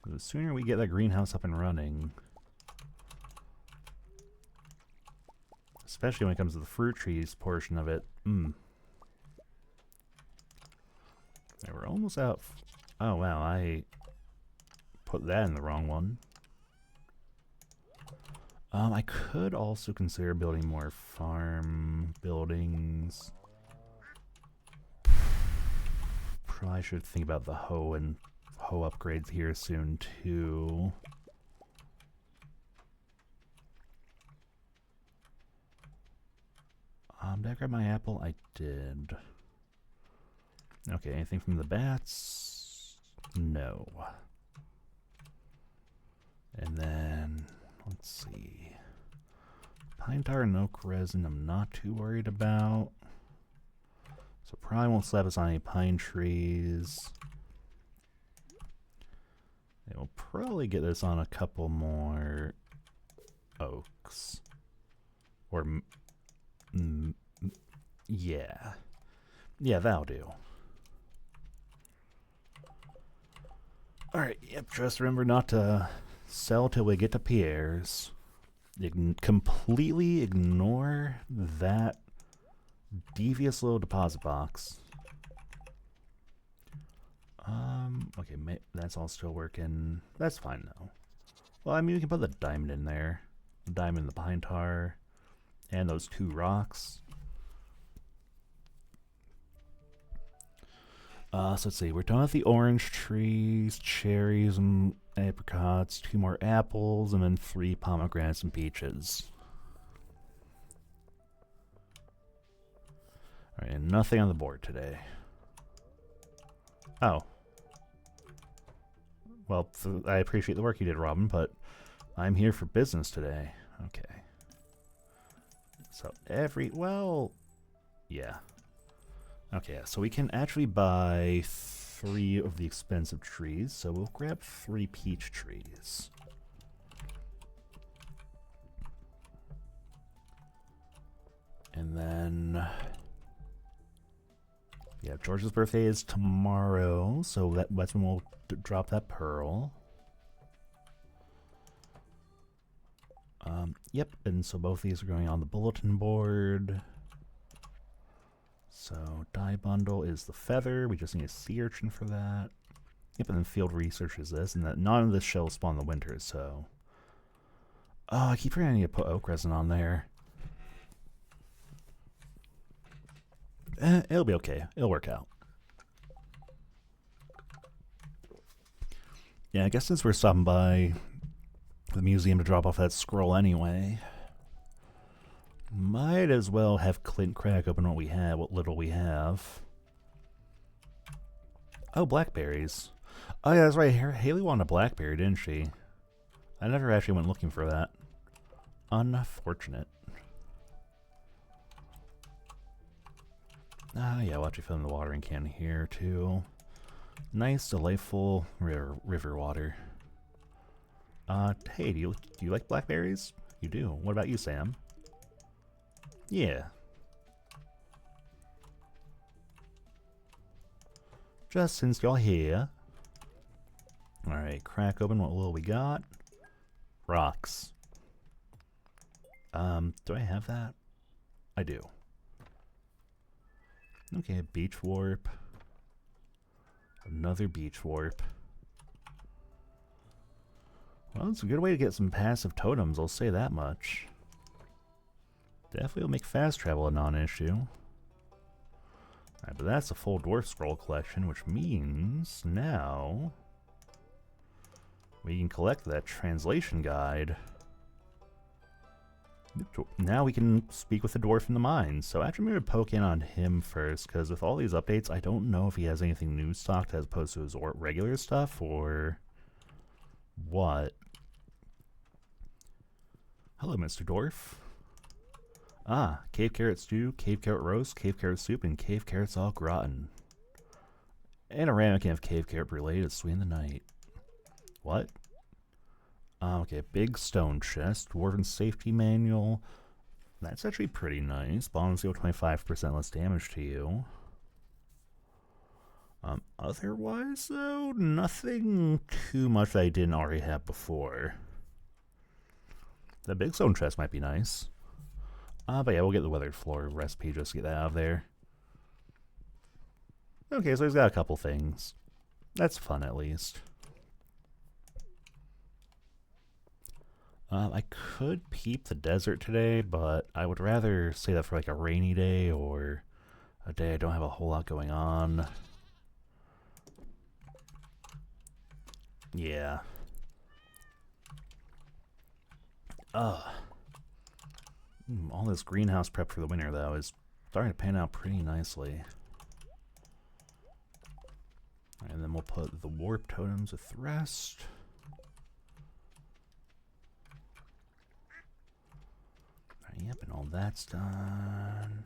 Speaker 1: The sooner we get that greenhouse up and running, especially when it comes to the fruit trees portion of it, Okay, we're almost out. Oh wow, I put that in the wrong one. I could also consider building more farm buildings. Probably should think about the hoe upgrades here soon too. Did I grab my apple? I did. Okay, anything from the bats? No. And then, let's see. Pine tar and oak resin I'm not too worried about. So probably won't slap us on any pine trees. It will probably get us on a couple more oaks. Or, yeah. Yeah, that'll do. Alright, yep, just remember not to sell till we get to Pierre's. You can completely ignore that devious little deposit box. Okay, that's all still working. That's fine though. Well, I mean, we can put the diamond in there. The diamond and the pine tar. And those 2 rocks. So let's see, we're done with the orange trees, cherries, and apricots, 2 more apples, and then 3 pomegranates and peaches. Alright, and nothing on the board today. Oh. Well, I appreciate the work you did, Robin, but I'm here for business today. Okay. So well, yeah. Okay, so we can actually buy 3 of the expensive trees, so we'll grab 3 peach trees. And then, yeah, George's birthday is tomorrow, so that's when we'll drop that pearl. Yep, and so both these are going on the bulletin board. So, dye bundle is the feather. We just need a sea urchin for that. Yep, and then field research is this, and that none of this shell spawn in the winter, so. Oh, I keep forgetting I need to put oak resin on there. It'll be okay. It'll work out. Yeah, I guess since we're stopping by the museum to drop off that scroll anyway, might as well have Clint crack open what little we have. Oh, blackberries. Oh yeah, that's right. Haley wanted a blackberry, didn't she? I never actually went looking for that. Unfortunate. Ah, yeah, we'll actually fill in the watering can here, too. Nice, delightful river water. Hey, do you like blackberries? You do. What about you, Sam? Yeah. Just since you're here. Alright, crack open what little we got. Rocks. Do I have that? I do. Okay, beach warp. Another beach warp. Well, it's a good way to get some passive totems, I'll say that much. Definitely will make fast travel a non-issue. Alright, but that's a full dwarf scroll collection, which means now we can collect that translation guide. Now we can speak with the dwarf in the mines. So actually I'm going to poke in on him first, because with all these updates, I don't know if he has anything new stocked as opposed to his regular stuff, or what. Hello, Mr. Dwarf. Ah, cave carrot stew, cave carrot roast, cave carrot soup, and cave carrots au gratin. And a ramekin of cave carrot brulee to sweeten the night. What? Okay, big stone chest, dwarven safety manual. That's actually pretty nice. Bonus deal 25% less damage to you. Otherwise, though, nothing too much that I didn't already have before. The big stone chest might be nice. But yeah, we'll get the weathered floor recipe just to get that out of there. Okay, so he's got a couple things. That's fun, at least. I could peep the desert today, but I would rather say that for like a rainy day or a day I don't have a whole lot going on. Yeah. All this greenhouse prep for the winter, though, is starting to pan out pretty nicely. And then we'll put the warp totems to rest. Yep, and all that's done.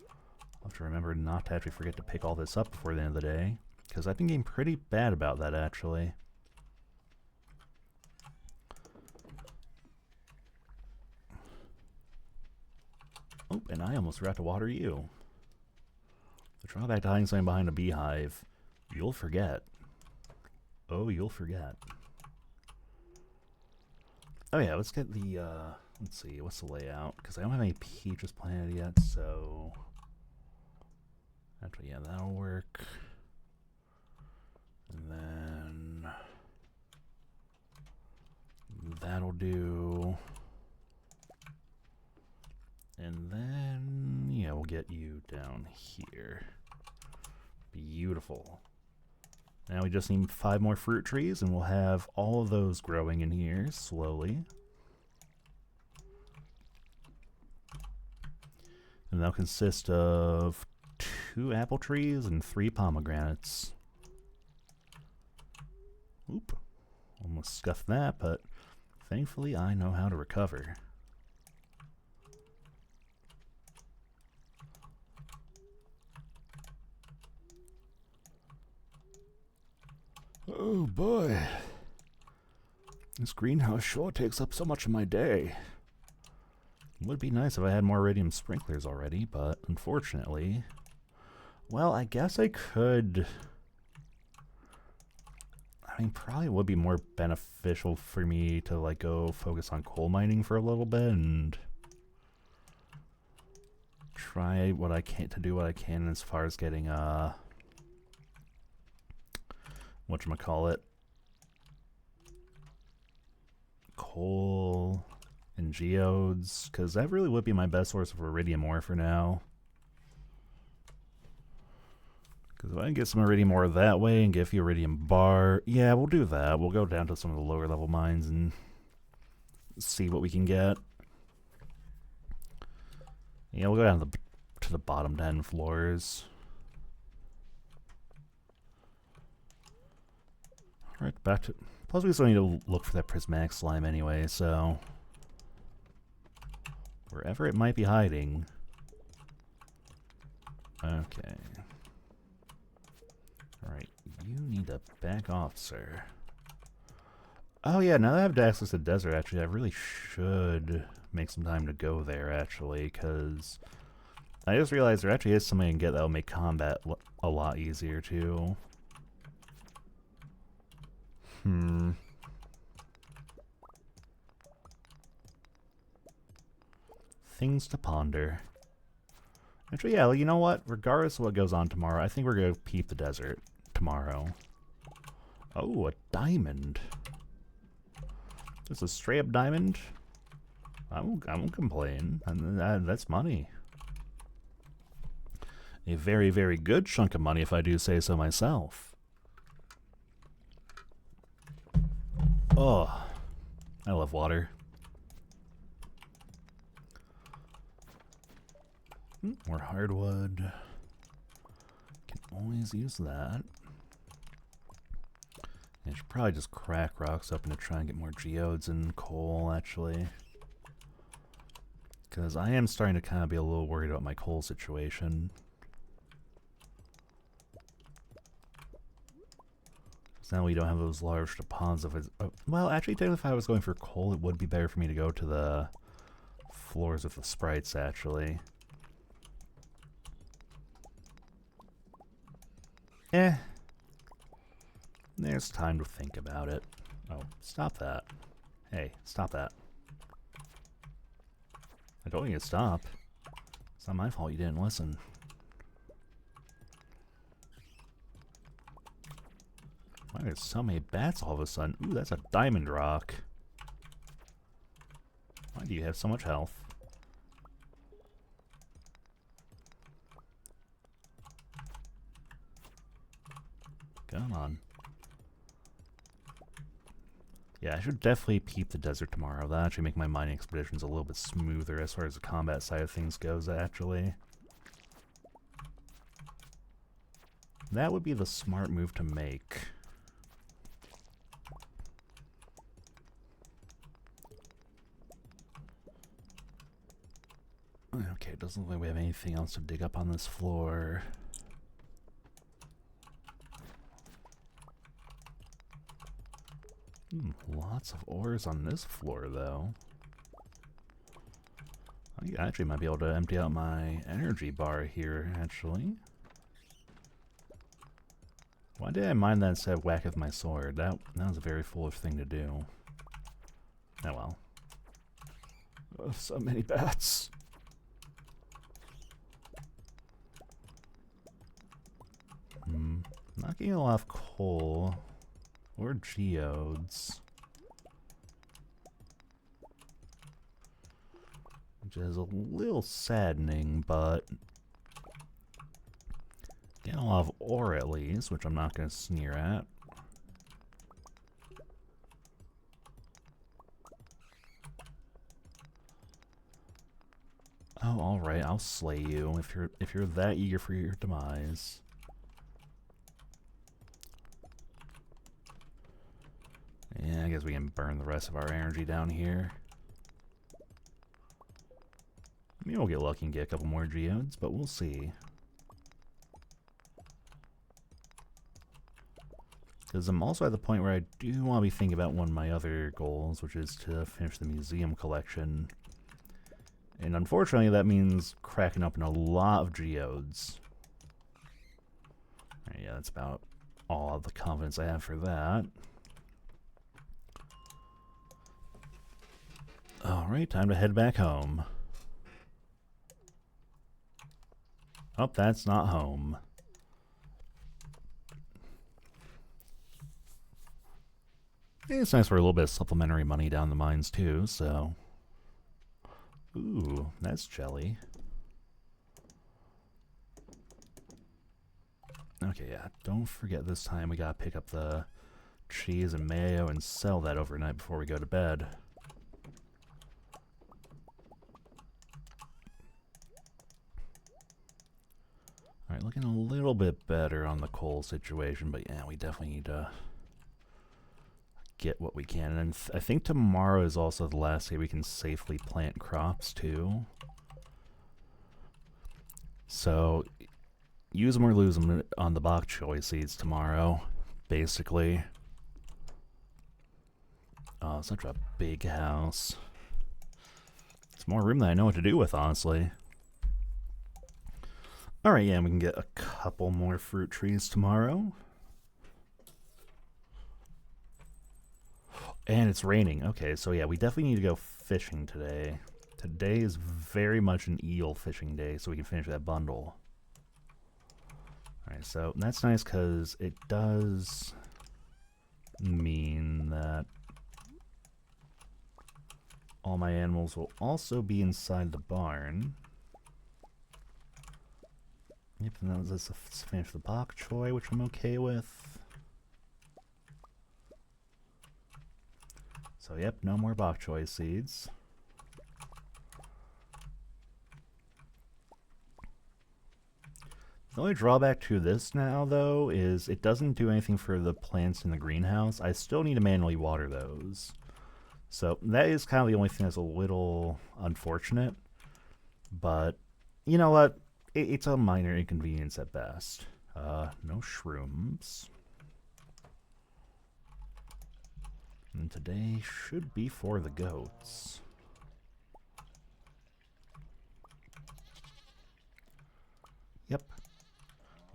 Speaker 1: I'll have to remember not to actually forget to pick all this up before the end of the day, because I've been getting pretty bad about that, actually. Oh, and I almost forgot to water you. The drawback to hiding something behind a beehive, you'll forget. Oh, you'll forget. Oh yeah, let's get the, let's see, what's the layout? Because I don't have any peaches planted yet, so... Actually, yeah, that'll work. And then... that'll do. And then, yeah, we'll get you down here. Beautiful. Now we just need 5 more fruit trees, and we'll have all of those growing in here slowly. And they'll consist of 2 apple trees and 3 pomegranates. Oop. Almost scuffed that, but thankfully I know how to recover. Oh boy. This greenhouse sure takes up so much of my day. It would be nice if I had more iridium sprinklers already, but unfortunately... Well, I guess I could... I mean, probably would be more beneficial for me to, like, go focus on coal mining for a little bit and... try what I can to do what I can as far as getting, whatchamacallit, coal and geodes, because that really would be my best source of iridium ore for now. Because if I can get some iridium ore that way and get the iridium bar, yeah, we'll do that. We'll go down to some of the lower level mines and see what we can get. Yeah, we'll go down to the bottom 10 floors. Alright, back to... Plus we still need to look for that prismatic slime anyway, so... wherever it might be hiding. Okay. Alright, you need to back off, sir. Oh yeah, now that I have access to the desert, actually, I really should make some time to go there, actually, because... I just realized there actually is something I can get that'll make combat a lot easier, too. Things to ponder. Actually, yeah, you know what? Regardless of what goes on tomorrow, I think we're going to peep the desert tomorrow. Oh, a diamond. Just a straight up diamond? I won't complain. That's money. A very, very good chunk of money, if I do say so myself. Oh, I love water. More hardwood. Can always use that. I should probably just crack rocks up and try and get more geodes and coal, actually. Because I am starting to kind of be a little worried about my coal situation. So now we don't have those large deposits of... well, actually, technically, if I was going for coal, it would be better for me to go to the floors of the sprites, actually. There's time to think about it. Oh, stop that. Hey, stop that. I told you to stop. It's not my fault you didn't listen. Why are there so many bats all of a sudden? Ooh, that's a diamond rock. Why do you have so much health? Come on. Yeah, I should definitely peep the desert tomorrow. That'll actually make my mining expeditions a little bit smoother as far as the combat side of things goes, actually. That would be the smart move to make. Okay, it doesn't look like we have anything else to dig up on this floor. Lots of ores on this floor, though. I actually might be able to empty out my energy bar here, actually. Why did I mine that instead of whack with my sword? That was a very foolish thing to do. Oh well. Oh, so many bats. Not getting a lot of coal or geodes, which is a little saddening, but getting a lot of ore at least, which I'm not going to sneer at. Oh, all right, I'll slay you if you're that eager for your demise. Yeah, I guess we can burn the rest of our energy down here. Maybe we'll get lucky and get a couple more geodes, but we'll see. Because I'm also at the point where I do want to be thinking about one of my other goals, which is to finish the museum collection. And unfortunately, that means cracking up in a lot of geodes. Right, yeah, that's about all of the confidence I have for that. Alright, time to head back home. Oh, that's not home. It's nice for a little bit of supplementary money down the mines too, so... Ooh, that's jelly. Okay, yeah, don't forget this time we gotta pick up the cheese and mayo and sell that overnight before we go to bed. Alright, looking a little bit better on the coal situation, but yeah, we definitely need to get what we can. And I think tomorrow is also the last day we can safely plant crops, too. So, use them or lose them on the bok choy seeds tomorrow, basically. Oh, such a big house. It's more room than I know what to do with, honestly. Alright, yeah, we can get a couple more fruit trees tomorrow. And it's raining. Okay, so yeah, we definitely need to go fishing today. Today is very much an eel fishing day, so we can finish that bundle. Alright, so that's nice because it does mean that all my animals will also be inside the barn. Yep, and that was us to finish the bok choy, which I'm okay with. So yep, no more bok choy seeds. The only drawback to this now, though, is it doesn't do anything for the plants in the greenhouse. I still need to manually water those. So that is kind of the only thing that's a little unfortunate. But, you know what? It's a minor inconvenience at best. No shrooms. And today should be for the goats. Yep.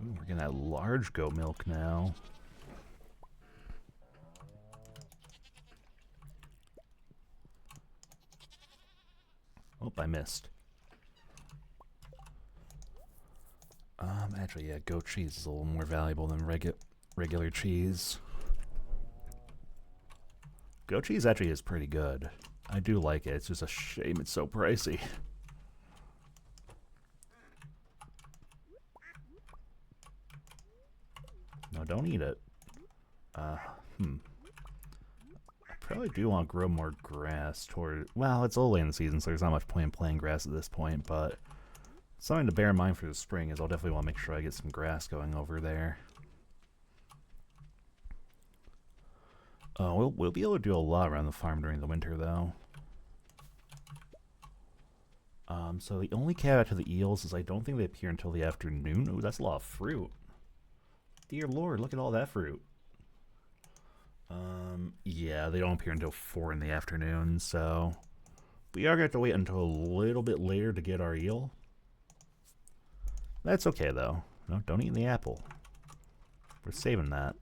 Speaker 1: Ooh, we're getting that large goat milk now. Oh, I missed. Actually, yeah, goat cheese is a little more valuable than regular cheese. Goat cheese actually is pretty good. I do like it. It's just a shame it's so pricey. No, don't eat it. I probably do want to grow more grass toward... Well, it's early in the season, so there's not much point in playing grass at this point, but something to bear in mind for the spring is I'll definitely want to make sure I get some grass going over there. We'll be able to do a lot around the farm during the winter, though. So the only caveat to the eels is I don't think they appear until the afternoon. Ooh, that's a lot of fruit. Dear Lord, look at all that fruit. Yeah, they don't appear until 4 in the afternoon, so we are going to have to wait until a little bit later to get our eel. That's okay, though. No, don't eat the apple. We're saving that.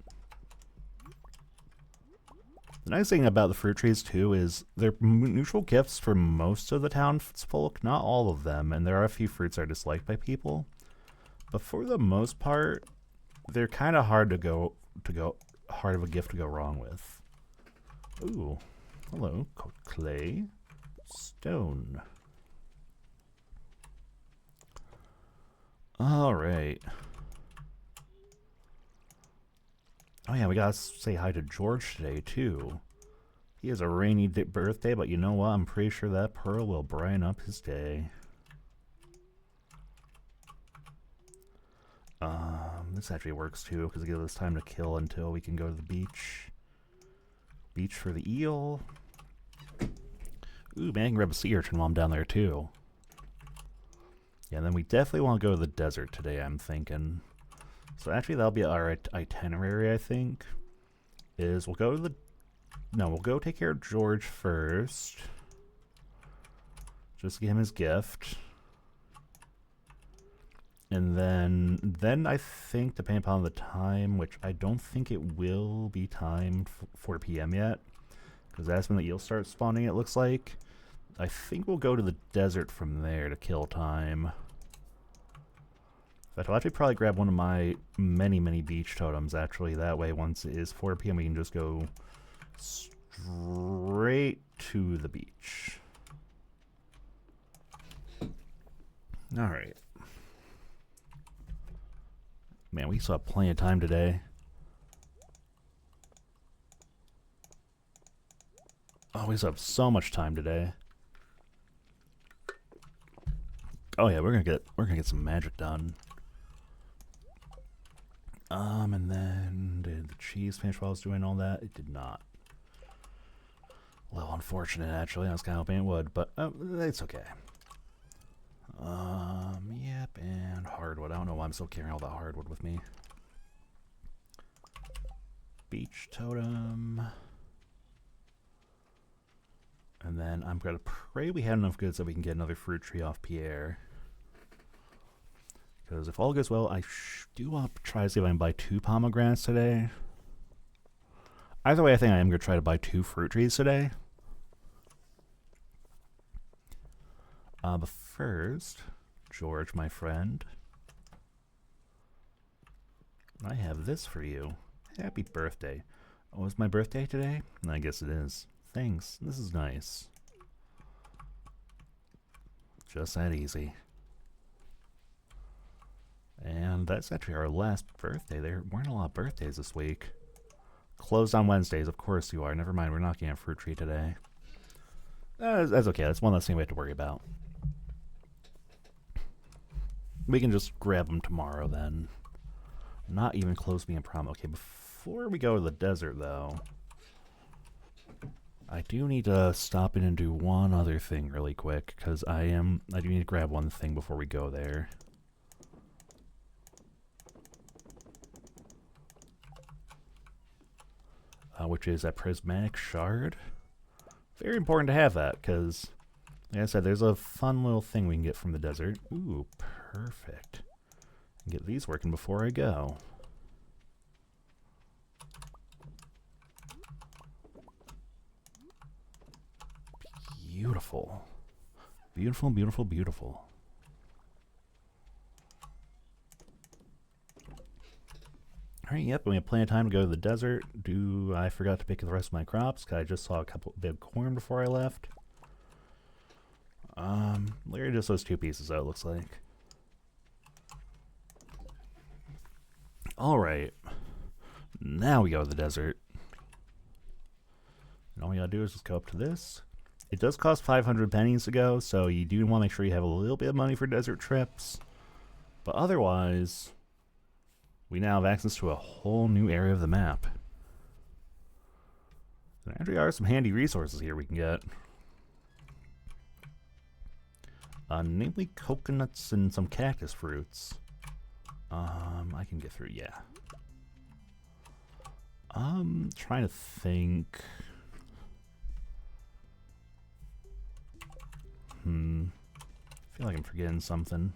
Speaker 1: The nice thing about the fruit trees, too, is they're neutral gifts for most of the townsfolk, not all of them, and there are a few fruits that are disliked by people. But for the most part, they're kind of hard hard of a gift to go wrong with. Ooh, hello, clay, stone. All right. Oh yeah, we gotta say hi to George today too. He has a rainy birthday, but you know what? I'm pretty sure that pearl will brighten up his day. This actually works too, because it gives us time to kill until we can go to the beach. Beach for the eel. Ooh, man, I can grab a sea urchin while I'm down there too. Yeah, and then we definitely want to go to the desert today, I'm thinking. So actually that'll be our itinerary, I think. We'll go take care of George first. Just give him his gift. And then I think, depending upon the time, which I don't think it will be timed 4 p.m. yet, because that's when the eels start spawning, it looks like. I think we'll go to the desert from there to kill time. In fact, I'll actually probably grab one of my many, many beach totems, actually. That way, once it is 4 p.m., we can just go straight to the beach. Alright. Man, we still have plenty of time today. Oh, we still have so much time today. Oh yeah, we're gonna get some magic done. And then did the cheese finish while I was doing all that? It did not. A little unfortunate, actually. I was kind of hoping it would, but it's okay. Yep, and hardwood. I don't know why I'm still carrying all that hardwood with me. Beach totem. And then I'm gonna pray we had enough goods so we can get another fruit tree off Pierre. Because if all goes well, I do want to try to see if I can buy 2 pomegranates today. Either way, I think I am going to try to buy 2 fruit trees today. But first, George, my friend, I have this for you. Happy birthday. Oh, is my birthday today? I guess it is. Thanks. This is nice. Just that easy. And that's actually our last birthday. There weren't a lot of birthdays this week. Closed on Wednesdays, of course you are. Never mind, we're not getting a fruit tree today. That's okay, that's one less thing we have to worry about. We can just grab them tomorrow then. Not even close being a problem. Okay, before we go to the desert though, I do need to stop in and do one other thing really quick, because I do need to grab one thing before we go there. Which is a prismatic shard. Very important to have that, because, like I said, there's a fun little thing we can get from the desert. Ooh, perfect. Get these working before I go. Beautiful. Beautiful, beautiful, beautiful. Alright, yep, we have plenty of time to go to the desert. I forgot to pick the rest of my crops, because I just saw a couple big corn before I left. Literally just those 2 pieces out, it looks like. Alright. Now we go to the desert. And all we gotta do is just go up to this. It does cost 500 pennies to go, so you do want to make sure you have a little bit of money for desert trips. But otherwise, we now have access to a whole new area of the map. There actually are some handy resources here we can get. Namely coconuts and some cactus fruits. I can get through, yeah. Trying to think. I feel like I'm forgetting something.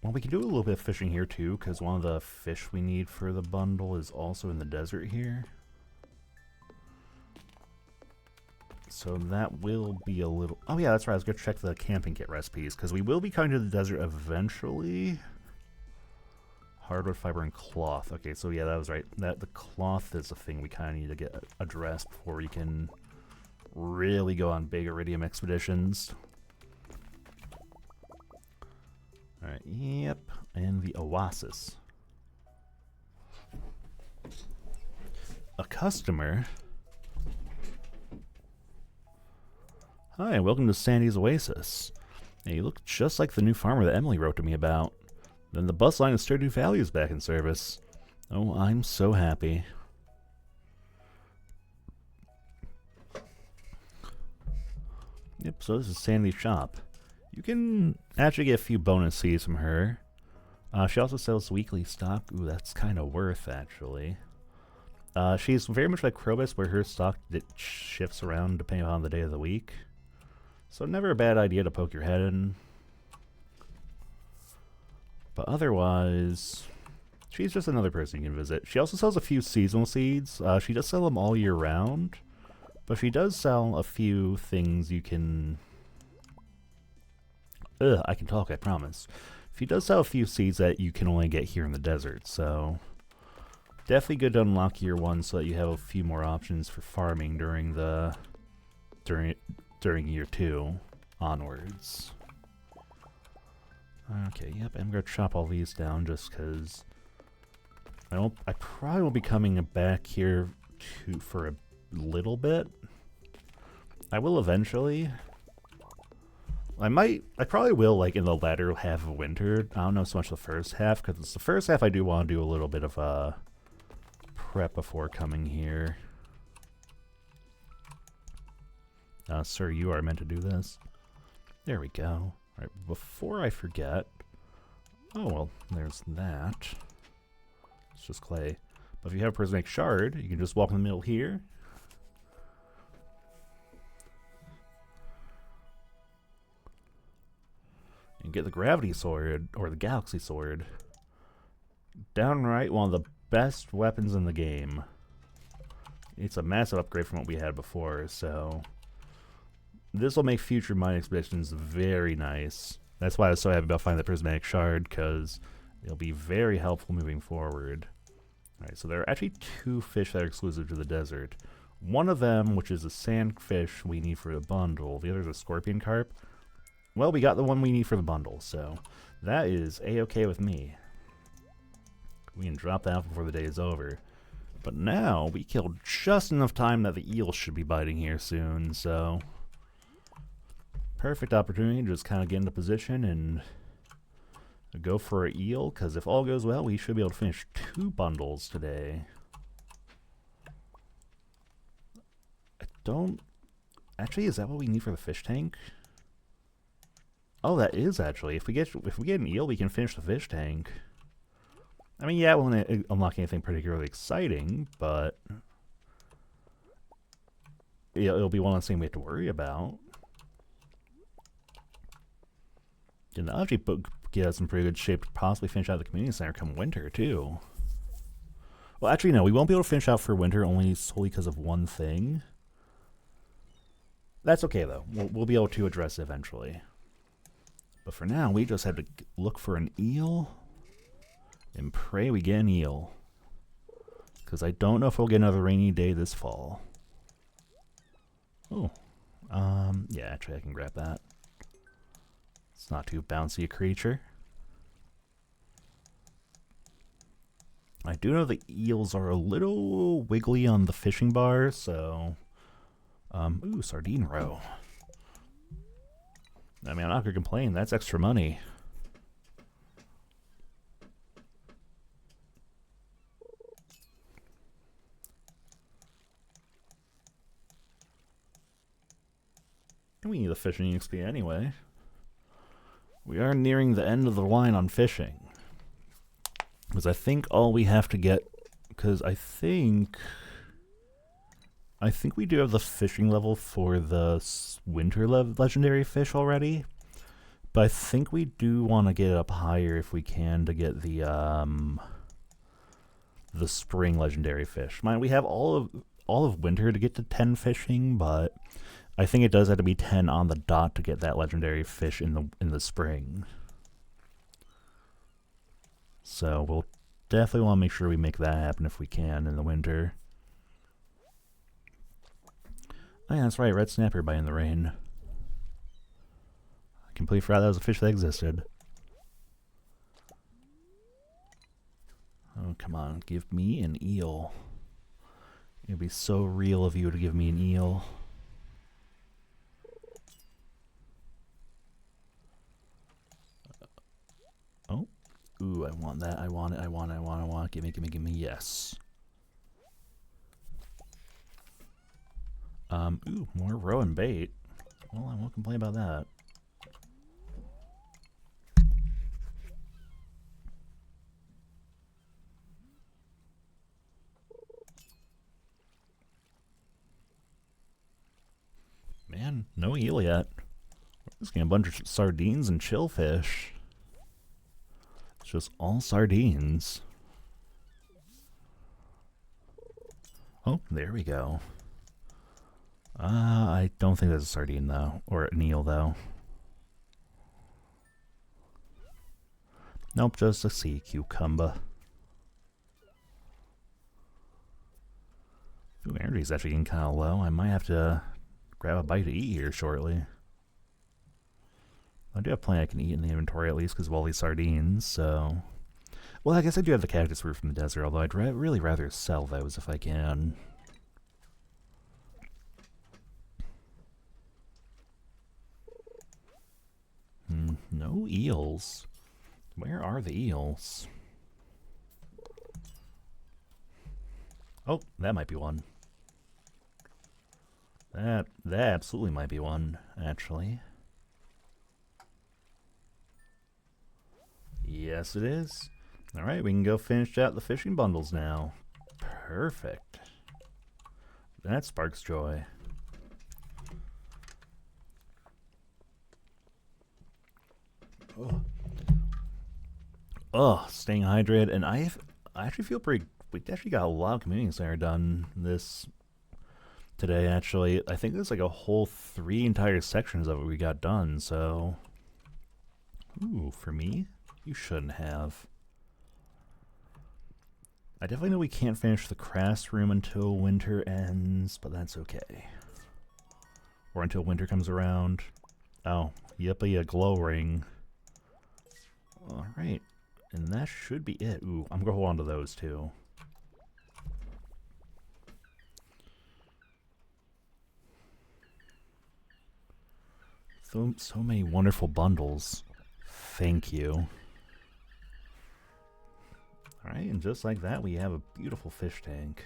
Speaker 1: Well, we can do a little bit of fishing here too, because one of the fish we need for the bundle is also in the desert here. So that will be a little... Oh yeah, that's right, I was going to check the camping kit recipes, because we will be coming to the desert eventually. Hardwood, fiber, and cloth. Okay, so yeah, that was right. The cloth is the thing we kind of need to get addressed before we can really go on big iridium expeditions. Alright, yep, and the oasis. A customer? Hi, welcome to Sandy's Oasis. Hey, you look just like the new farmer that Emily wrote to me about. Then the bus line of Stardew Valley is back in service. Oh, I'm so happy. Yep, so this is Sandy's shop. You can actually get a few bonus seeds from her. She also sells weekly stock. Ooh, that's kind of worth, actually. She's very much like Krobus, where her stock shifts around depending on the day of the week. So never a bad idea to poke your head in. But otherwise, she's just another person you can visit. She also sells a few seasonal seeds. She does sell them all year round. But she does sell a few things you can... I can talk, I promise. She does sell a few seeds that you can only get here in the desert, so... Definitely good to unlock year 1 so that you have a few more options for farming during the... during year 2 onwards. Okay, yep, I'm gonna chop all these down just because I probably won't be coming back here for a little bit. I will eventually. I probably will, like, in the latter half of winter. I don't know so much the first half, because it's the first half I do want to do a little bit of a prep before coming here. Sir, you are meant to do this. There we go. Alright, before I forget... Oh, well, there's that. It's just clay. But if you have a prismatic shard, you can just walk in the middle here. And get the gravity sword, or the galaxy sword. Downright one of the best weapons in the game. It's a massive upgrade from what we had before, so... This will make future mine expeditions very nice. That's why I was so happy about finding the prismatic shard, because it'll be very helpful moving forward. Alright, so there are actually 2 fish that are exclusive to the desert. One of them, which is a sandfish we need for the bundle. The other is a scorpion carp. Well, we got the one we need for the bundle, so that is a-okay with me. We can drop that off before the day is over. But now, we killed just enough time that the eels should be biting here soon, so... Perfect opportunity to just kind of get into position and go for an eel, because if all goes well, we should be able to finish 2 bundles today. I don't... Actually, is that what we need for the fish tank? Oh, that is actually. If we get an eel, we can finish the fish tank. I mean, yeah, it won't unlock anything particularly exciting, but... It'll be one less thing we have to worry about. And the object book get us in pretty good shape to possibly finish out the community center come winter, too. Well, actually, no, we won't be able to finish out for winter only solely because of one thing. That's okay, though. We'll be able to address it eventually. But for now, we just have to look for an eel And pray we get an eel. Because I don't know if we'll get another rainy day this fall. Oh. Yeah, actually I can grab that. It's not too bouncy a creature. I do know the eels are a little wiggly on the fishing bar, so... ooh, sardine roe. I mean, I'm not gonna complain, that's extra money. And we need the fishing XP anyway. We are nearing the end of the line on fishing. Because I think all we have to get... Because I think we do have the fishing level for the winter legendary fish already. But I think we do want to get it up higher if we can to get the spring legendary fish. Mind, we have all of winter to get to 10 fishing, but I think it does have to be 10 on the dot to get that legendary fish in the spring. So we'll definitely want to make sure we make that happen if we can in the winter. Oh yeah, that's right, red snapper biting the rain. I completely forgot that was a fish that existed. Oh, come on, give me an eel. It'd be so real of you to give me an eel. Oh. Ooh, I want that. I want it. I want it. I want it. I want it. Gimme, gimme, gimme. Yes. Ooh, more roe and bait. Well, I won't complain about that. Man, no eel yet. We're just getting a bunch of sardines and chillfish. It's just all sardines. Oh, there we go. I don't think that's a sardine, though. Or an eel, though. Nope, just a sea cucumber. Ooh, energy's actually getting kind of low. I might have to grab a bite to eat here shortly. I do have plenty I can eat in the inventory, at least, because of all these sardines, so... Well, I guess I do have the cactus fruit from the desert, although I'd really rather sell those if I can. No eels. Where are the eels? Oh, that might be one. That absolutely might be one, actually. Yes, it is. Alright, we can go finish out the fishing bundles now. Perfect. That sparks joy. Oh, staying hydrated, and I actually feel pretty... We actually got a lot of community center done today, actually. I think there's like a whole 3 entire sections of it we got done, so... Ooh, for me? You shouldn't have. I definitely know we can't finish the crafts room until winter ends, but that's okay. Or until winter comes around. Oh, yippee, a glow ring. Alright, and that should be it. Ooh, I'm gonna hold on to those too. So many wonderful bundles. Thank you. Alright, and just like that, we have a beautiful fish tank.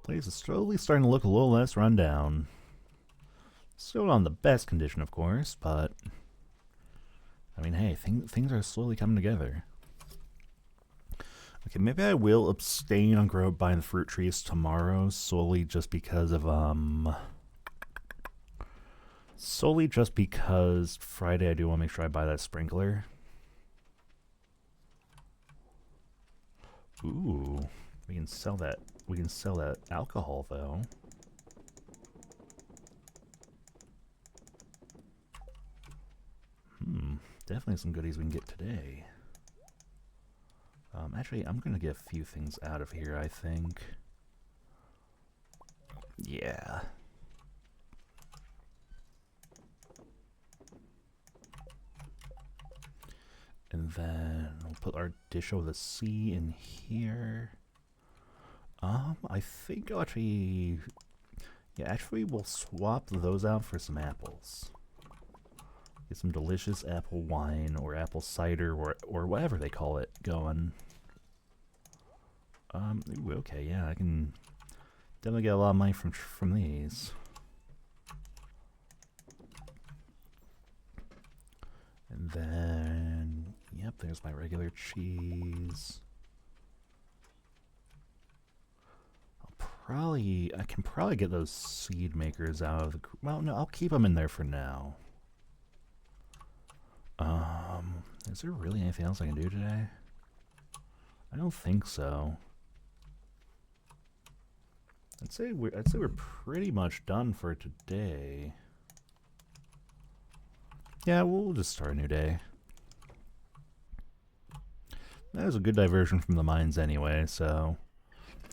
Speaker 1: Place is slowly starting to look a little less run down. Still not in the best condition, of course, but... I mean, hey, things are slowly coming together. Okay, maybe I will abstain on buying the fruit trees tomorrow, solely just because Friday I do want to make sure I buy that sprinkler. Ooh, we can sell that. We can sell that alcohol, though. Definitely some goodies we can get today. Actually, I'm gonna get a few things out of here, I think. Yeah. And then we'll put our dish of the sea in here. I think I'll actually... Yeah, actually we'll swap those out for some apples. Get some delicious apple wine or apple cider or whatever they call it going. Ooh, okay, yeah, I can definitely get a lot of money from these. And then, yep, there's my regular cheese. I can probably get those seed makers out of the... Well, no, I'll keep them in there for now. Is there really anything else I can do today? I don't think so. I'd say we're pretty much done for today. Yeah, we'll just start a new day. That was a good diversion from the mines anyway, so...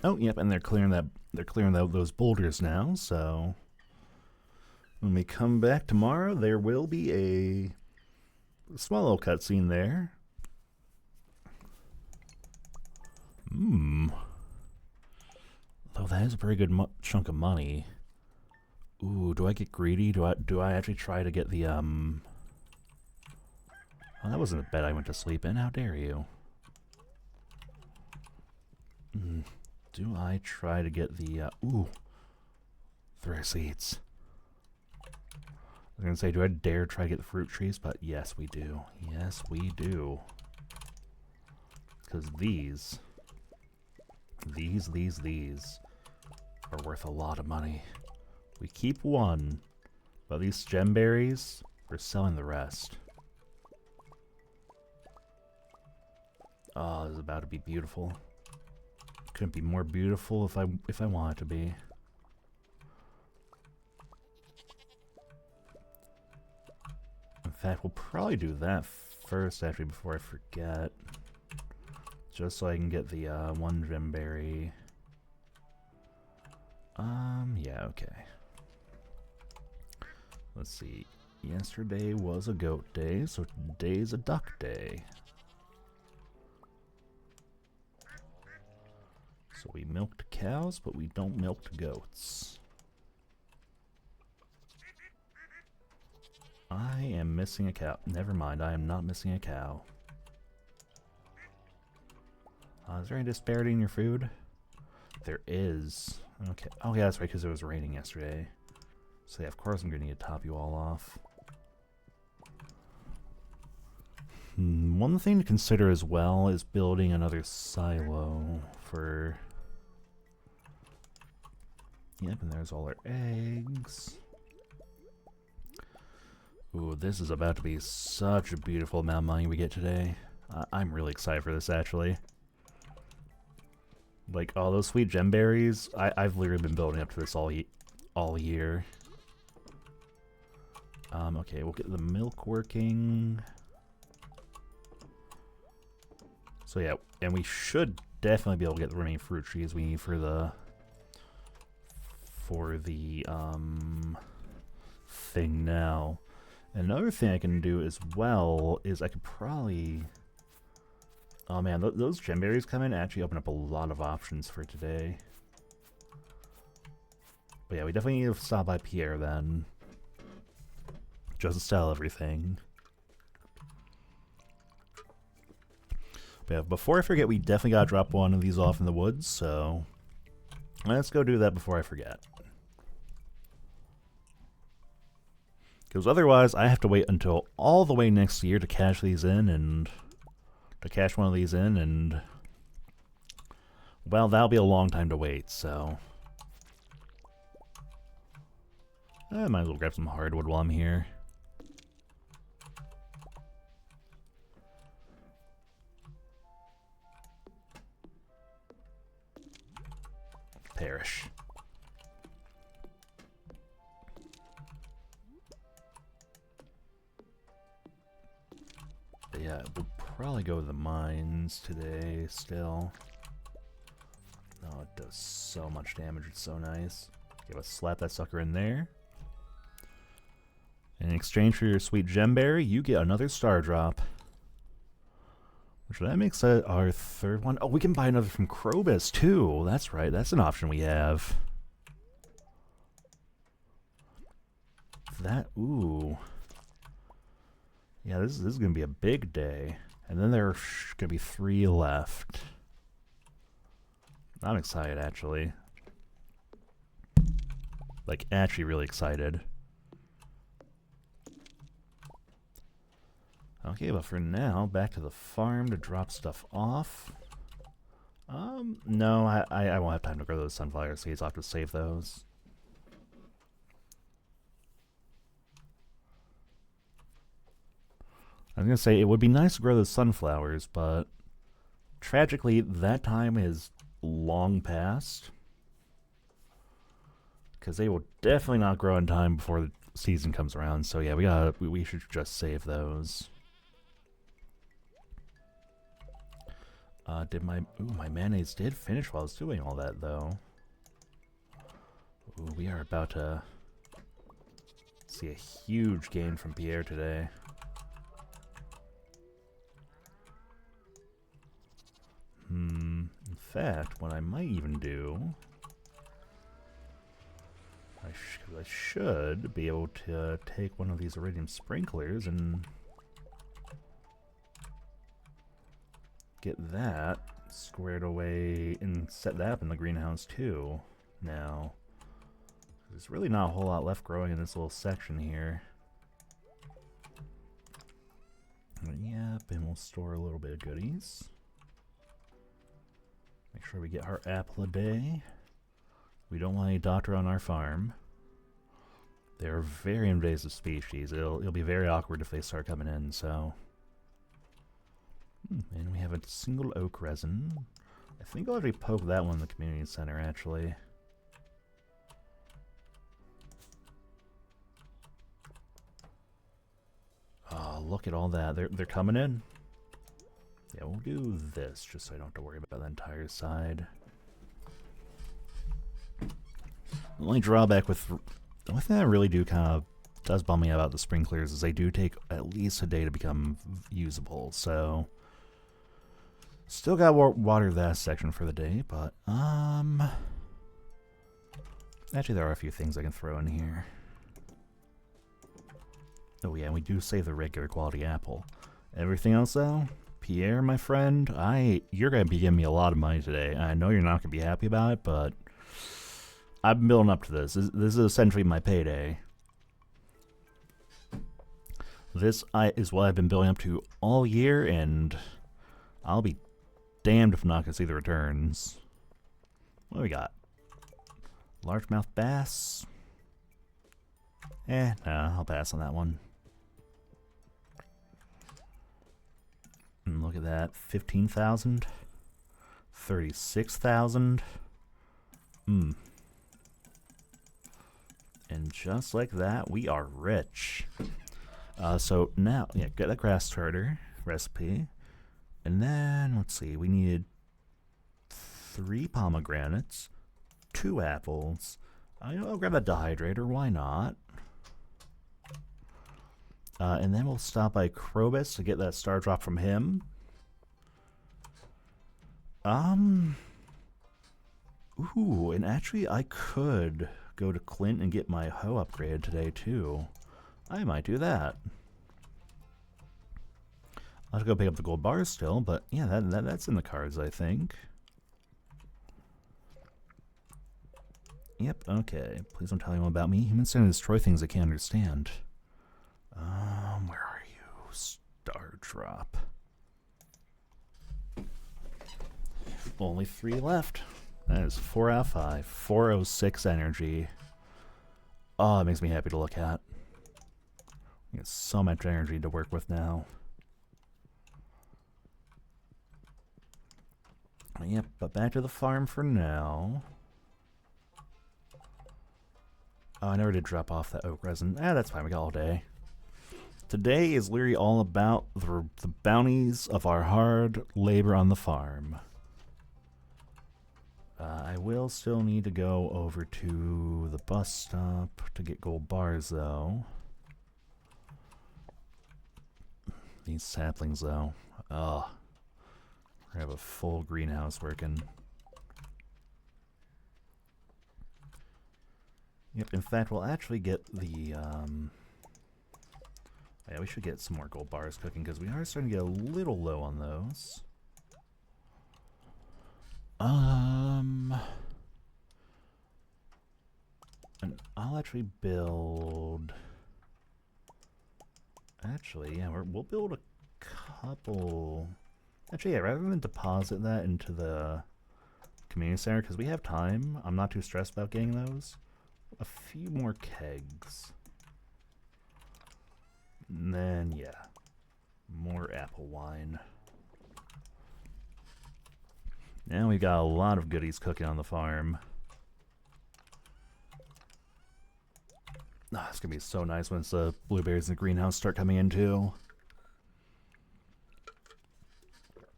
Speaker 1: Oh, yep, and they're clearing those boulders now, so... When we come back tomorrow, there will be a small little cutscene there. Though that is a very good chunk of money. Ooh, do I get greedy? Do I actually try to get the, Oh, that wasn't the bed I went to sleep in. How dare you? Do I try to get the, ooh, throw seeds. I was gonna say, do I dare try to get the fruit trees? But yes, we do. Yes, we do. Because these are worth a lot of money. We keep one, but these gemberries, we're selling the rest. Oh, this is about to be beautiful. Couldn't be more beautiful if I want it to be. In fact, we'll probably do that first, actually, before I forget. Just so I can get the one gemberry. Yeah, okay. Let's see. Yesterday was a goat day, so today's a duck day. So we milked cows, but we don't milk goats. I am missing a cow. Never mind, I am not missing a cow. Is there any disparity in your food? There is. Okay. Oh yeah, that's right, because it was raining yesterday. So yeah, of course I'm going to need to top you all off. One thing to consider as well is building another silo for... Yep, and there's all our eggs. Ooh, this is about to be such a beautiful amount of money we get today. I'm really excited for this, actually. Like, all those sweet gemberries, I've literally been building up to this all year. Okay, we'll get the milk working. So yeah, and we should definitely be able to get the remaining fruit trees we need for the thing now. Another thing I can do as well is I could probably... Oh man, those gemberries come in and actually open up a lot of options for today. But yeah, we definitely need to stop by Pierre then. Just to sell everything. But yeah, before I forget, we definitely gotta drop one of these off in the woods, so... Let's go do that before I forget. Because otherwise, I have to wait until all the way next year to cash these in, and... To cash one of these in, and... Well, that'll be a long time to wait, so... I might as well grab some hardwood while I'm here. Perish. But yeah, we'll probably go with the mines today still. Oh, it does so much damage. It's so nice. Okay, let's slap that sucker in there. In exchange for your sweet gemberry, you get another star drop. Which that makes our third one. Oh, we can buy another from Krobus too. That's right. That's an option we have. That, ooh. Yeah, this is going to be a big day. And then there's going to be 3 left. I'm excited, actually. Like, actually really excited. Okay, but for now, back to the farm to drop stuff off. No, I won't have time to grow those sunflower seeds. I'll have to save those. I was going to say, it would be nice to grow those sunflowers, but tragically, that time is long past. Because they will definitely not grow in time before the season comes around. So yeah, we should just save those. My mayonnaise did finish while I was doing all that, though. Ooh, we are about to see a huge gain from Pierre today. In fact, what I might even do, I should be able to take one of these iridium sprinklers and get that squared away and set that up in the greenhouse too. Now, there's really not a whole lot left growing in this little section here. Yep, and we'll store a little bit of goodies. Make sure we get our apple a day. We don't want any doctor on our farm. They're a very invasive species. It'll be very awkward if they start coming in, so. And we have a single oak resin. I think I'll already poke that one in the community center, actually. Oh, look at all that. They're coming in. Yeah, we'll do this, just so I don't have to worry about the entire side. The only drawback with... The only thing I really do kind of does bum me out about the sprinklers is they do take at least a day to become usable, so... Still got water that section for the day, but, actually, there are a few things I can throw in here. Oh yeah, we do save the regular quality apple. Everything else, though? Pierre, my friend, you're going to be giving me a lot of money today. I know you're not going to be happy about it, but I've been building up to this. This is essentially my payday. This is what I've been building up to all year, and I'll be damned if I'm not going to see the returns. What do we got? Largemouth bass. Nah, I'll pass on that one. And look at that, 15,000, 36,000. And just like that, we are rich. So now, yeah, get that grass starter recipe. And then, let's see, we needed 3 pomegranates, 2 apples. I'll grab a dehydrator, why not? And then we'll stop by Krobus to get that star drop from him. Ooh, and actually I could go to Clint and get my hoe upgraded today too. I might do that. I'll have to go pick up the gold bars still, but yeah, that's in the cards, I think. Yep, okay. Please don't tell anyone about me. Humans tend to destroy things I can't understand. Where are you? Star drop. Only 3 left. That is 4 out of 5. 406 energy. Oh, it makes me happy to look at. We got so much energy to work with now. Yep, but back to the farm for now. Oh, I never did drop off that oak resin. That's fine, we got all day. Today is literally all about the bounties of our hard labor on the farm. I will still need to go over to the bus stop to get gold bars, though. These saplings, though. Ugh. We have a full greenhouse working. Yep, in fact, we'll actually get the, yeah, we should get some more gold bars cooking, because we are starting to get a little low on those. And I'll actually build... Actually, yeah, we'll build a couple... Actually, yeah, rather than deposit that into the community center, because we have time, I'm not too stressed about getting those. A few more kegs. And then, yeah, more apple wine. Now we've got a lot of goodies cooking on the farm. Ah, it's gonna be so nice once the blueberries in the greenhouse start coming in too.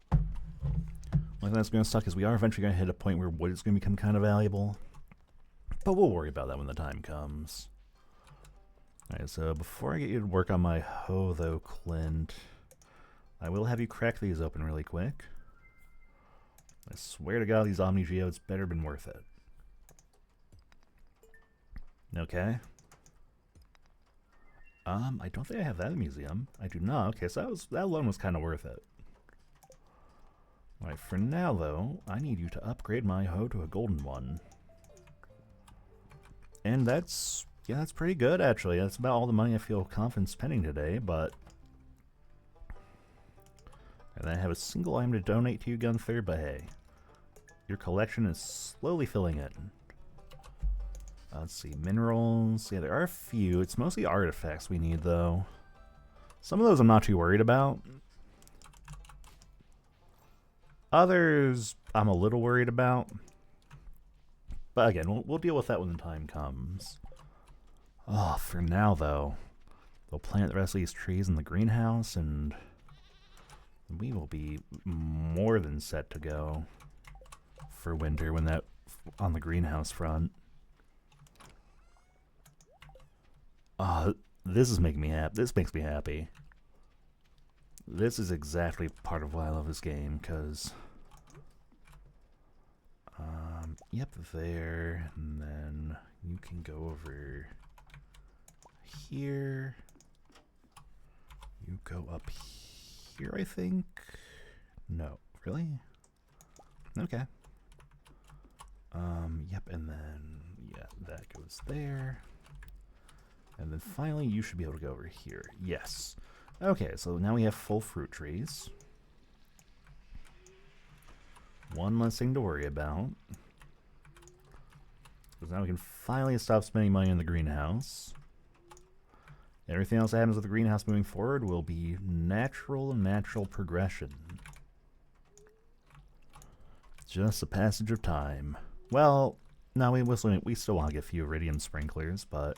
Speaker 1: One thing that's gonna suck is we are eventually gonna hit a point where wood is gonna become kind of valuable. But we'll worry about that when the time comes. Alright, so before I get you to work on my hoe though, Clint, I will have you crack these open really quick. I swear to God, these Omni Geodes better been worth it. Okay. I don't think I have that in the museum. I do not. Okay, so that alone was kind of worth it. Alright, for now though, I need you to upgrade my hoe to a golden one. And that's, yeah, that's pretty good actually. That's about all the money I feel confident spending today, but... And I have a single item to donate to you, Gunther, but hey. Your collection is slowly filling in. Let's see, minerals. Yeah, there are a few. It's mostly artifacts we need, though. Some of those I'm not too worried about. Others I'm a little worried about. But again, we'll deal with that when the time comes. Oh, for now, though, we'll plant the rest of these trees in the greenhouse, and we will be more than set to go for winter when that on the greenhouse front. This is making me happy. This makes me happy. This is exactly part of why I love this game, because... yep, there, and then you can go over here. You go up here, I think? No, really? Okay. Yep, and then, yeah, that goes there. And then finally, you should be able to go over here. Yes. Okay, so now we have full fruit trees. One less thing to worry about. Because now we can finally stop spending money in the greenhouse. Everything else that happens with the greenhouse moving forward will be natural progression. Just the passage of time. Well, no, we still want to get a few iridium sprinklers, but...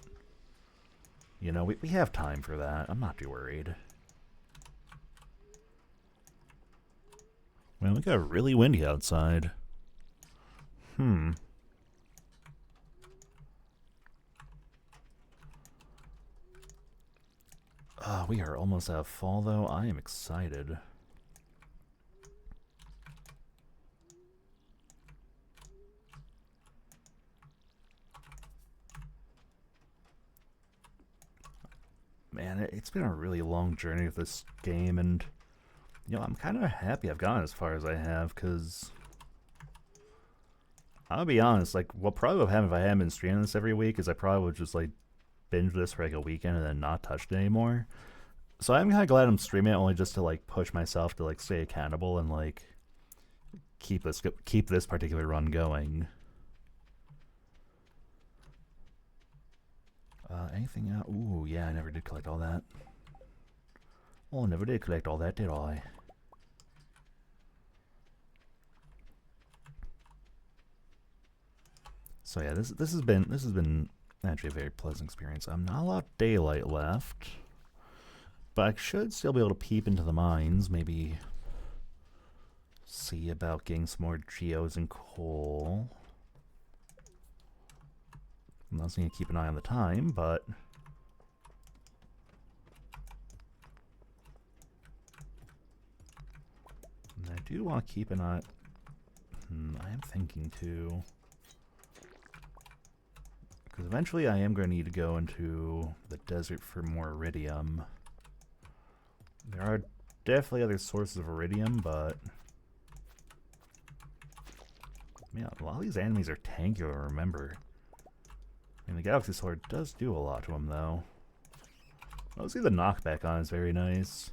Speaker 1: You know, we have time for that. I'm not too worried. Well, it got really windy outside. We are almost out of fall, though. I am excited. Man, it's been a really long journey with this game, and, you know, I'm kind of happy I've gone as far as I have, because... I'll be honest, like, what probably would have happened if I hadn't been streaming this every week is I probably would just, like, binge this for, like, a weekend and then not touch it anymore. So I'm kind of glad I'm streaming it only just to, like, push myself to, like, stay accountable and, like, keep this particular run going. Anything else? Ooh, yeah, I never did collect all that. Oh, I never did collect all that, did I? So yeah, this has been actually a very pleasant experience. Not a lot of daylight left, But I should still be able to peep into the mines, maybe see about getting some more geos and coal. I'm not going to keep an eye on the time, but I do want to keep an eye. I am thinking to, because eventually I am going to need to go into the desert for more iridium. There are definitely other sources of iridium, but man, a lot of these enemies are tanky to remember. I mean, the Galaxy Sword does do a lot to them, though. Oh, see, the knockback on is very nice.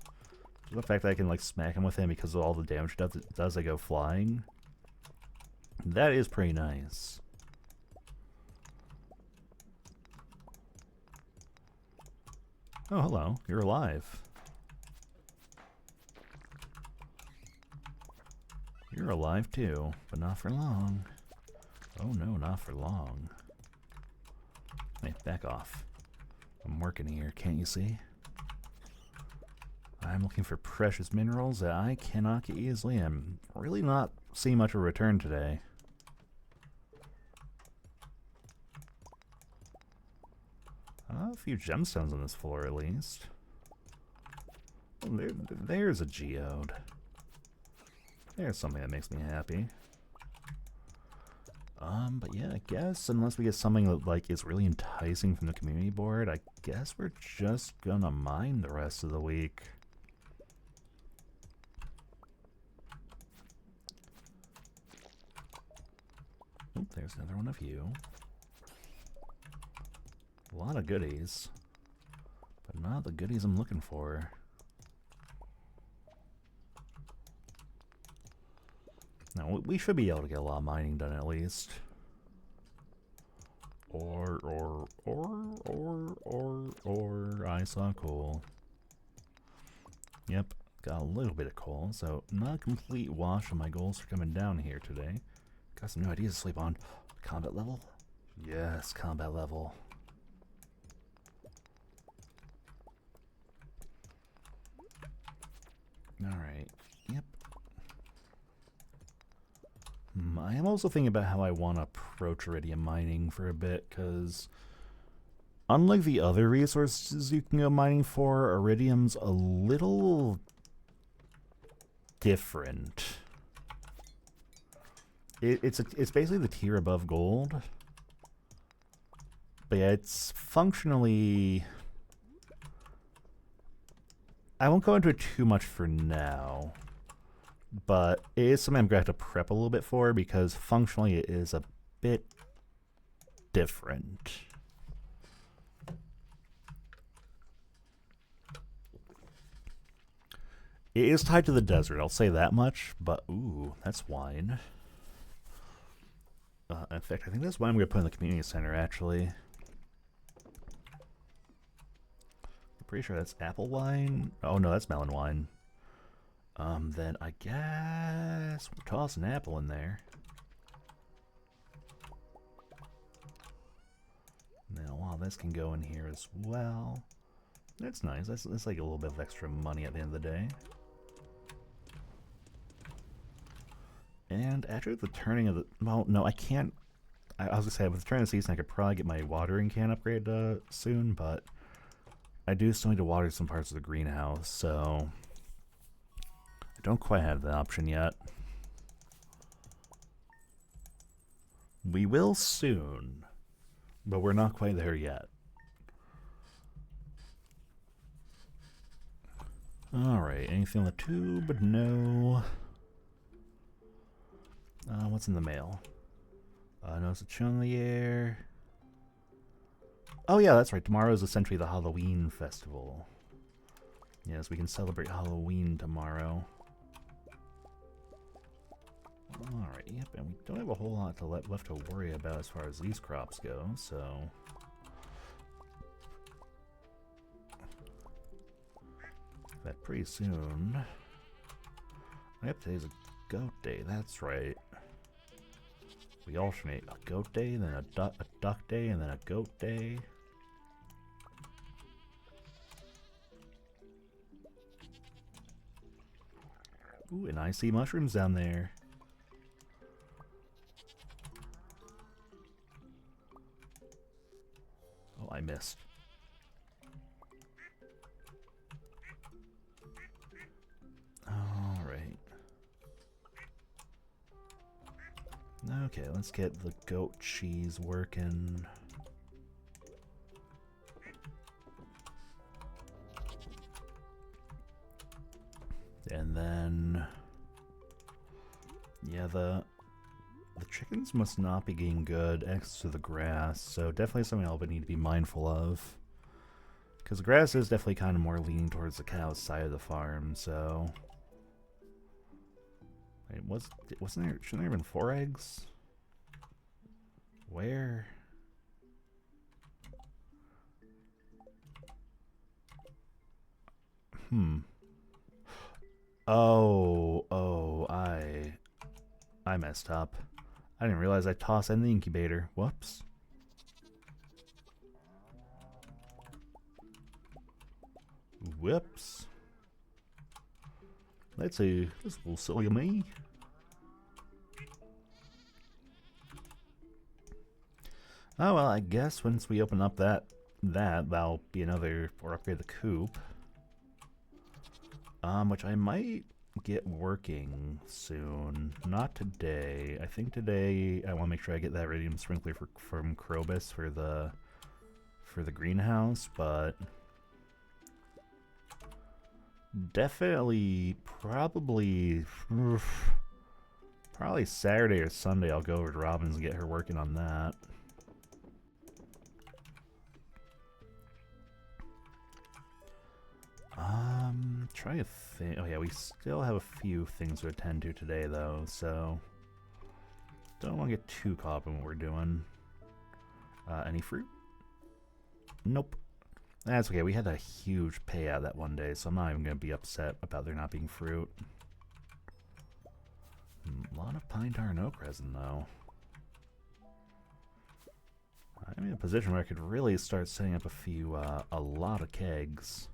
Speaker 1: The fact that I can like smack him with him because of all the damage it does I go flying. That is pretty nice. Oh, hello. You're alive. You're alive too, but not for long. Oh no, not for long. Hey, back off. I'm working here, can't you see? I'm looking for precious minerals that I cannot get easily. I'm really not seeing much of a return today. A few gemstones on this floor, at least. Oh, there's a geode. There's something that makes me happy. But yeah, I guess unless we get something that like is really enticing from the community board, I guess we're just gonna mine the rest of the week. Oh, there's another one of you. A lot of goodies, but not the goodies I'm looking for. Now, we should be able to get a lot of mining done at least. Or, I saw coal. Yep, got a little bit of coal, so not a complete wash of my goals for coming down here today. Got some new ideas to sleep on. Combat level? Yes, combat level. Alright, yep. I am also thinking about how I want to approach iridium mining for a bit, because unlike the other resources you can go mining for, iridium's a little different. It's basically the tier above gold, but yeah, it's functionally... I won't go into it too much for now, but it is something I'm going to have to prep a little bit for, because functionally it is a bit different. It is tied to the desert, I'll say that much, but ooh, that's wine. In fact, I think that's wine I'm going to put in the community center, actually. I'm pretty sure that's apple wine. Oh no, that's melon wine. Then I guess we'll toss an apple in there. Now, while this can go in here as well. That's nice. That's like a little bit of extra money at the end of the day. And after the turning of the... Well, no, I can't... I was going to say, with the turn of the season, I could probably get my watering can upgraded soon, but I do still need to water some parts of the greenhouse, so I don't quite have the option yet. We will soon, but we're not quite there yet. Alright, anything on the tube? No. What's in the mail? No, it's a chill in the air. Oh yeah, that's right. Tomorrow is essentially the Halloween festival. Yes, we can celebrate Halloween tomorrow. Alright, yep, and we don't have a whole lot left to worry about as far as these crops go, so... That pretty soon... Yep, today's a goat day, that's right. We alternate a goat day, then a duck day, and then a goat day. Ooh, and I see mushrooms down there. Oh, I missed. Alright. Okay, let's get the goat cheese working. And then... yeah, the chickens must not be getting good access to the grass, so definitely something I'll need to be mindful of. Because the grass is definitely kind of more leaning towards the cow's side of the farm, so... wait, wasn't there... shouldn't there have been 4 eggs? Where? Oh, I messed up. I didn't realize I tossed in the incubator. Whoops. Whoops. That's a little silly of me. Oh well, I guess once we open up that'll be another, or upgrade the coop. Which I might get working soon. Not today. I think today I want to make sure I get that radium sprinkler from Krobus for the greenhouse, but definitely probably Saturday or Sunday I'll go over to Robin's and get her working on that. Try to think. Oh yeah, we still have a few things to attend to today though, so don't want to get too caught up in what we're doing. Any fruit? Nope. That's okay, we had a huge payout that one day, so I'm not even going to be upset about there not being fruit. A lot of pine tar and oak resin though. I'm in a position where I could really start setting up a lot of kegs.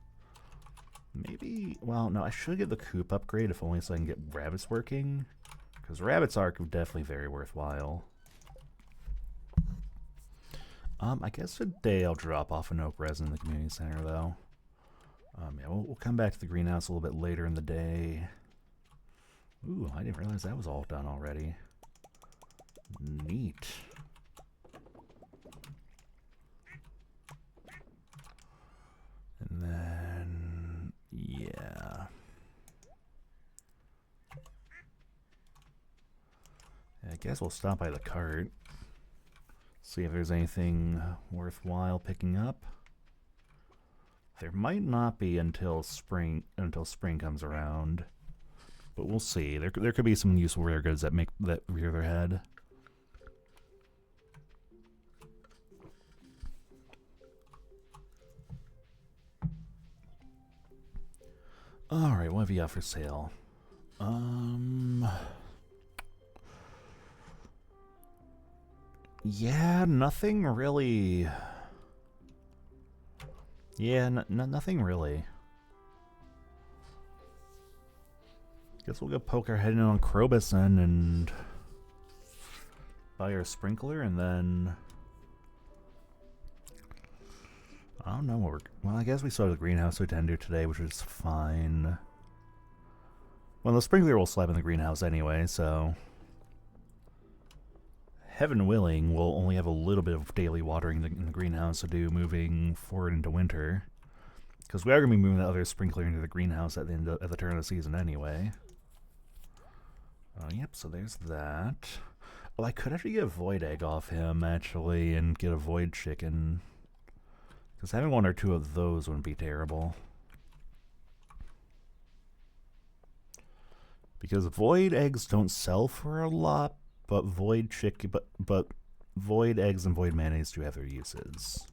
Speaker 1: Maybe, well, no, I should get the coop upgrade if only so I can get rabbits working. Because rabbits are definitely very worthwhile. I guess today I'll drop off an oak resin in the community center, though. Yeah, we'll come back to the greenhouse a little bit later in the day. Ooh, I didn't realize that was all done already. Neat. And then, yeah. I guess we'll stop by the cart. See if there's anything worthwhile picking up. There might not be until spring comes around, but we'll see. There could be some useful rare goods that rear their head. All right, what have you got for sale? Yeah, nothing really. Yeah, nothing really. Guess we'll go poke our head in on Krobus then and buy our sprinkler, and then I don't know what we're. Well, I guess we still have the greenhouse to attend to today, which is fine. Well, the sprinkler will slap in the greenhouse anyway, so heaven willing, we'll only have a little bit of daily watering in the greenhouse to do moving forward into winter. Because we are going to be moving the other sprinkler into the greenhouse at the turn of the season anyway. Yep, so there's that. Well, I could actually get a void egg off him, actually, and get a void chicken. Because having 1 or 2 of those wouldn't be terrible. Because void eggs don't sell for a lot, but void eggs and void mayonnaise do have their uses.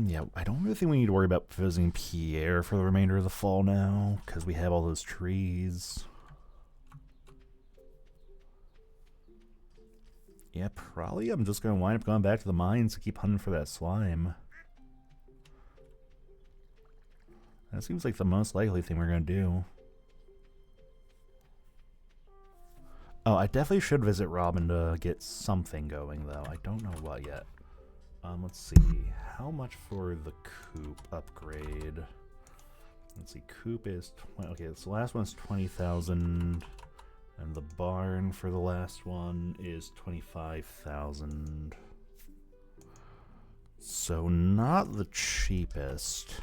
Speaker 1: Yeah, I don't really think we need to worry about visiting Pierre for the remainder of the fall now, because we have all those trees. Yeah, probably I'm just going to wind up going back to the mines to keep hunting for that slime. That seems like the most likely thing we're going to do. Oh, I definitely should visit Robin to get something going, though. I don't know what yet. Let's see. How much for the coop upgrade? Let's see. Coop is... Okay, so the last one's 20,000. And the barn for the last one is 25,000. So not the cheapest.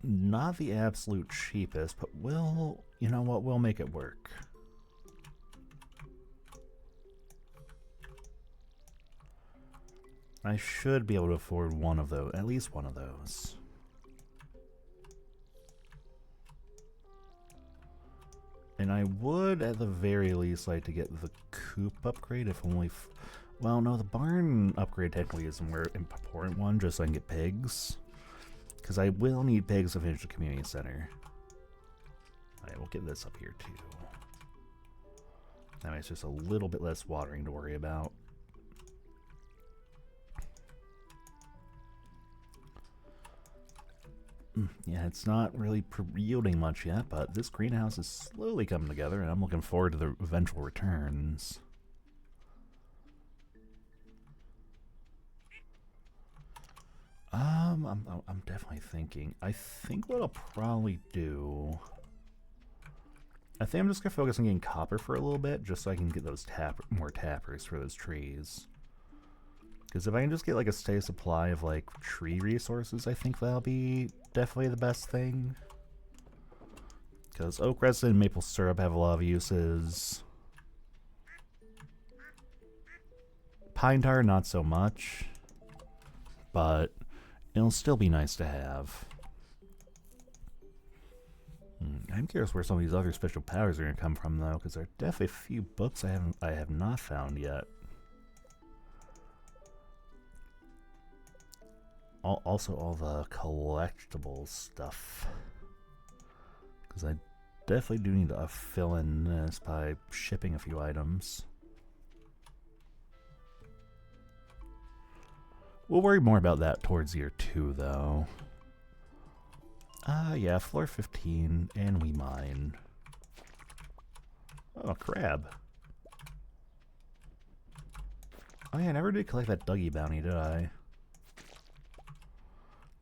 Speaker 1: Not the absolute cheapest, but we'll, you know what, we'll make it work. I should be able to afford one of those, at least one of those. And I would, at the very least, like to get the coop upgrade, if only... well, no, the barn upgrade technically is a more important one, just so I can get pigs. Because I will need pigs to finish the community center. Alright, we'll get this up here, too. That way it's just a little bit less watering to worry about. Yeah, it's not really yielding much yet, but this greenhouse is slowly coming together, and I'm looking forward to the eventual returns. I'm definitely thinking. I think what I'll probably do... I think I'm just gonna focus on getting copper for a little bit, just so I can get those more tappers for those trees. Because if I can just get like a steady supply of like tree resources, I think that'll be definitely the best thing. Because oak resin and maple syrup have a lot of uses. Pine tar, not so much. But it'll still be nice to have. I'm curious where some of these other special powers are going to come from, though, because there are definitely a few books I have not found yet. Also, all the collectible stuff, because I definitely do need to fill in this by shipping a few items. We'll worry more about that towards year 2, though. Yeah, floor 15, and we mine. Oh, crab. Oh yeah, I never did collect that Dougie bounty, did I?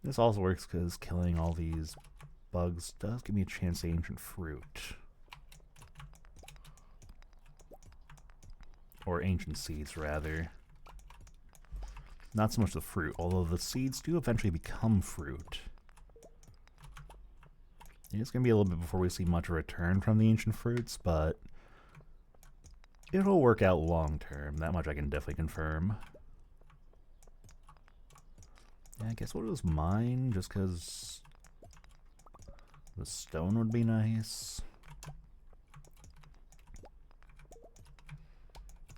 Speaker 1: This also works because killing all these bugs does give me a chance to ancient fruit. Or ancient seeds, rather. Not so much the fruit, although the seeds do eventually become fruit. It's going to be a little bit before we see much return from the ancient fruits, but it'll work out long term. That much I can definitely confirm. Yeah, I guess we'll just mine, just because the stone would be nice.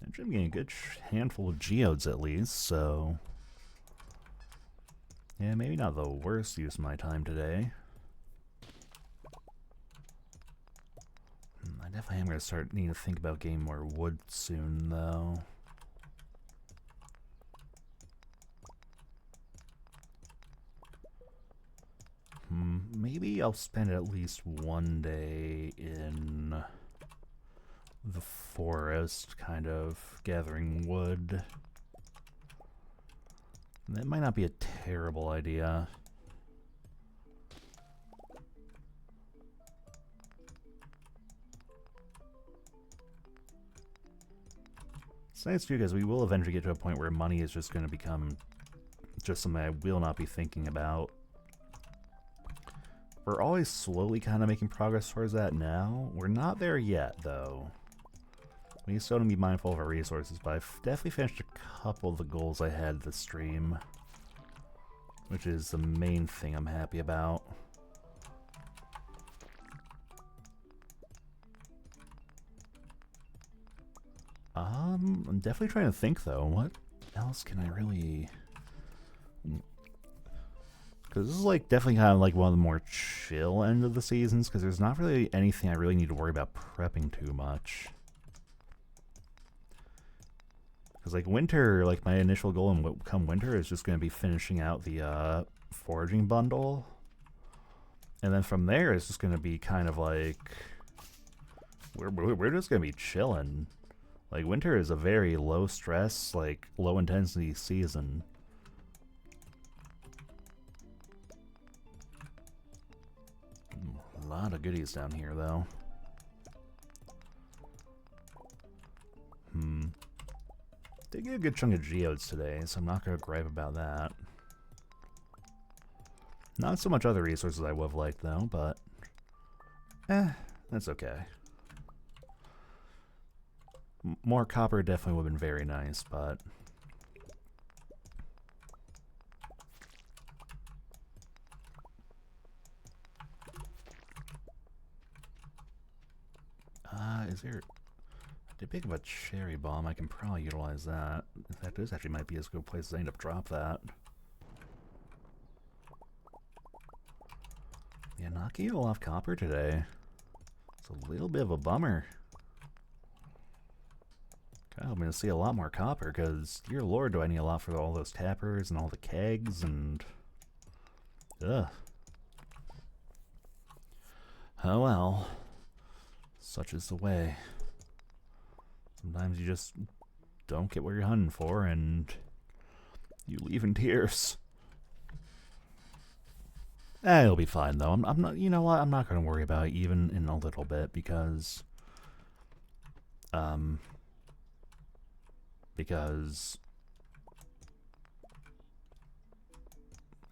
Speaker 1: I'm getting a good handful of geodes at least, so... yeah, maybe not the worst use of my time today. I definitely am going to needing to think about getting more wood soon, though. Maybe I'll spend at least one day in the forest, kind of gathering wood. That might not be a terrible idea. It's nice too, because we will eventually get to a point where money is just going to become just something I will not be thinking about. We're always slowly kind of making progress towards that now. We're not there yet, though. We still need to be mindful of our resources, but I've definitely finished a couple of the goals I had this stream, which is the main thing I'm happy about. I'm definitely trying to think, though. What else can I really... because this is like definitely kind of like one of the more chill end of the seasons, because there's not really anything I really need to worry about prepping too much. Because, like, winter, like, my initial goal in come winter is just going to be finishing out the foraging bundle. And then from there, it's just going to be kind of like... We're just going to be chilling. Like, winter is a very low-stress, like, low-intensity season. A lot of goodies down here, though. Did get a good chunk of geodes today, so I'm not going to gripe about that. Not so much other resources I would have liked, though, but... that's okay. More copper definitely would have been very nice, but... is there... I did pick up a cherry bomb. I can probably utilize that. In fact, this actually might be as good a place as I end up drop that. Yeah, not getting a lot of copper today. It's a little bit of a bummer. Kind of hoping to see a lot more copper, because, dear lord, do I need a lot for all those tappers and all the kegs and... Ugh. Oh well. Such is the way. Sometimes you just don't get what you're hunting for, and you leave in tears. It'll be fine, though. I'm not, you know what, I'm not going to worry about it even in a little bit, because... I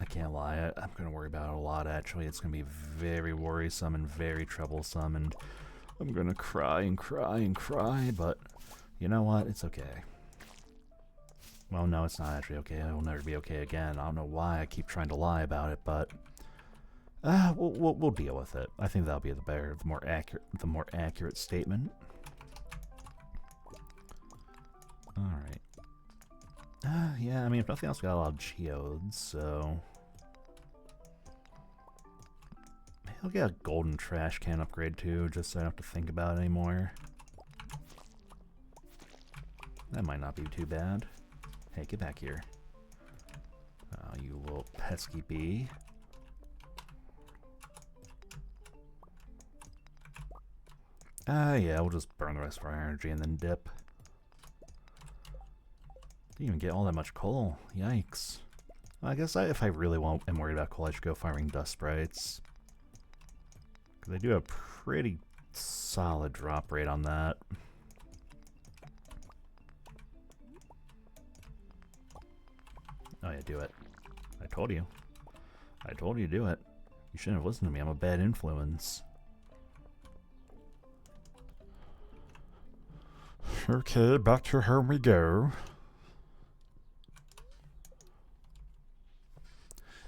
Speaker 1: can't lie, I'm going to worry about it a lot, actually. It's going to be very worrisome and very troublesome, and I'm going to cry and cry and cry, but you know what? It's okay. Well, no, it's not actually okay. It will never be okay again. I don't know why I keep trying to lie about it, but we'll deal with it. I think that'll be the more accurate statement. All right. Yeah, I mean, if nothing else, we got a lot of geodes, so maybe I'll get a golden trash can upgrade too, just so I don't have to think about it anymore. That might not be too bad. Hey, get back here. Oh, you little pesky bee. Yeah, we'll just burn the rest of our energy and then dip. Didn't even get all that much coal. Yikes. Well, I guess if I really am worried about coal, I should go farming dust sprites. Because they do a pretty solid drop rate on that. Oh yeah, do it. I told you. I told you to do it. You shouldn't have listened to me. I'm a bad influence. Okay, back to home we go.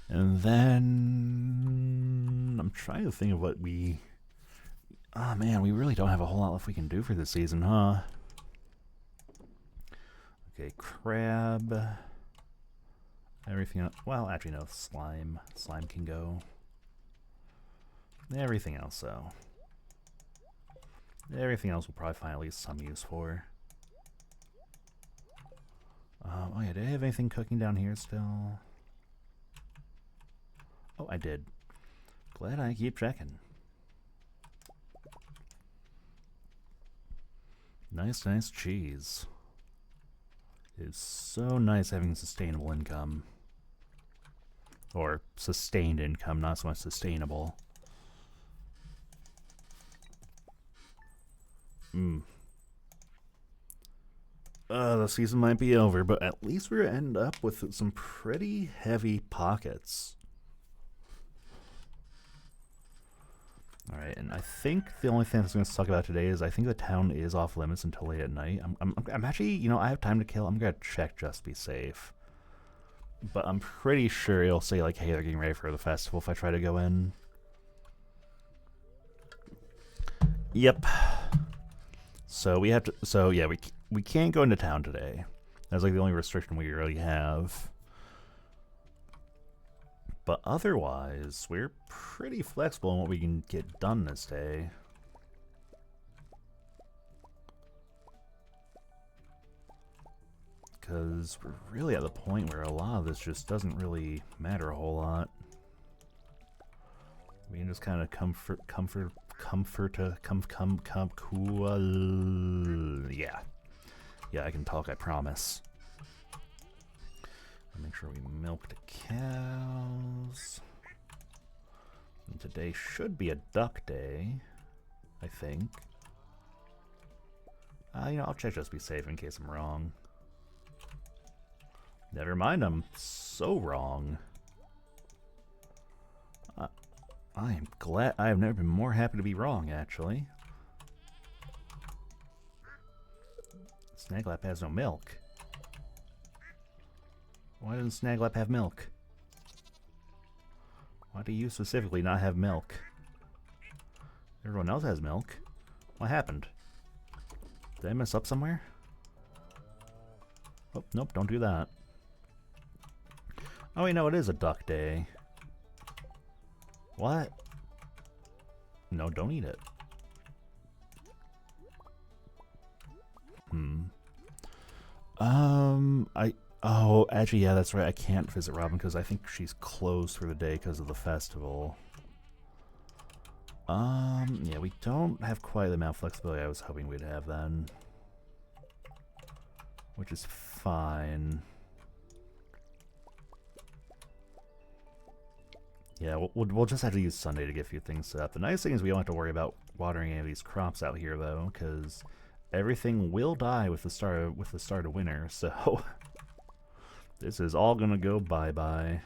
Speaker 1: And then... I'm trying to think of what we... Oh man, we really don't have a whole lot left we can do for this season, huh? Okay, crab... Everything else, well, actually no, slime. Slime can go. Everything else, though. Everything else we'll probably find at least some use for. Oh yeah, did I have anything cooking down here still? Oh, I did. Glad I keep checking. Nice, nice cheese. It's so nice having sustainable income. Or sustained income, not so much sustainable. The season might be over, but at least we're gonna end up with some pretty heavy pockets. Alright, and I think the only thing that's going to talk about today is I think the town is off limits until late at night. I'm actually, you know, I have time to kill. I'm going to check just to be safe. But I'm pretty sure it'll say, like, hey, they're getting ready for the festival if I try to go in. Yep. So we have to, so yeah, we can't go into town today. That's like the only restriction we really have. But otherwise, we're pretty flexible in what we can get done this day. because we're really at the point where a lot of this just doesn't really matter a whole lot. We can just kind of cool. Yeah. Yeah, I can talk, I promise. Make sure we milk the cows. And today should be a duck day, I think. You know, I'll check just to be safe in case I'm wrong. Never mind, I'm so wrong. I am glad. I have never been more happy to be wrong, actually. Snaglap has no milk. Why doesn't Snaglap have milk? Why do you specifically not have milk? Everyone else has milk. What happened? Did I mess up somewhere? Oh, nope, don't do that. Oh, wait, no, it is a duck day. What? No, don't eat it. Oh, actually, yeah, that's right. I can't visit Robin because I think she's closed for the day because of the festival. Yeah, we don't have quite the amount of flexibility I was hoping we'd have then. Which is fine. Yeah, we'll just have to use Sunday to get a few things set up. The nice thing is we don't have to worry about watering any of these crops out here, though, because everything will die with the start of winter. So this is all gonna go bye-bye.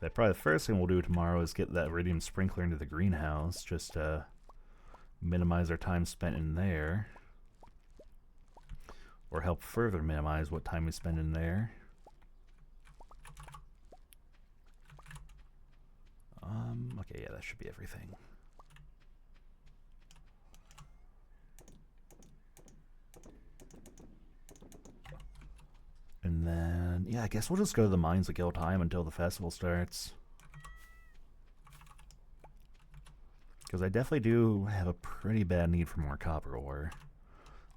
Speaker 1: Probably the first thing we'll do tomorrow is get that iridium sprinkler into the greenhouse, just to minimize our time spent in there, or help further minimize what time we spend in there. Okay, yeah, that should be everything. And then, yeah, I guess we'll just go to the mines to kill time until the festival starts. Because I definitely do have a pretty bad need for more copper ore.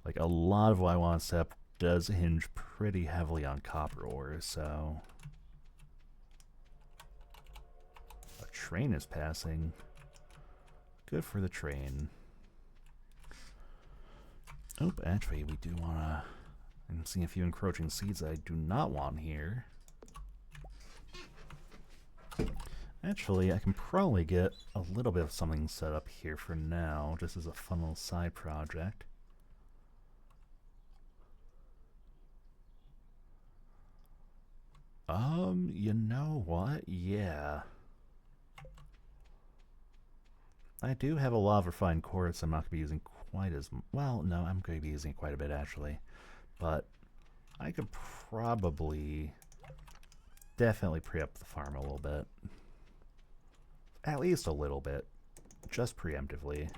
Speaker 1: Like, a lot of what I want to set up does hinge pretty heavily on copper ore, so... A train is passing. Good for the train. Oh, actually, we do want to... I'm seeing a few encroaching seeds that I do not want here. Actually, I can probably get a little bit of something set up here for now, just as a fun little side project. You know what? Yeah. I do have a lot of refined quartz I'm not going to be using quite as... Well, no, I'm going to be using it quite a bit, actually. But I could probably definitely pre-up the farm a little bit. At least a little bit. Just preemptively.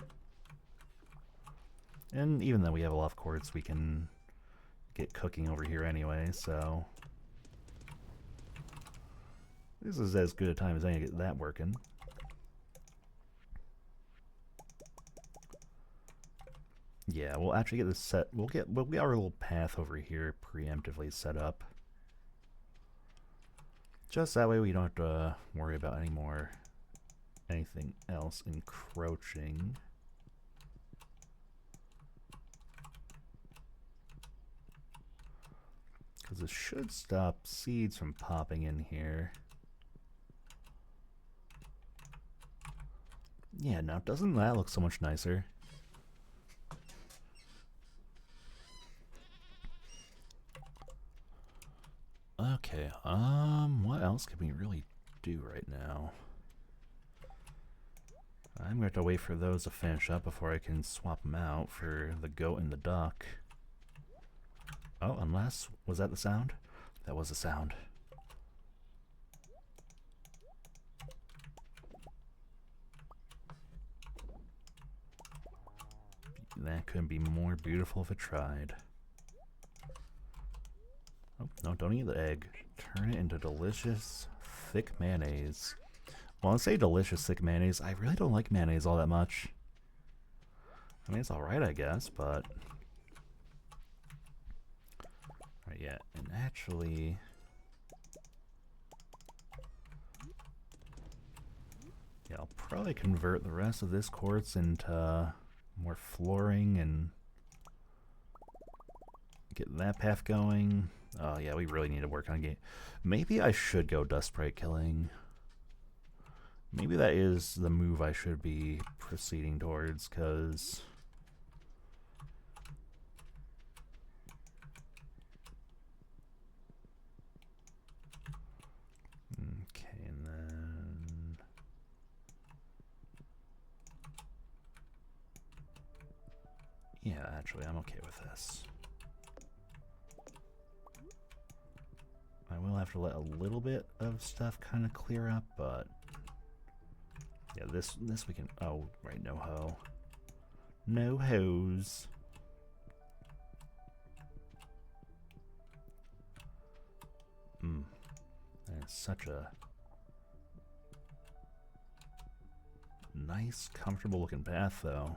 Speaker 1: And even though we have a lot of quartz, we can get cooking over here anyway, so... This is as good a time as any to get that working. Yeah, we'll actually get this set. We'll get our little path over here preemptively set up. Just that way we don't have to worry about anything else encroaching. Because this should stop seeds from popping in here. Yeah, now doesn't that look so much nicer? Okay, what else can we really do right now? I'm going to have to wait for those to finish up before I can swap them out for the goat and the duck. Oh, unless... Was that the sound? That was the sound. That couldn't be more beautiful if it tried. Oh, no, don't eat the egg. Turn it into delicious, thick mayonnaise. Well, I say delicious, thick mayonnaise. I really don't like mayonnaise all that much. I mean, it's alright, I guess, but... Yeah, and actually... yeah, I'll probably convert the rest of this quartz into more flooring and get that path going. Oh yeah, we really need to work on game. Maybe I should go dust sprite killing. Maybe that is the move I should be proceeding towards, because... okay, and then... yeah, actually, I'm okay with this. I will have to let a little bit of stuff kind of clear up, but... yeah, this we can... oh, right, no hoe. No hose. That's such a nice, comfortable looking path, though.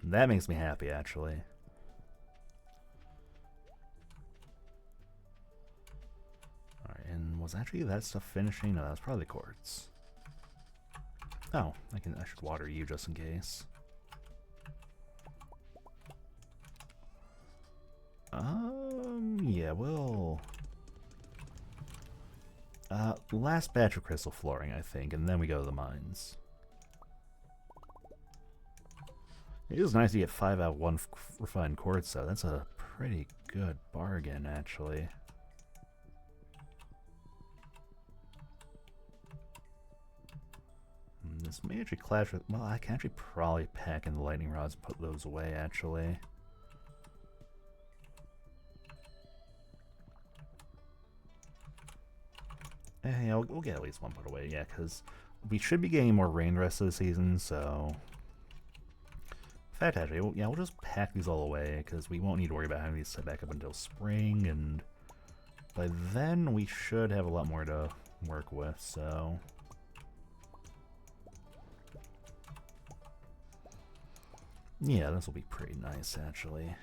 Speaker 1: That makes me happy, actually. Alright, and was actually that stuff finishing? No, that was probably the quartz. Oh, I should water you just in case. Yeah, we'll... last batch of crystal flooring, I think, and then we go to the mines. It is nice to get 5 out of 1 refined quartz, though. That's a pretty good bargain, actually. This may actually clash with... well, I can actually probably pack in the lightning rods and put those away, actually. Yeah, we'll get at least one put away, yeah, because we should be getting more rain the rest of the season, so... in fact, actually, we'll just pack these all away, because we won't need to worry about having these set back up until spring, and by then we should have a lot more to work with, so... yeah, this will be pretty nice, actually.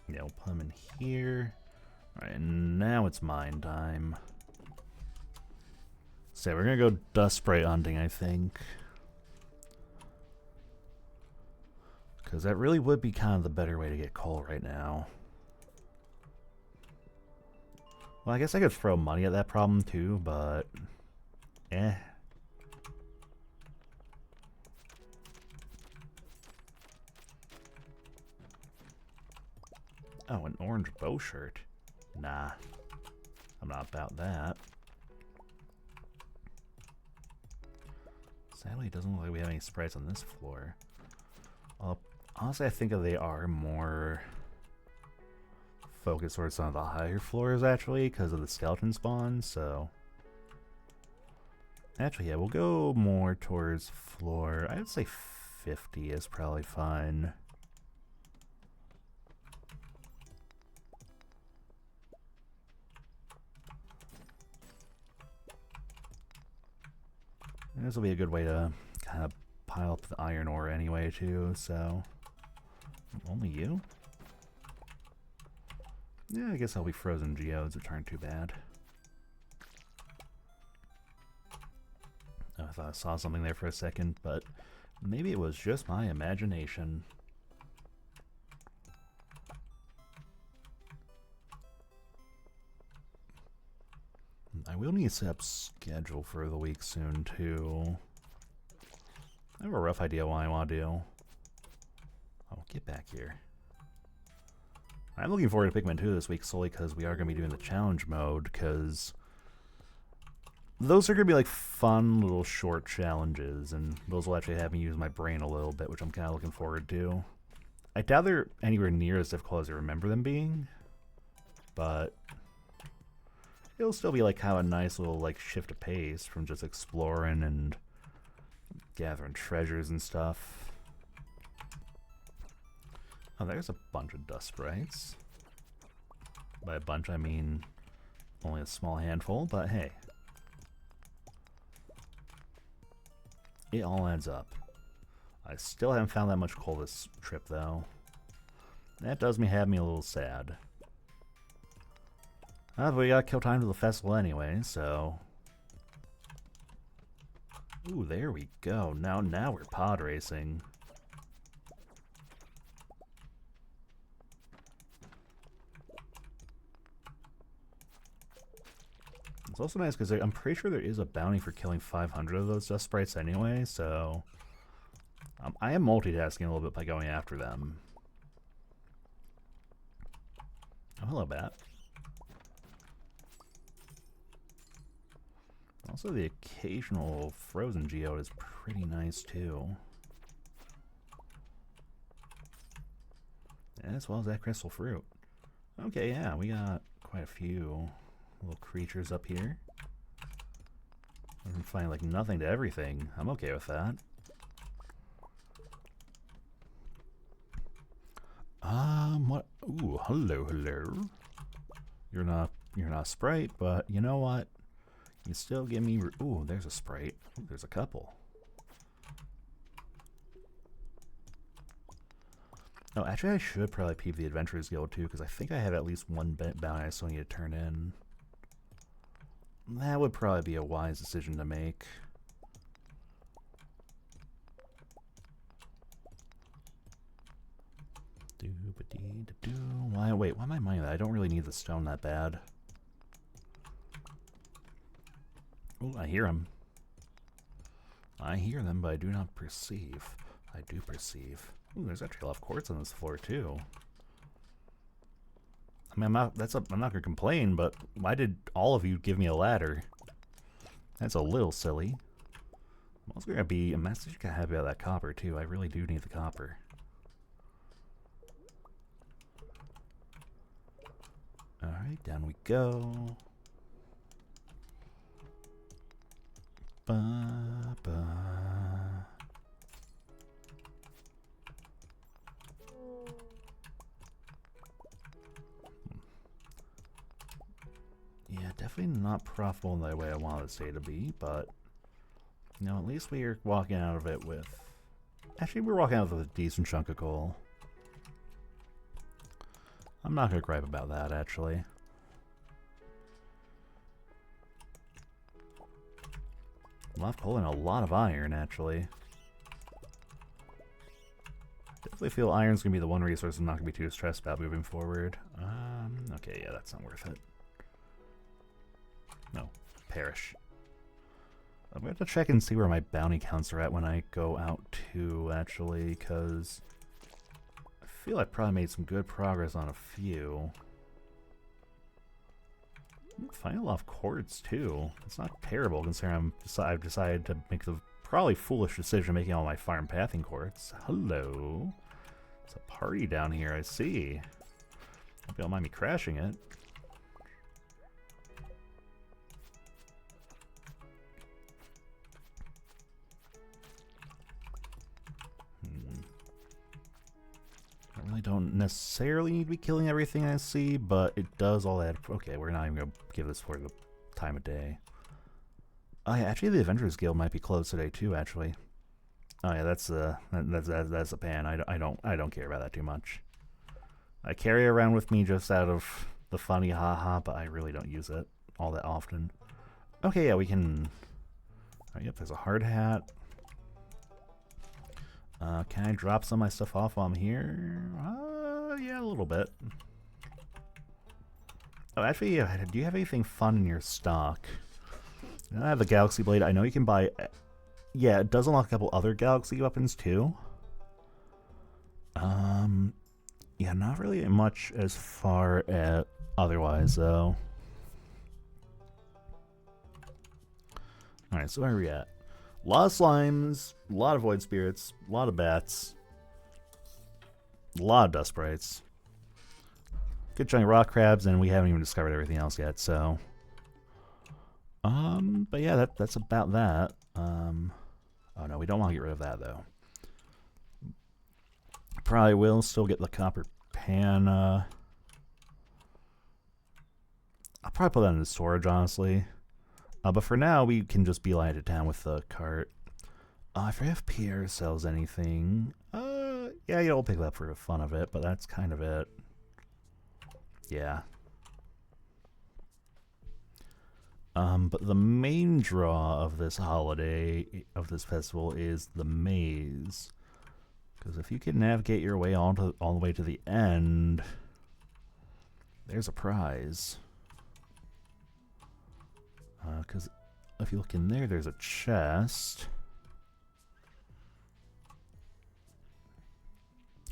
Speaker 1: Yeah, we'll put them in here. Alright, and now it's mine time. So we're gonna go dust sprite hunting, I think. Because that really would be kind of the better way to get coal right now. Well, I guess I could throw money at that problem too, but... eh. Oh, an orange bow shirt. Nah. I'm not about that. Sadly, it doesn't look like we have any sprites on this floor. Honestly, I think they are more focused towards some of the higher floors, actually, because of the skeleton spawn, so... actually, yeah, we'll go more towards floor... I would say 50 is probably fine. And this will be a good way to kind of pile up the iron ore anyway, too, so... only you? Yeah, I guess I'll be frozen geodes, which aren't too bad. Oh, I thought I saw something there for a second, but maybe it was just my imagination. I will need to set up schedule for the week soon, too. I have a rough idea what I want to do. Oh, get back here. I'm looking forward to Pikmin 2 this week solely because we are going to be doing the challenge mode, because those are going to be like fun little short challenges, and those will actually have me use my brain a little bit, which I'm kind of looking forward to. I doubt they're anywhere near as difficult as I remember them being, but it'll still be like kind of a nice little like shift of pace from just exploring and gathering treasures and stuff. Oh, there's a bunch of dust sprites. By a bunch, I mean only a small handful, but hey. It all adds up. I still haven't found that much coal this trip, though. That does have me a little sad. But we gotta kill time to the festival anyway, so... Ooh, there we go. Now we're pod racing. It's also nice because I'm pretty sure there is a bounty for killing 500 of those dust sprites anyway, so... I am multitasking a little bit by going after them. Oh, hello, Bat. Also, the occasional frozen geode is pretty nice, too. As well as that crystal fruit. Okay, yeah, we got quite a few little creatures up here. I can find, like, nothing to everything. I'm okay with that. What? Ooh, hello. You're not a sprite, but you know what? You still give me... Ooh, there's a sprite. Ooh, there's a couple. Oh, actually, I should probably peep the Adventurers Guild, too, because I think I have at least one bounty I still need to turn in. That would probably be a wise decision to make. Wait, why am I mining that? I don't really need the stone that bad. Oh, I hear them. I hear them, but I do not perceive. I do perceive. Ooh, there's actually a lot of quartz on this floor, too. I mean, I'm not gonna complain, but why did all of you give me a ladder? That's a little silly. I'm also gonna be a message kind of happy about that copper, too. I really do need the copper. Alright, down we go. Yeah, definitely not profitable in the way I wanted this day to be, but you know, at least we're walking out of it with... Actually, we're walking out with a decent chunk of coal. I'm not gonna gripe about that, actually. A lot of coal and a lot of iron, actually. Definitely feel iron's gonna be the one resource I'm not gonna be too stressed about moving forward. Okay, yeah, that's not worth it. No, perish. I'm gonna have to check and see where my bounty counts are at when I go out too, actually, because I feel I probably made some good progress on a few. Finding a lot of quartz too. It's not terrible considering I've decided to make the probably foolish decision of making all my farm pathing quartz. Hello. It's a party down here, I see. Hope you don't mind me crashing it. I really don't necessarily need to be killing everything I see, but it does all that. Okay, we're not even going to give this for the time of day. Oh yeah, actually the Adventurers Guild might be closed today too, actually. Oh yeah, that's a pan. I don't care about that too much. I carry it around with me just out of the funny haha, but I really don't use it all that often. Okay, yeah, we can... Oh, yep, there's a hard hat. Can I drop some of my stuff off while I'm here? Yeah, a little bit. Oh, actually, do you have anything fun in your stock? I have the Galaxy Blade. I know you can buy... Yeah, it does unlock a couple other Galaxy weapons, too. Yeah, not really much as far as otherwise, though. Alright, so where are we at? A lot of slimes, a lot of void spirits, a lot of bats, a lot of dust sprites, good chunk of rock crabs, and we haven't even discovered everything else yet, so... but yeah, that's about that. Oh no, we don't want to get rid of that, though. Probably will still get the copper pan, I'll probably put that into storage, honestly. But for now, we can just beeline to town with the cart. I forget if Pierre sells anything. Yeah, you'll pick it up for the fun of it, but that's kind of it. Yeah. But the main draw of this holiday, of this festival, is the maze. Because if you can navigate your way all the way to the end, there's a prize. Because if you look in there, there's a chest.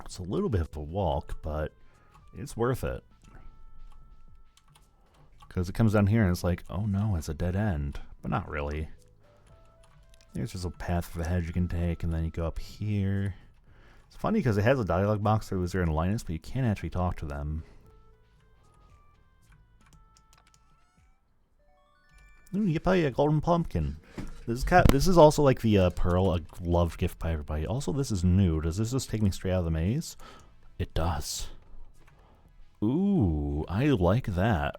Speaker 1: It's a little bit of a walk, but it's worth it. Because it comes down here and it's like, oh no, it's a dead end. But not really. There's just a path for the hedge you can take, and then you go up here. It's funny because it has a dialogue box for Loser and Linus, but you can't actually talk to them. Ooh, you buy a golden pumpkin. This is also like the Pearl, a loved gift by everybody. Also, this is new. Does this just take me straight out of the maze? It does. Ooh, I like that.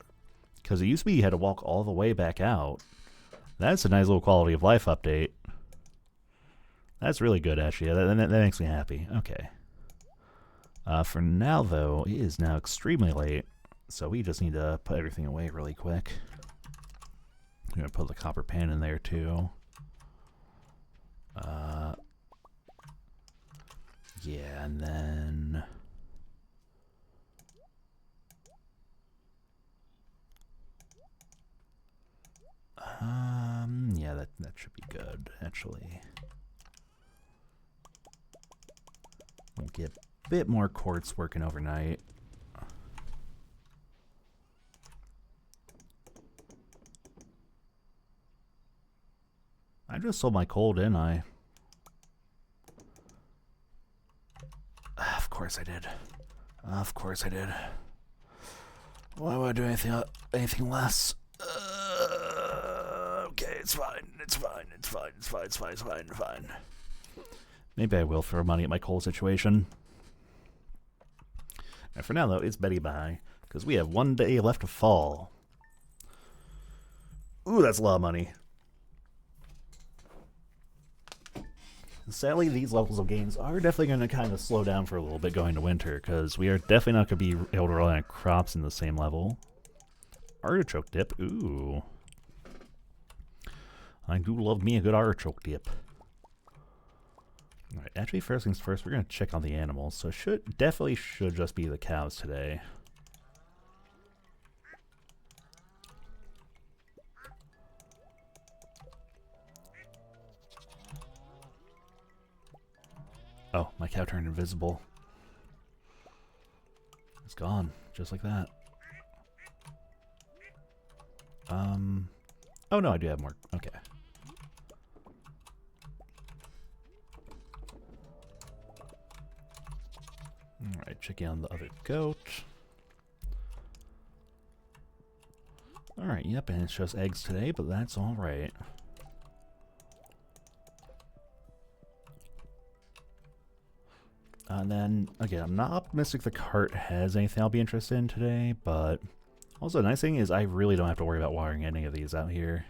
Speaker 1: Because it used to be you had to walk all the way back out. That's a nice little quality of life update. That's really good, actually. That makes me happy. Okay. For now, though, it is now extremely late. So we just need to put everything away really quick. I'm going to put the copper pan in there, too. Yeah, and then... yeah, that should be good, actually. We'll get a bit more quartz working overnight. I just sold my coal, didn't I? Of course I did. Of course I did. Why would I do anything less? Okay, it's fine. It's fine. It's fine. It's fine. It's fine. It's fine. It's fine. Maybe I will throw money at my coal situation. And for now, though, it's Betty Bye, because we have 1 day left of fall. Ooh, that's a lot of money. Sadly, these levels of games are definitely going to kind of slow down for a little bit going to winter, because we are definitely not going to be able to rely on crops in the same level. Artichoke dip, ooh. I do love me a good artichoke dip. Alright, actually, first things first, we're going to check on the animals. So definitely should just be the cows today. Oh, my cow turned invisible. It's gone, just like that. Oh no, I do have more. Okay. Alright, checking on the other goat. Alright, yep, and it's just eggs today, but that's alright. And then, again, I'm not optimistic the cart has anything I'll be interested in today, but also the nice thing is I really don't have to worry about watering any of these out here.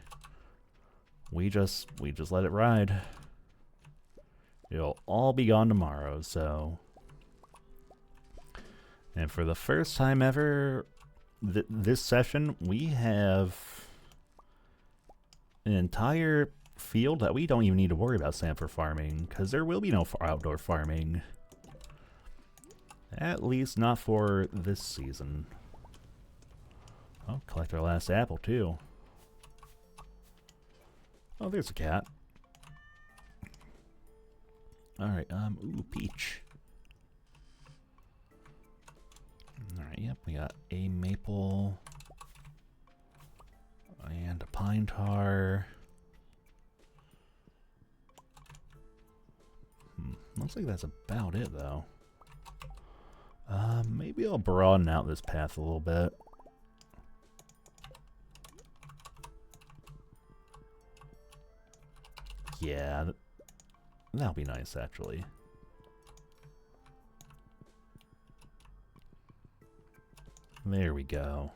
Speaker 1: We just let it ride. It'll all be gone tomorrow, so... And for the first time ever, this session, we have an entire field that we don't even need to worry about setting up for farming, because there will be no outdoor farming. At least not for this season. Oh, collect our last apple, too. Oh, there's a cat. Alright, ooh, peach. Alright, yep, we got a maple. And a pine tar. Looks like that's about it, though. Maybe I'll broaden out this path a little bit. Yeah, that'll be nice, actually. There we go.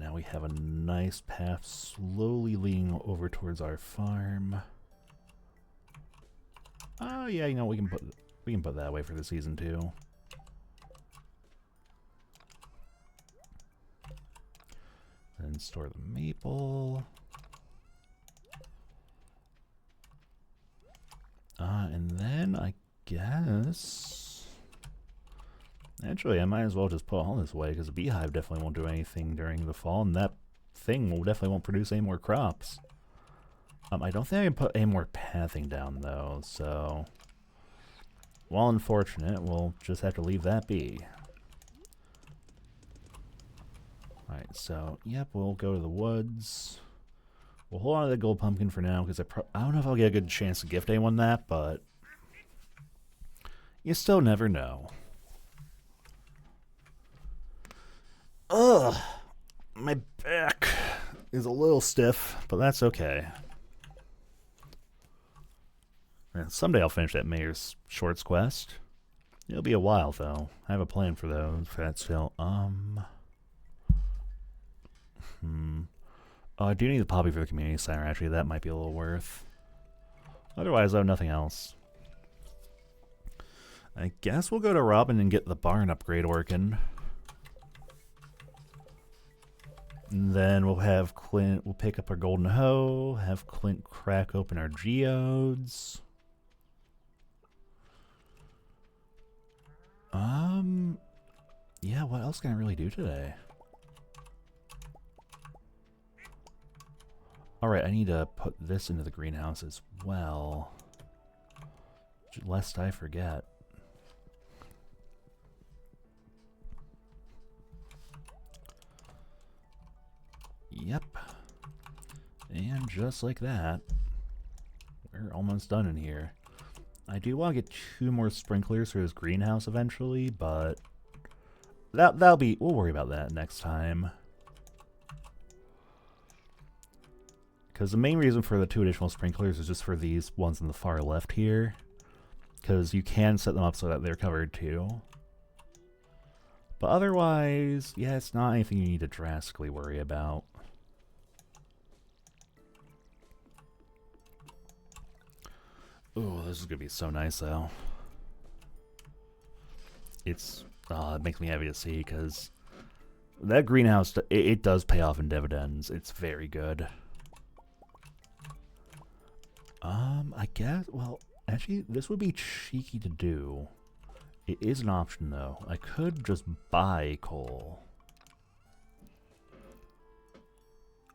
Speaker 1: now we have a nice path slowly leading over towards our farm. Oh yeah, you know, we can put that away for the season too. Then store the maple. And then I guess... Actually, I might as well just put all this away, because the beehive definitely won't do anything during the fall, and that thing definitely won't produce any more crops. I don't think I can put any more pathing down, though, so... While unfortunate, we'll just have to leave that be. Alright, so, yep, we'll go to the woods. We'll hold on to the gold pumpkin for now, because I don't know if I'll get a good chance to gift anyone that, but... You still never know. Ugh! My back is a little stiff, but that's okay. And someday I'll finish that Mayor's Shorts quest. It'll be a while, though. I have a plan for those, for that still. Oh, I do need the poppy for the community center, actually. That might be a little worth. Otherwise, though, nothing else. I guess we'll go to Robin and get the barn upgrade working. And then we'll have Clint, we'll pick up our golden hoe, have Clint crack open our geodes. Yeah, what else can I really do today? Alright, I need to put this into the greenhouse as well. Lest I forget. Yep. And just like that, we're almost done in here. I do want to get 2 more sprinklers for this greenhouse eventually, but that'll be, we'll worry about that next time. Because the main reason for the 2 additional sprinklers is just for these ones on the far left here. Because you can set them up so that they're covered too. But otherwise, yeah, it's not anything you need to drastically worry about. Ooh, this is gonna be so nice though. It's, it makes me happy to see, because that greenhouse, it does pay off in dividends. It's very good. I guess, well, actually, this would be cheeky to do. It is an option, though. I could just buy coal.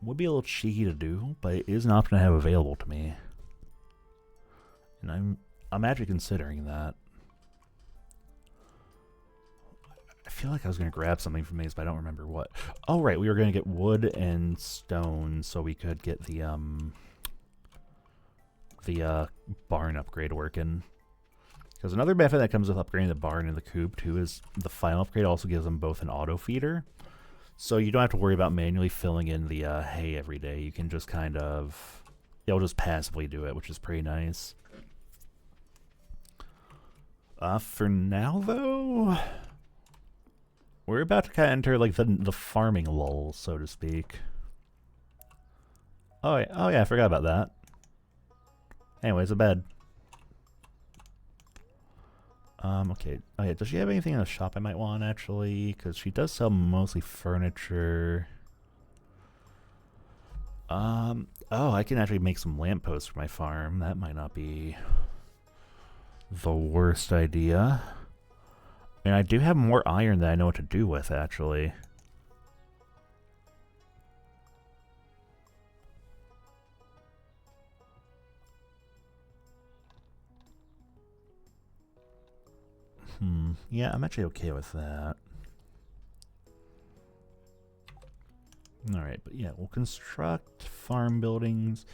Speaker 1: Would be a little cheeky to do, but it is an option I have available to me. And I'm actually considering that. I feel like I was going to grab something from these, but I don't remember what. Oh, right, we were going to get wood and stone so we could get the barn upgrade working. Because another benefit that comes with upgrading the barn and the coop, too, is the final upgrade also gives them both an auto feeder. So you don't have to worry about manually filling in the hay every day. You can just kind of... You'll just passively do it, which is pretty nice. For now, though... We're about to kind of enter, like, the farming lull, so to speak. Oh, yeah, I forgot about that. Anyways, a bed. Okay. Oh, yeah, does she have anything in the shop I might want, actually? Because she does sell mostly furniture. Oh, I can actually make some lampposts for my farm. That might not be the worst idea. And I do have more iron that I know what to do with, actually. Yeah, I'm actually okay with that. Alright, but yeah, we'll construct farm buildings.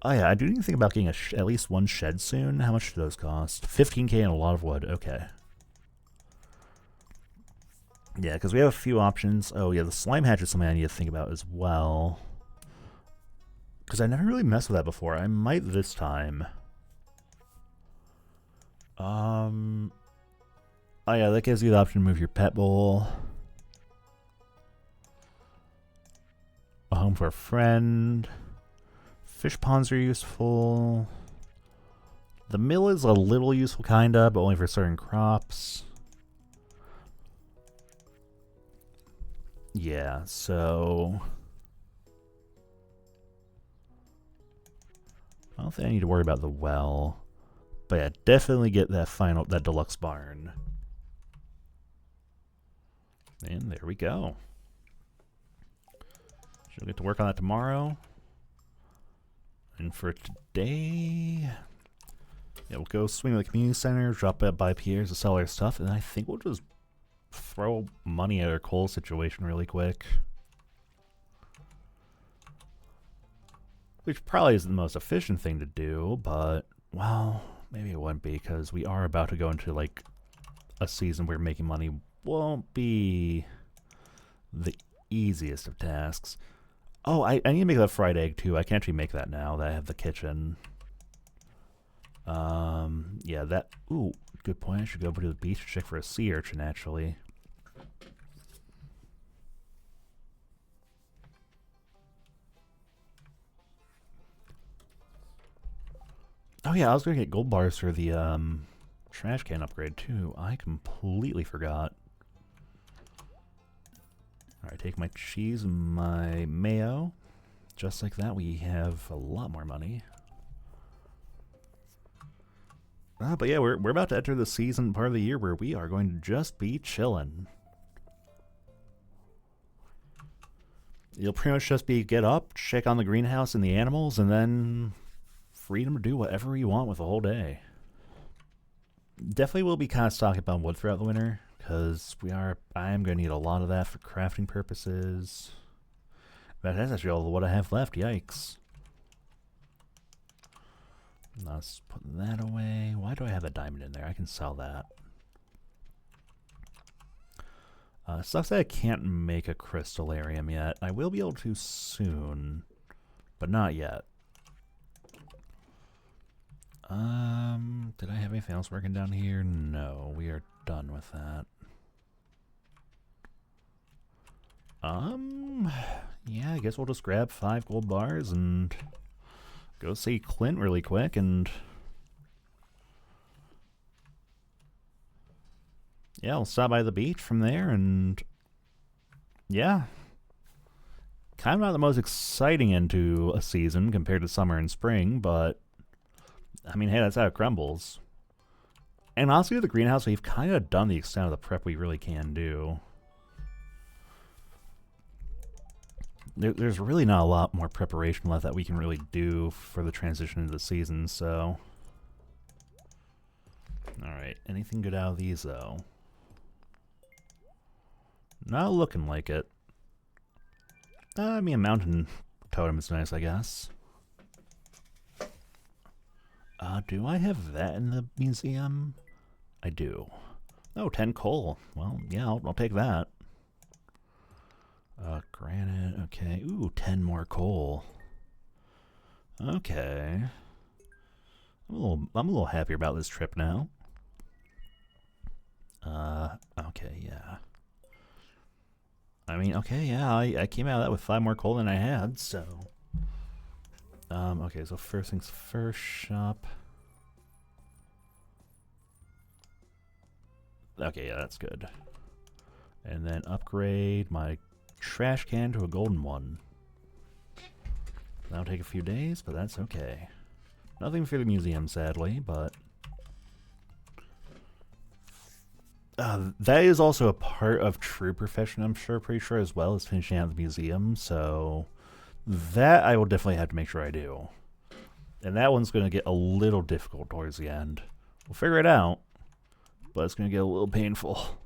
Speaker 1: Oh yeah, I do need to think about getting at least one shed soon. How much do those cost? 15k and a lot of wood. Okay. Yeah, because we have a few options. Oh yeah, the slime hatch is something I need to think about as well. Because I never really messed with that before. I might this time. Oh yeah, that gives you the option to move your pet bowl. A home for a friend. Fish ponds are useful. The mill is a little useful, kinda, but only for certain crops. Yeah, so I don't think I need to worry about the well. But yeah, definitely get that deluxe barn. And there we go. She'll get to work on that tomorrow. And for today, yeah, we'll go swing to the community center, drop it by Pierre's to sell our stuff, and I think we'll just throw money at our coal situation really quick. Which probably isn't the most efficient thing to do, but, well, maybe it wouldn't be, because we are about to go into, like, a season where making money won't be the easiest of tasks. Oh, I need to make that fried egg, too. I can actually make that now that I have the kitchen. Yeah, that... Ooh, good point. I should go over to the beach to check for a sea urchin, actually. Oh yeah, I was gonna get gold bars for the trash can upgrade too. I completely forgot. Alright, take my cheese and my mayo. Just like that, we have a lot more money. But yeah, we're about to enter the season part of the year where we are going to just be chilling. You'll pretty much just be get up, check on the greenhouse and the animals, and then freedom to do whatever you want with the whole day. Definitely will be kind of stocking up on wood throughout the winter, because I am going to need a lot of that for crafting purposes. But that's actually all the wood I have left, yikes. Let's put that away. Why do I have a diamond in there? I can sell that. Sucks that I can't make a crystallarium yet. I will be able to soon, but not yet. Did I have anything else working down here? No, we are done with that. Yeah, I guess we'll just grab 5 gold bars and go see Clint really quick and... Yeah, we'll stop by the beach from there and... Yeah. Kind of not the most exciting end to a season compared to summer and spring, but... I mean, hey, that's how it crumbles. And honestly, with the greenhouse, we've kind of done the extent of the prep we really can do. There's really not a lot more preparation left that we can really do for the transition into the season, so... Alright, anything good out of these, though? Not looking like it. I mean, a mountain totem is nice, I guess. Do I have that in the museum? I do. Oh, 10 coal. Well, yeah, I'll take that. Granite, okay. Ooh, 10 more coal. Okay. I'm a little happier about this trip now. Okay, yeah. I mean, okay, yeah, I came out of that with 5 more coal than I had, so... okay, so first things first, shop. Okay, yeah, that's good. And then upgrade my trash can to a golden one. That'll take a few days, but that's okay. Nothing for the museum, sadly, but... that is also a part of true profession, I'm sure, pretty sure, as well as finishing out the museum, so... That I will definitely have to make sure I do. And that one's going to get a little difficult towards the end. We'll figure it out, but it's going to get a little painful.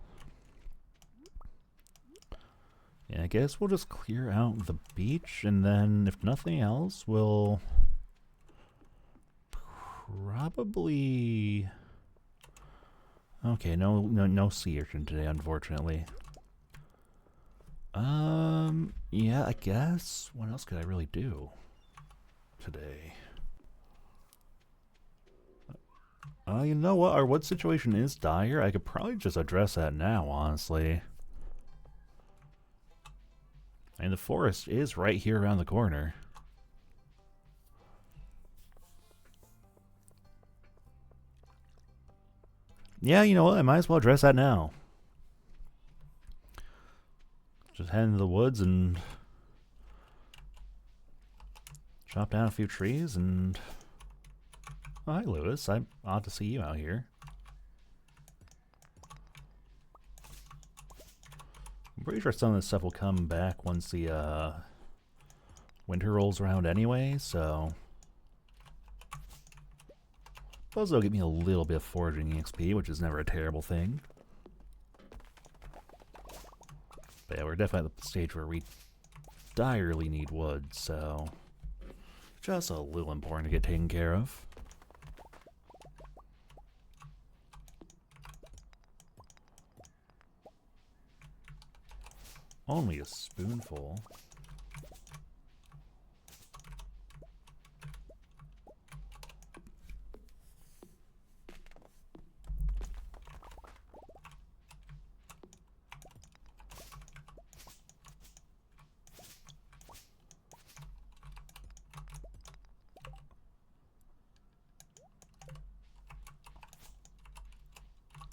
Speaker 1: Yeah, I guess we'll just clear out the beach, and then, if nothing else, we'll probably... Okay, no sea urchin today, unfortunately. Yeah, I guess. What else could I really do today? You know what? Our wood situation is dire. I could probably just address that now, honestly. I And the forest is right here around the corner. Yeah, you know what? I might as well address that now. Just head into the woods and chop down a few trees and... Oh, hi, Lewis. I'm odd to see you out here. I'm pretty sure some of this stuff will come back once the winter rolls around anyway, so... Suppose they'll get me a little bit of foraging XP, which is never a terrible thing. But yeah, we're definitely at the stage where we direly need wood, so... just a little important to get taken care of. Only a spoonful.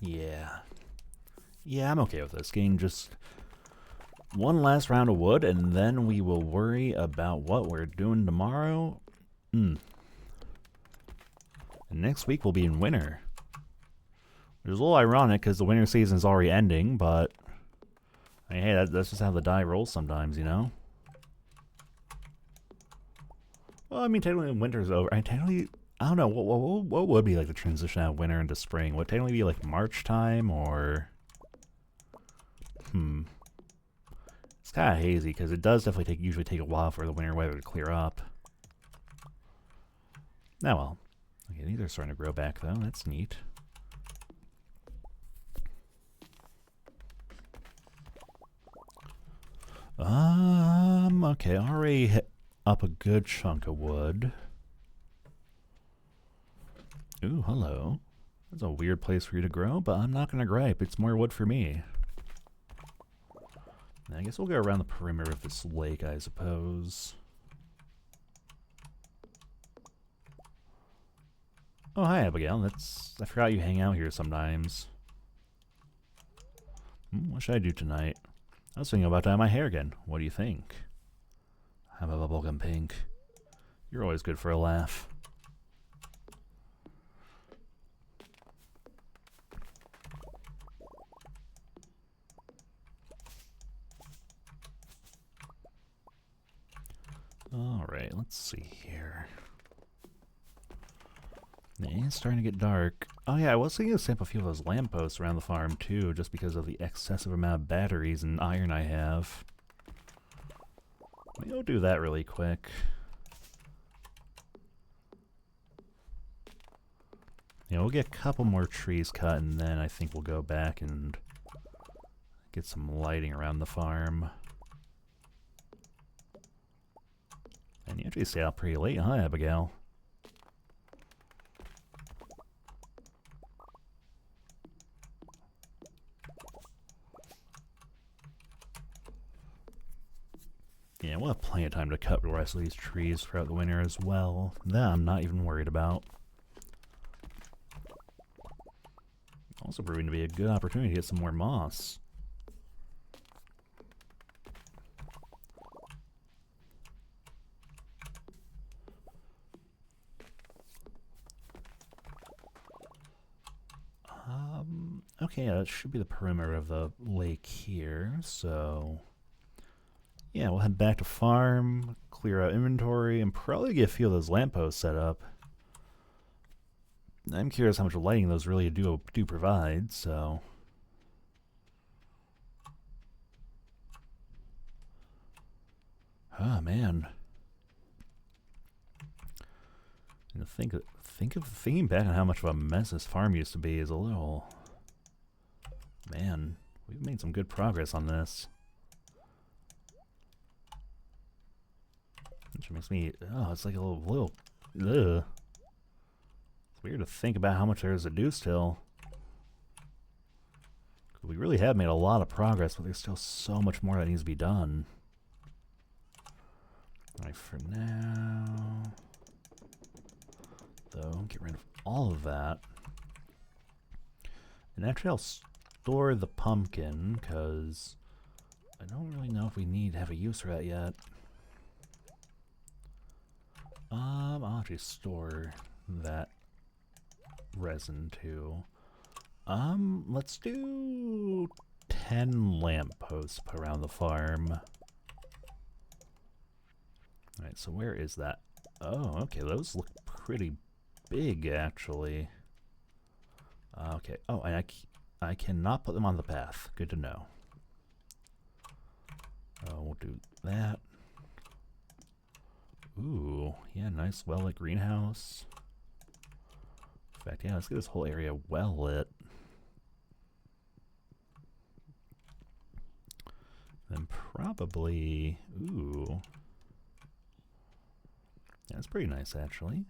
Speaker 1: Yeah. Yeah, I'm okay with this. Getting just one last round of wood, and then we will worry about what we're doing tomorrow. And next week we'll be in winter. Which is a little ironic because the winter season is already ending, but... I mean, hey, that's just how the die rolls sometimes, you know? Well, I mean, technically winter's over. I don't know, what would be like the transition out of winter into spring? Would it technically be like March time, or... It's kind of hazy, because it does definitely usually take a while for the winter weather to clear up. Oh well. Okay, these are starting to grow back, though. That's neat. Okay, already hit up a good chunk of wood. Ooh, hello. That's a weird place for you to grow, but I'm not gonna gripe. It's more wood for me. I guess we'll go around the perimeter of this lake, I suppose. Oh, hi, Abigail. I forgot you hang out here sometimes. What should I do tonight? I was thinking about dyeing my hair again. What do you think? How about bubblegum pink? You're always good for a laugh. Alright, let's see here. It's starting to get dark. Oh yeah, I was thinking of setting up a few of those lampposts around the farm too, just because of the excessive amount of batteries and iron I have. Maybe I'll do that really quick. Yeah, we'll get a couple more trees cut, and then I think we'll go back and get some lighting around the farm. And you actually stay out pretty late, huh, Abigail? Yeah, we'll have plenty of time to cut the rest of these trees throughout the winter as well. That I'm not even worried about. Also proving to be a good opportunity to get some more moss. Okay, that should be the perimeter of the lake here, so... Yeah, we'll head back to farm, clear out inventory, and probably get a few of those lampposts set up. I'm curious how much lighting those really do provide, so... Oh, man. And thinking back on how much of a mess this farm used to be is a little... Man, we've made some good progress on this. Which makes me... Oh, it's like a little... Ugh. It's weird to think about how much there is to do still. We really have made a lot of progress, but there's still so much more that needs to be done. Alright, for now. Though, get rid of all of that. And actually, I'll store the pumpkin, because I don't really know if we need to have a use for that yet. I'll actually store that resin too. Let's do 10 lampposts around the farm. Alright, so where is that? Oh, okay, those look pretty big, actually. Okay, oh, and I cannot put them on the path. Good to know. We'll do that. Ooh, yeah, nice well-lit greenhouse. In fact, yeah, let's get this whole area well-lit. Then probably... Ooh. Yeah, that's pretty nice, actually.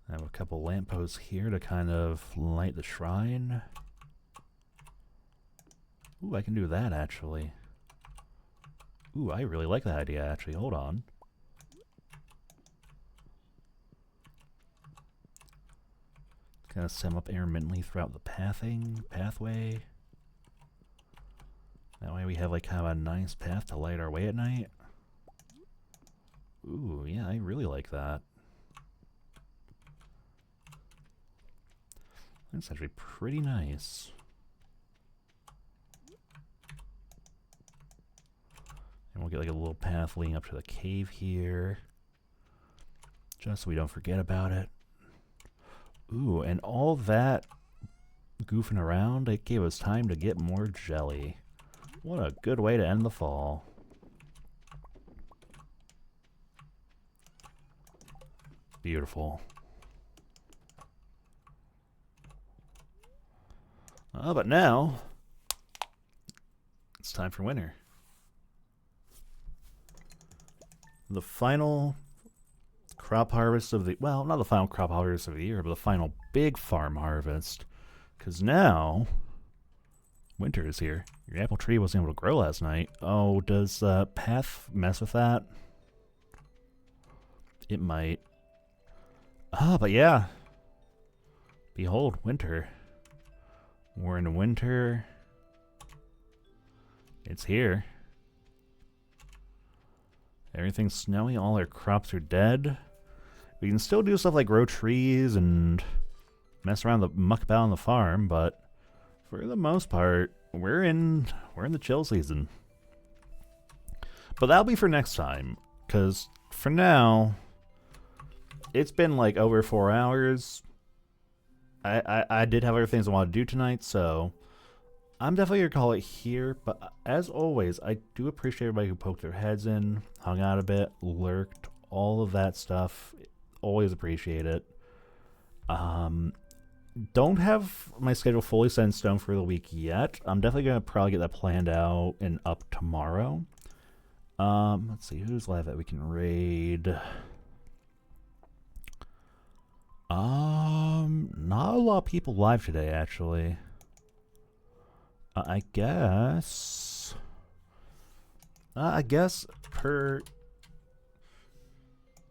Speaker 1: I have a couple lampposts here to kind of light the shrine. Ooh, I can do that, actually. Ooh, I really like that idea, actually. Hold on. Kind of set them up intermittently throughout the pathway. That way we have, like, kind of a nice path to light our way at night. Ooh, yeah, I really like that. That's actually pretty nice. And we'll get like a little path leading up to the cave here. Just so we don't forget about it. Ooh, and all that goofing around, it gave us time to get more jelly. What a good way to end the fall. Beautiful. But now, it's time for winter. The final crop harvest of the, well, not the final crop harvest of the year, but the final big farm harvest. Because now, winter is here. Your apple tree wasn't able to grow last night. Oh, does path mess with that? It might. But yeah. Behold, winter. We're in winter. It's here. Everything's snowy. All our crops are dead. We can still do stuff like grow trees and mess around the muck about on the farm, but for the most part, we're in the chill season. But that'll be for next time, because for now, it's been like over 4 hours. I did have other things I want to do tonight, so I'm definitely going to call it here. But as always, I do appreciate everybody who poked their heads in, hung out a bit, lurked, all of that stuff. Always appreciate it. Don't have my schedule fully set in stone for the week yet. I'm definitely going to probably get that planned out and up tomorrow. Let's see, who's live that we can raid? Not a lot of people live today, actually. I guess per...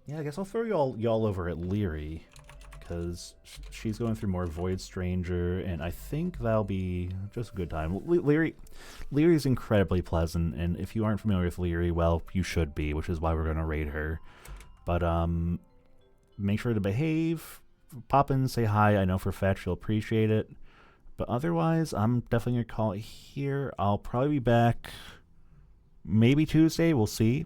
Speaker 1: Yeah, I guess I'll throw y'all over at Leary, because she's going through more Void Stranger, and I think that'll be just a good time. Leary's incredibly pleasant, and if you aren't familiar with Leary, well, you should be, which is why we're going to raid her. But, make sure to behave, pop in and say hi. I know for a fact she'll appreciate it. But otherwise, I'm definitely going to call it here. I'll probably be back maybe Tuesday, we'll see.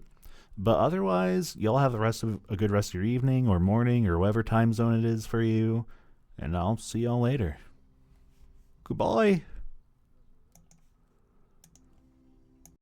Speaker 1: But otherwise, y'all have a good rest of your evening or morning or whatever time zone it is for you. And I'll see y'all later. Goodbye.